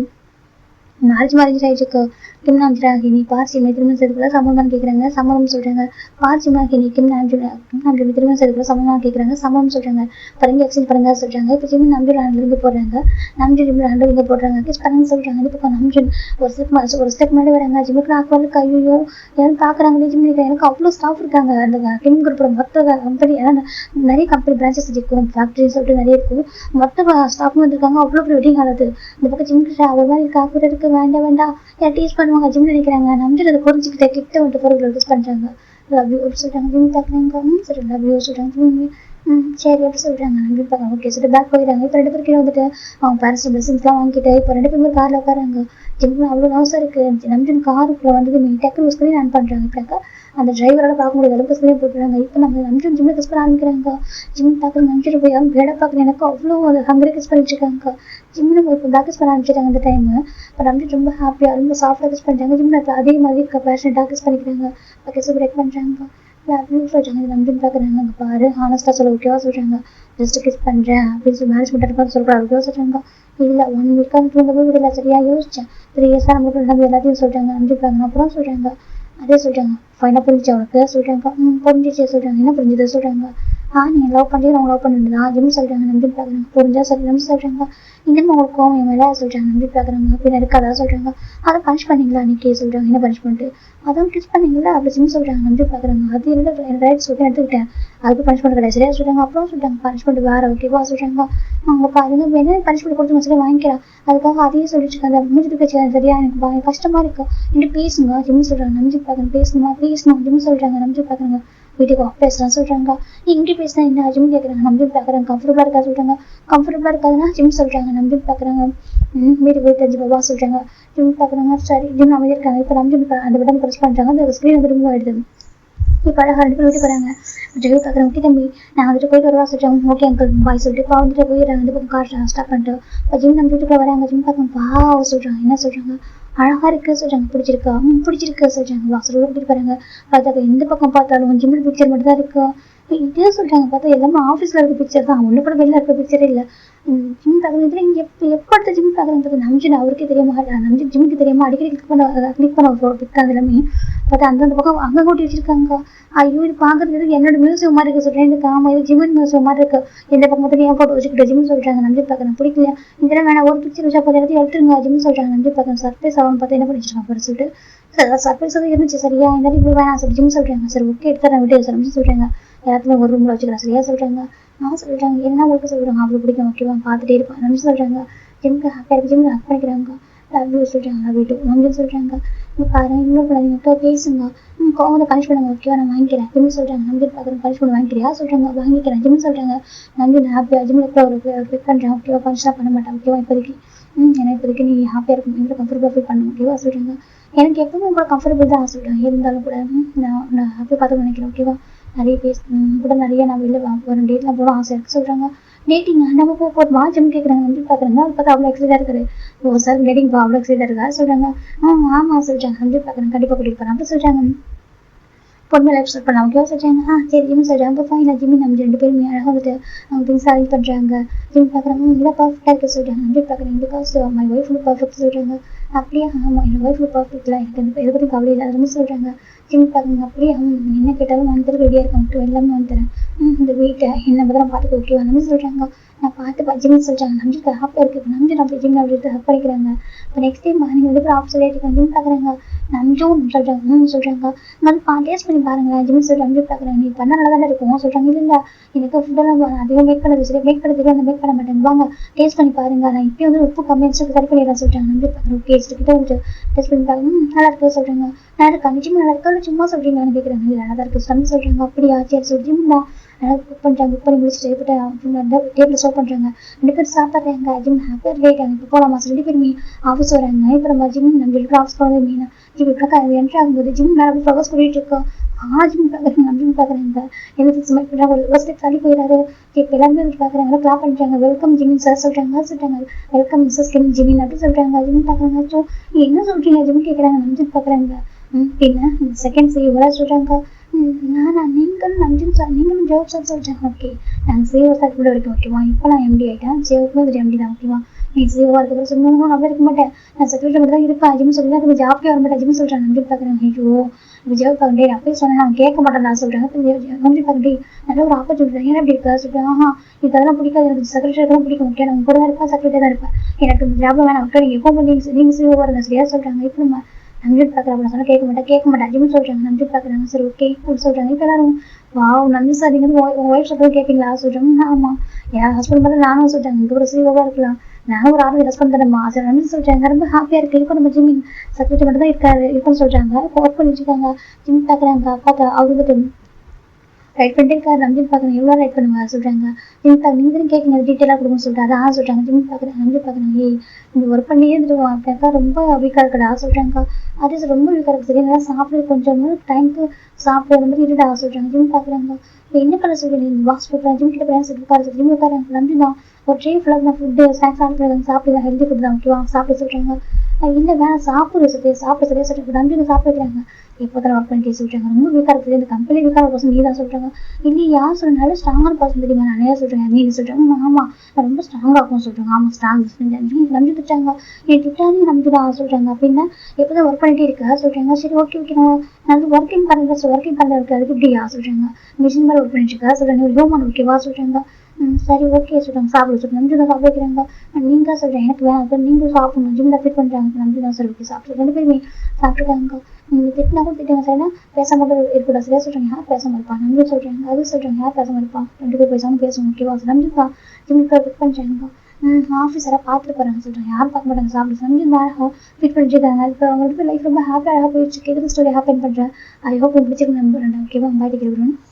மேரேஜ் ஆயிடுச்சு. கிம் நாம்ஜிராகினி பார்சிமை திருமணம் செய்துக்குள்ள சம்மதம் கேட்குறாங்க. சம்மதம் சொல்றாங்க. பார்சிமாகினி கிம் நாம்ஜிராகினி திருமணம் செய்துக்குள்ள சம்மதம் கேட்குறாங்க. சம்மதம் சொல்றாங்க. பரங்க எக்ஸ்சேஞ்ச் பண்ணுங்க சொல்றாங்க. இப்போ ஜிம் நம்ஜிராண்ட்ல இருந்து போடுறாங்க. நம்ஜிராண்ட்ல இருந்து போடுறாங்க. கிஸ் பண்ணுங்க சொல்றாங்க. இந்த பக்கம் நம்ஜின் ஒரு ஸ்டெப் முன்னாடி வராங்க. ஜிம்முக்கு நாக்கு ஐயோ யாரும் பார்க்குறாங்க. ஜிம் எனக்கு அவ்வளோ ஸ்டாஃப் இருக்காங்க. அந்த கிம் குரூப்போட மொத்த கம்பெனி நிறைய கம்பெனி பிரான்ச்சஸ் இருக்கும், ஃபேக்ட்ரி சொல்லிட்டு நிறைய இருக்கும். மொத்த ஸ்டாஃப் வந்துருக்காங்க. அவ்வளோ பெரிய வெட்டிங் ஆகுது. இந்த பக்கம் ஜிம்க்கு ஒரு மாதிரி காக்கூட இருக்கு. வேண்டாம் யார் டீஸ் பண்ணுவாங்க ஜிம் நினைக்கிறாங்க. நம்பிட்டு அதை புரிஞ்சுக்கிட்ட கிட்ட வந்துட்டு பொருள் யூஸ் பண்றாங்க. லவ் யூ சொல்றாங்க. ஜிம் பார்க்குறாங்க. சரி லவ் யூ சொல்றாங்க. சரி எப்படி சொல்றாங்க. நம்பி பார்க்க ஓகே சொல்லிட்டு பேக் போயிடுறாங்க. இப்போ 2 பேர் கீழே வந்துட்டு அவங்க பேரண்ட்ஸ் பிளஸிங்ஸ்லாம் வாங்கிட்டு இப்போ 2 பேரும் காரில் உட்காராங்க. ஜிம்ல அவ்வளோ அவசரம் இருக்கு. நம்பிட்டு காருக்குள்ள வந்து டக்குனு ஸ்க்ரீன் ஆன் பண்றாங்க. இப்ப அந்த டிரைவரால பார்க்க முடியாது அளவுக்கு ஸ்க்ரீன் போட்டுறாங்க. இப்போ நம்ம நம்பிட்டு ஜிம்ல கிஸ் பண்ண ஆரம்பிக்கிறாங்க. ஜிம் பார்க்குற நம்பிட்டு போய் அவங்க பேட பார்க்குற எனக்கு அவ்வளோ ஒரு ஹங்கரி கிஸ் பண்ணிட்டு இருக்காங்க. ஜிம்ல இப்போ ப்ராக்டிஸ் பண்ண ஆரம்பிச்சிட்டாங்க. அந்த டைம் இப்போ நம்பிட்டு ரொம்ப ஹாப்பியாக ரொம்ப சாஃப்டாக கிஸ் பண்ணுறாங்க. ஜிம்ல அதே மாதிரி பேஷனட்டாக கிஸ் பண்ணிக்கிறாங்க. கிஸ் பிரேக் பண்ணுறாங்க. அப்படின்னு சொல்றாங்க. நம்பின்னு பார்க்குறாங்க. அங்கே பாரு ஹானஸ்டா சொல்ல ஓகேவா சொல்றாங்க. ஜஸ்ட் கிஸ் பண்றேன் அப்படின்னு சொல்லி மேரேஜ் பண்ணுறதுக்கு சொல்றாரு. ஓகேவா சொல்றாங்க. இல்லை 1 week தூங்கவே விடல சரியா யோசிச்சேன். 3 years நம்மளுக்கு நம்ம எல்லாத்தையும் சொல்றாங்க. நம்பிப்பாங்க அப்புறம் சொல்றாங்க. அதே சொல்றாங்க. ஃபைனாக புரிஞ்சிச்சு அவனுக்கு சொல்றாங்க. புரிஞ்சிச்சு சொல்றாங்க. என்ன புரிஞ்சுது சொல்றாங்க. நீங்கள் லவ் பண்ணி அவங்க லவ் பண்ணிட்டு தான் ஜிம் சொல்கிறாங்க நம்பி பார்க்குறாங்க. புரிஞ்சா சரி நம்பி சொல்கிறாங்க. இன்னமும் அவங்களுக்கு கோவம் என் மேலே சொல்கிறாங்க நம்பி பார்க்குறாங்க. பின்ன இருக்காதா சொல்கிறாங்க. அதை பனிஷ் பண்ணிங்களா அன்றைக்கி சொல்கிறாங்க. என்ன பனிஷ்மெண்ட்டு? அதான் கிஸ் பண்ணிங்களா அப்படி ஜிம் சொல்கிறாங்க நம்பி பார்க்குறாங்க. அது இல்லை ரைட் சொல்லிட்டு எடுத்துக்கிட்டேன். அதுக்கு பனிஷ்மெண்ட் கிடையாது சரியா சொல்கிறாங்க. அப்புறம் சொல்கிறாங்க பனிஷ்மெண்ட் வேறு ஓகேவா சொல்கிறாங்க. அவங்க பாருங்க என்ன பனிஷ்மெண்ட் கொடுத்து சரி வாங்கிக்கிறேன். அதுக்காக அதையே சொல்லிட்டு இருக்காங்க. முடிச்சுட்டு பேச்சு சரியா எனக்கு கஷ்டமாக இருக்குது. இன்னும் பேசுங்க ஜிம் சொல்கிறாங்க நம்பி பார்க்குறேன். பேசணுமா பேசணும் ஜிம் சொல்கிறாங்க நம்பி பார்க்குறாங்க. வீட்டுக்கு பேசலாம் சொல்கிறாங்க. இங்கே பேசினா என்ன ஜிம் கேட்குறாங்க நம்பி பார்க்குறாங்க. கம்ஃபர்டபுளாக இருக்கா சொல்கிறாங்க. கம்ஃபர்டபுளாக இருக்காதுன்னா ஜிம் சொல்கிறாங்க நம்பி பார்க்குறாங்க. வீட்டுக்கு போய் தெரிஞ்சு பாபா சொல்கிறாங்க. ஜிம் பார்க்குறாங்க. சரி ஜிம் அமைதியாக இருக்காங்க. இப்போ நம்பி அந்த பட்டன் ப்ரெஸ் பண்ணுறாங்க. அந்த ஸ்க்ரீன் வந்து ரிமூவ் ஆகிடுது. இப்போ அழகாக 2 பேர் வீட்டுக்கு வராங்க. டிரைவர் பார்க்குறேன். ஓகே தம்பி நான் வந்துட்டு போயிட்டு வருவா சொல்கிறாங்க. ஓகே அங்கிள் பாய் சொல்லிட்டு இப்போ வந்துட்டு போயிடுறாங்க. இந்த பக்கம் கார் ஸ்டாப் பண்ணிட்டு இப்போ ஜிம் நம்ம வீட்டுக்குள்ள வராங்க. ஜிம் பார்க்கணும் வா சொல்கிறாங்க. என்ன சொல்கிறாங்க? அழகாக இருக்குது சொல்கிறாங்க. பிடிச்சிருக்கா பிடிச்சிருக்கு சொல்கிறாங்க. வாசல் கூட்டிட்டு போகிறாங்க. பார்த்தா எந்த பக்கம் பார்த்தாலும் ஜிம்மில் பிக்சர் மட்டும் தான் இருக்குது. இதே சொல்கிறாங்க. பார்த்தா எல்லாமே ஆஃபீஸில் இருக்க பிக்சர் தான். ஒன்று கூட வெளில இருக்க பிக்சரே இல்லை. ஜிம் பார்க்குறது இங்கே எப்போ அடுத்த ஜிம் பார்க்குறது நம்பிச்சு அவருக்கே தெரியாம நம்பி ஜிம்முக்கு தெரியாமல் அடிக்கடி கிளிக் பண்ண பிக் அது எல்லாமே பார்த்தா அந்தந்த பக்கம் அங்கே கூட்டி வச்சிருக்காங்க. ஐயோ இது பார்க்குறது என்னோட மியூசியம் மாதிரி இருக்குது சொல்கிறேன். எனக்கு ஆமாம் இது ஜிம்மன் மியூசியம் மாதிரி இருக்குது. எந்த பக்கம் பார்த்தா ஏன் போட்டு வச்சுக்கிட்டு ஜிம் சொல்கிறாங்க. நம்பி பார்க்குறேன். பிடிக்கல இதெல்லாம் வேணாம் ஒரு பிக்சர் வச்சா பார்த்து எல்லாத்தையும் எடுத்துருங்க ஜிம் சொல்கிறாங்க. நம்பி பார்க்குறேன். சர்ப்ரைஸ் ஆகும்னு பார்த்து என்ன பண்ணிச்சிருக்காங்க அப்படி சொல்லிட்டு சர்ப்ரைஸ் தான் இருந்துச்சு சரியா இருந்தாலும் இப்படி வேணாம் சொல்லி ஜிம் சொல்கிறாங்க. சரி ஓகே எடுத்துறேன் விட்டு சொல்லி சொல்கிறாங்க. எல்லாத்துலையும் ஒரு ரூமில் வச்சுக்கிறேன் சரியா சொல்கிறாங்க. நான் சொல்கிறாங்க என்ன உங்களுக்கு சொல்கிறாங்க அவ்வளோ பிடிக்கும் ஓகேவா பார்த்துட்டே இருப்பேன் நம்பி சொல்கிறாங்க. ஜிம்க்கு ஹாப்பியாக இருக்கு ஜிம் ஹக் பண்ணிக்கிறாங்க. லவ் யூ சொல்கிறாங்க. லவ் யூ டூ நம்பி சொல்கிறாங்க. பாருங்க இன்னொரு பண்ணாதீங்க பேசுங்க கோவத்தை பனிஷ் பண்ணுங்க ஓகேவா நான் வாங்கிக்கிறேன் ஜிம் சொல்கிறாங்க. நம்பி பார்க்குறேன் பனிஷ்மெண்ட் வாங்கிக்கிறியா சொல்கிறாங்க. வாங்கிக்கிறேன் ஜிம் சொல்கிறாங்க. நம்பி நான் ஹாப்பியாக ஜிம்மில் ஒரு கிளிக் பண்ணுறேன் ஓகேவா பனிஷ்லாம் பண்ண மாட்டேன் ஓகேவா இப்போதைக்கு ஏன்னா இப்போதைக்கு நீ ஹாப்பியாக இருக்கும் எங்களுக்கு கம்ஃபர்டபுளாக ஃபீல் பண்ணணும் ஓகேவா சொல்கிறாங்க. எனக்கு எப்பவுமே உங்களை கம்ஃபர்டபுள் தான் சொல்கிறாங்க. இருந்தாலும் கூட நான் ஹாப்பியாக பார்த்து நினைக்கிறேன் ஓகேவா. நிறைய கூட நிறைய நான் வெளில ஒரு டேட்லாம் போட ஆசை இருக்குது சொல்கிறாங்க. டேட்டிங் நம்ம போமா ஜிம் கேட்குறாங்க. நம்பி பார்க்குறாங்க. அது பார்த்தா அவ்வளோ எக்ஸைட்டாக இருக்குது. ஓ சார் டேட்டிங் அவ்வளோ எக்ஸைட்டாக இருக்கா சொல்கிறாங்க. ஆமாம் சொல்கிறாங்க. நம்பி பார்க்குறேன். கண்டிப்பாக கூட்டிகிட்டு போகிறேன் அப்படி சொல்கிறாங்க. பொண்ணு லைஃப் ஸ்டார்ட் பண்ணலாம் ஓகேவா சொல்கிறாங்க. சரி ஜிம் சொல்கிறாங்க. இப்போ ஃபைன் ஜிம்மி நம்ம 2 பேருமே அழகாக வந்துட்டு அவங்க திங்ஸ் அரேஞ்ச் பண்ணுறாங்க. ஜிம் பார்க்குறாங்க. இதெல்லாம் பர்ஃபெக்டாக இருக்குது சொல்கிறாங்க. நம்பி பார்க்குறேன். பிகாஸ் மை ஒய்ஃப் பர்ஃபெக்ட் சொல்கிறாங்க. அப்படியே ஆமாம் என் ஒய்ஃப் பர்ஃபெக்ட்லாம் எனக்கு எதை பற்றி கவலை இல்லாத சொல்கிறாங்க. ஜிம் பார்க்குங்க. அப்படியே என்ன கேட்டாலும் வாங்கி தர ரெடியாக இருக்கும் ஓகே எல்லாமே வாங்கி தரேன். இந்த வீட்டை என்ன பத்திரம் பார்த்துக்க ஓகேவா நம்பி சொல்கிறாங்க. நான் பார்த்து ஜிம் சொல்கிறாங்க. நம்பிக்கு ஹாப்பியாக இருக்குது. நம்பி நம்ம ஜிம் அப்படி ஹக் பண்ணிக்கிறாங்க. இப்போ நெக்ஸ்ட் டைம் நீங்கள் 2 பேரும் ஆஃபீஸில் இருக்காங்க. ஜிம் பார்க்குறாங்க. நம்பியும் சொல்கிறாங்க. சொல்கிறாங்க நான் டேஸ்ட் பண்ணி பாருங்களேன் ஜிம் சொல்லி நம்பி பார்க்குறேன். நீ பண்ண நல்லா தானே இருக்கும் சொல்கிறாங்க. இல்லை எனக்கு ஃபுட்டெல்லாம் அதிகம் மேக் பண்ணது சரி மேக் பண்ண தெரியும் அந்த மேக் பண்ண மாட்டேங்க வாங்க டேஸ்ட் பண்ணி பாருங்க. நான் இப்போயும் வந்து உப்பு கம்மியாக சரி பண்ணிடுறேன் சொல்கிறாங்க. நம்பி பார்க்குறேன். டேஸ்ட் கிட்ட வந்து டேஸ்ட் பண்ணி பாருங்க நல்லா இருக்குது சொல்கிறாங்க. நான் இருக்கா நிச்சயமாக நல்லா இருக்கா இல்லை சும்மா சொல்கிறீங்கன்னு கேட்குறாங்க. நல்லா தான் இருக்குது சொல்லி சொல்கிறாங்க. அப்படியா சரி சொல்லி ஜிம் தான் நல்லா குக் பண்ணுறாங்க. குக் பண்ணி முடிச்சுட்டு டேபிள் சர்வ் பண்ணுறாங்க. 2 பேர் சாப்பிட்றாங்க. ஜிம் ஹாப்பியாக லேட் ஆகும். இப்போ போகலாமா 2 பேருமே ஆஃபீஸ் வராங்க. இப்போ நம்ம ஜிம் நம்ம 2 பேரும் ஆஃபீஸ் போகிறது மீனா ஜிம் இப்படி என்ட்ரு ஆகும்போது ஜிம் மேலே ஃப்ளவர்ஸ் கூட்டிகிட்டு இருக்கோம். ஜிம் பார்க்குறாங்க. ஜிம் பார்க்குறாங்க. என்ன ஸ்மைல் பண்ணுறாங்க. ஒரு ஃபர்ஸ்ட் தள்ளி போயிடாரு. இப்போ எல்லாருமே பார்க்குறாங்க. கிளாப் பண்ணுறாங்க. வெல்கம் ஜிமின் சார் சொல்கிறாங்க. வெல்கம் மிஸ்ஸஸ் கிம் ஜிமின் அப்படி சொல்கிறாங்க. ஜிம் பார்க்குறாங்க. ஸோ என்ன சொல்கிறீங்க ஜிம் கேட்குறாங்க. நம்பி பார்க்குறாங்க. பின்ன செகண்ட் செய்வரா சொல்கிறாங்க. நீங்களும் நம்பியும் சார் நீங்களும் ஜோப் சார் சொல்கிறாங்க. ஓகே நாங்கள் சேவர் சார் கூட வரைக்கும் ஓகேவா. இப்போ நான் எம்டி ஆகிட்டேன். சேவருக்குமே ஒரு எம்டி தான் ஓகேவா. நீ சேவாக இருக்க சொல்லணும் அப்படியே இருக்க மாட்டேன். நான் செக்ரட்டரி மட்டும் தான் இருப்பேன். ஜிம் சொல்லி அதுக்கு ஜாப்க்கே வர மாட்டேன். ஜிம் சொல்கிறாங்க. நம்பி பார்க்குறாங்க. ஐயோ இப்போ ஜாப் பார்க்கண்டே அப்படியே சொன்னேன் நான் கேட்க மாட்டேன் நான் சொல்கிறாங்க. நம்பி பார்க்கண்டே நல்ல ஒரு ஆப்பர்ச்சுனிட்டி ஏன்னா அப்படி இருக்கா சொல்கிறேன். இது அதெல்லாம் பிடிக்காது எனக்கு செக்ரட்டரி தான் பிடிக்கும் ஓகே நான் கூட தான் இருப்பேன் செக்ரட்டரி தான் இருப்பேன். எனக்கு இந்த ஜாப் வேணாம் விட்டு நீங்கள் எப்போ நீங்கள் சேவாக இருங்க சரியா சொல்கிறாங்க. இப்போ நம்ம நம்பி பார்க்குறேன் அப்படின்னு சொன்னால் கேட்க மாட்டேன் ஜிம் சொல்கிறாங்க. நம்பி பார்க்குறாங்க. சரி ஓகே அப்படின்னு சொல்கிறாங்க. இப்போ எல்லாரும் நம்பி சார் நீங்கள் வந்து உங்கள் ஒய்ஃப் சொல்கிறது கேட்பீங்களா சொல்கிறாங்க. ஆமாம் என் ஹஸ்பண்ட் பார்த்து நானும் சொல்கிறாங்க. இங்கே ஒரு சேவாக இருக்கலாம் நானும் ஒரு ஆர்வம் ரெஸ்பாண்ட் தரேம்மா சரி நம்பி சொல்கிறாங்க. ரொம்ப ஹாப்பியாக இருக்குது. இப்போ நம்ம ஜிம் செக்ரட்டரி மட்டும் தான் இருக்காரு இருக்குன்னு சொல்கிறாங்க. இப்போ ஒர்க் பண்ணிட்டு இருக்காங்க. ஜிம் பார்க்குறாங்க. பார்த்தா அவருக்கு ரைட் பண்ணிட்டு இருக்காரு. நம்பி பார்க்குறேன். எவ்வளோ ரைட் பண்ணுங்க சொல்கிறாங்க. ஜிம் பார்க்க நீங்கள் தான் கேட்குங்க டீட்டெயிலாக கொடுங்கன்னு சொல்லிட்டு அதான் சொல்கிறாங்க. ஜிம் பார்க்குறேன். நம்பி பார்க்குறாங்க. இந்த ஒர்க் பண்ணியே இருந்துருவோம் அப்படின்னாக்கா ரொம்ப வீக்காக இருக்கடா சொல்கிறாங்க. அதே ரொம்ப வீக்காக இருக்குது சரி நல்லா சாப்பிட்றது கொஞ்சம் டைமுக்கு சாப்பிட்ற மாதிரி இருடா சொல்கிறாங்க. ஜிம் பார்க்குறாங்க. இப்போ என்ன கலர் சொல்கிறீங்க பாக்ஸ் போட்டுறேன் ஜிம் கிட்ட போய் உட்கார ஜிம் உட்காராங்க. நம்பி தான் ஒரு ட்ரே ஃபுல்லாக நான் ஃபுட்டு ஸ்நாக்ஸ் சாப்பிடுவாங்க சாப்பிடுவேன் ஹெல்தி ஃபுட் தான் ஓகேவா சாப்பிட சொல்கிறாங்க. இல்லை வேணாம் சாப்பிட்ற சரியா சொல்லிட்டு நம்பிக்கை சாப்பிட வைக்கிறாங்க. எப்போதான் ஒர்க் பண்ணி சொல்றாங்க ரொம்ப வீக்காக இருக்குது இந்த கம்பெனி வீக்காக பர்சன் நீ தான் சொல்றாங்க. இல்லை யார் சொல்றனால ஸ்ட்ராங்கான பர்சன் தெரியுமா நிறையா சொல்றாங்க. நீங்க சொல்றாங்க ஆமா நான் ரொம்ப ஸ்ட்ராங்காக இருக்கும் சொல்றாங்க. ஆமா ஸ்ட்ராங் நம்பி திட்டாங்க. நீ திட்டாங்க நம்பிதான் சொல்றாங்க. அப்படின்னா எப்போதான் ஒர்க் பண்ணிட்டே இருக்கா சொல்றாங்க. சரி ஓகே ஓகே நான் ஒர்க்கிங் பண்ணுறது இருக்கு அதுக்கு இப்படியா சொல்றாங்க. மிஷின் மாதிரி ஒர்க் பண்ணிட்டு இருக்கா சொல்றாங்க. ஹியூமன் ஓகேவா சொல்றாங்க. சரி ஓகே சொல்றாங்க. சாப்பிட சொல்றாங்க. நம்பி தான் சாப்பிட வைக்கிறாங்க. நீங்க சொல்றேன் எனக்கு வேணாம் நீங்க சாப்பிடணும் ஜிம்ல ஃபிட் பண்றாங்க. நம்பி தான் சரி ஓகே சாப்பிட்டு 2 பேருமே சாப்பிட்டுருக்காங்க. நீங்க திட்டினாலும் திட்டுங்க சரினா பேசாம இருக்கக்கூடாது சரியா சொல்றாங்க. யார் பேசாம இருப்பா நம்பி சொல்றாங்க. அது சொல்றாங்க யார் பேசாம இருப்பா 2 பேர் பேசாம பேசணும் ஓகேவா நம்பிப்பா ஜிம்முக்கு ஃபிட் பண்றாங்க. ஆஃபீஸராக பார்த்துட்டு போறாங்க சொல்றாங்க. யாரும் பார்க்க மாட்டாங்க சாப்பிட சமைச்சு அழகாக ஃபிட் பண்ணிட்டு இருக்காங்க. இப்போ அவங்களுக்கு லைஃப் ரொம்ப ஹாப்பியாக போயிடுச்சு. கேட்குற ஸ்டோரி ஹாப்பன் பண்றேன். ஐ ஹோப் உங்களுக்கு பிடிச்சிருக்கு நம்புறேன். ஓகேவா பாய்.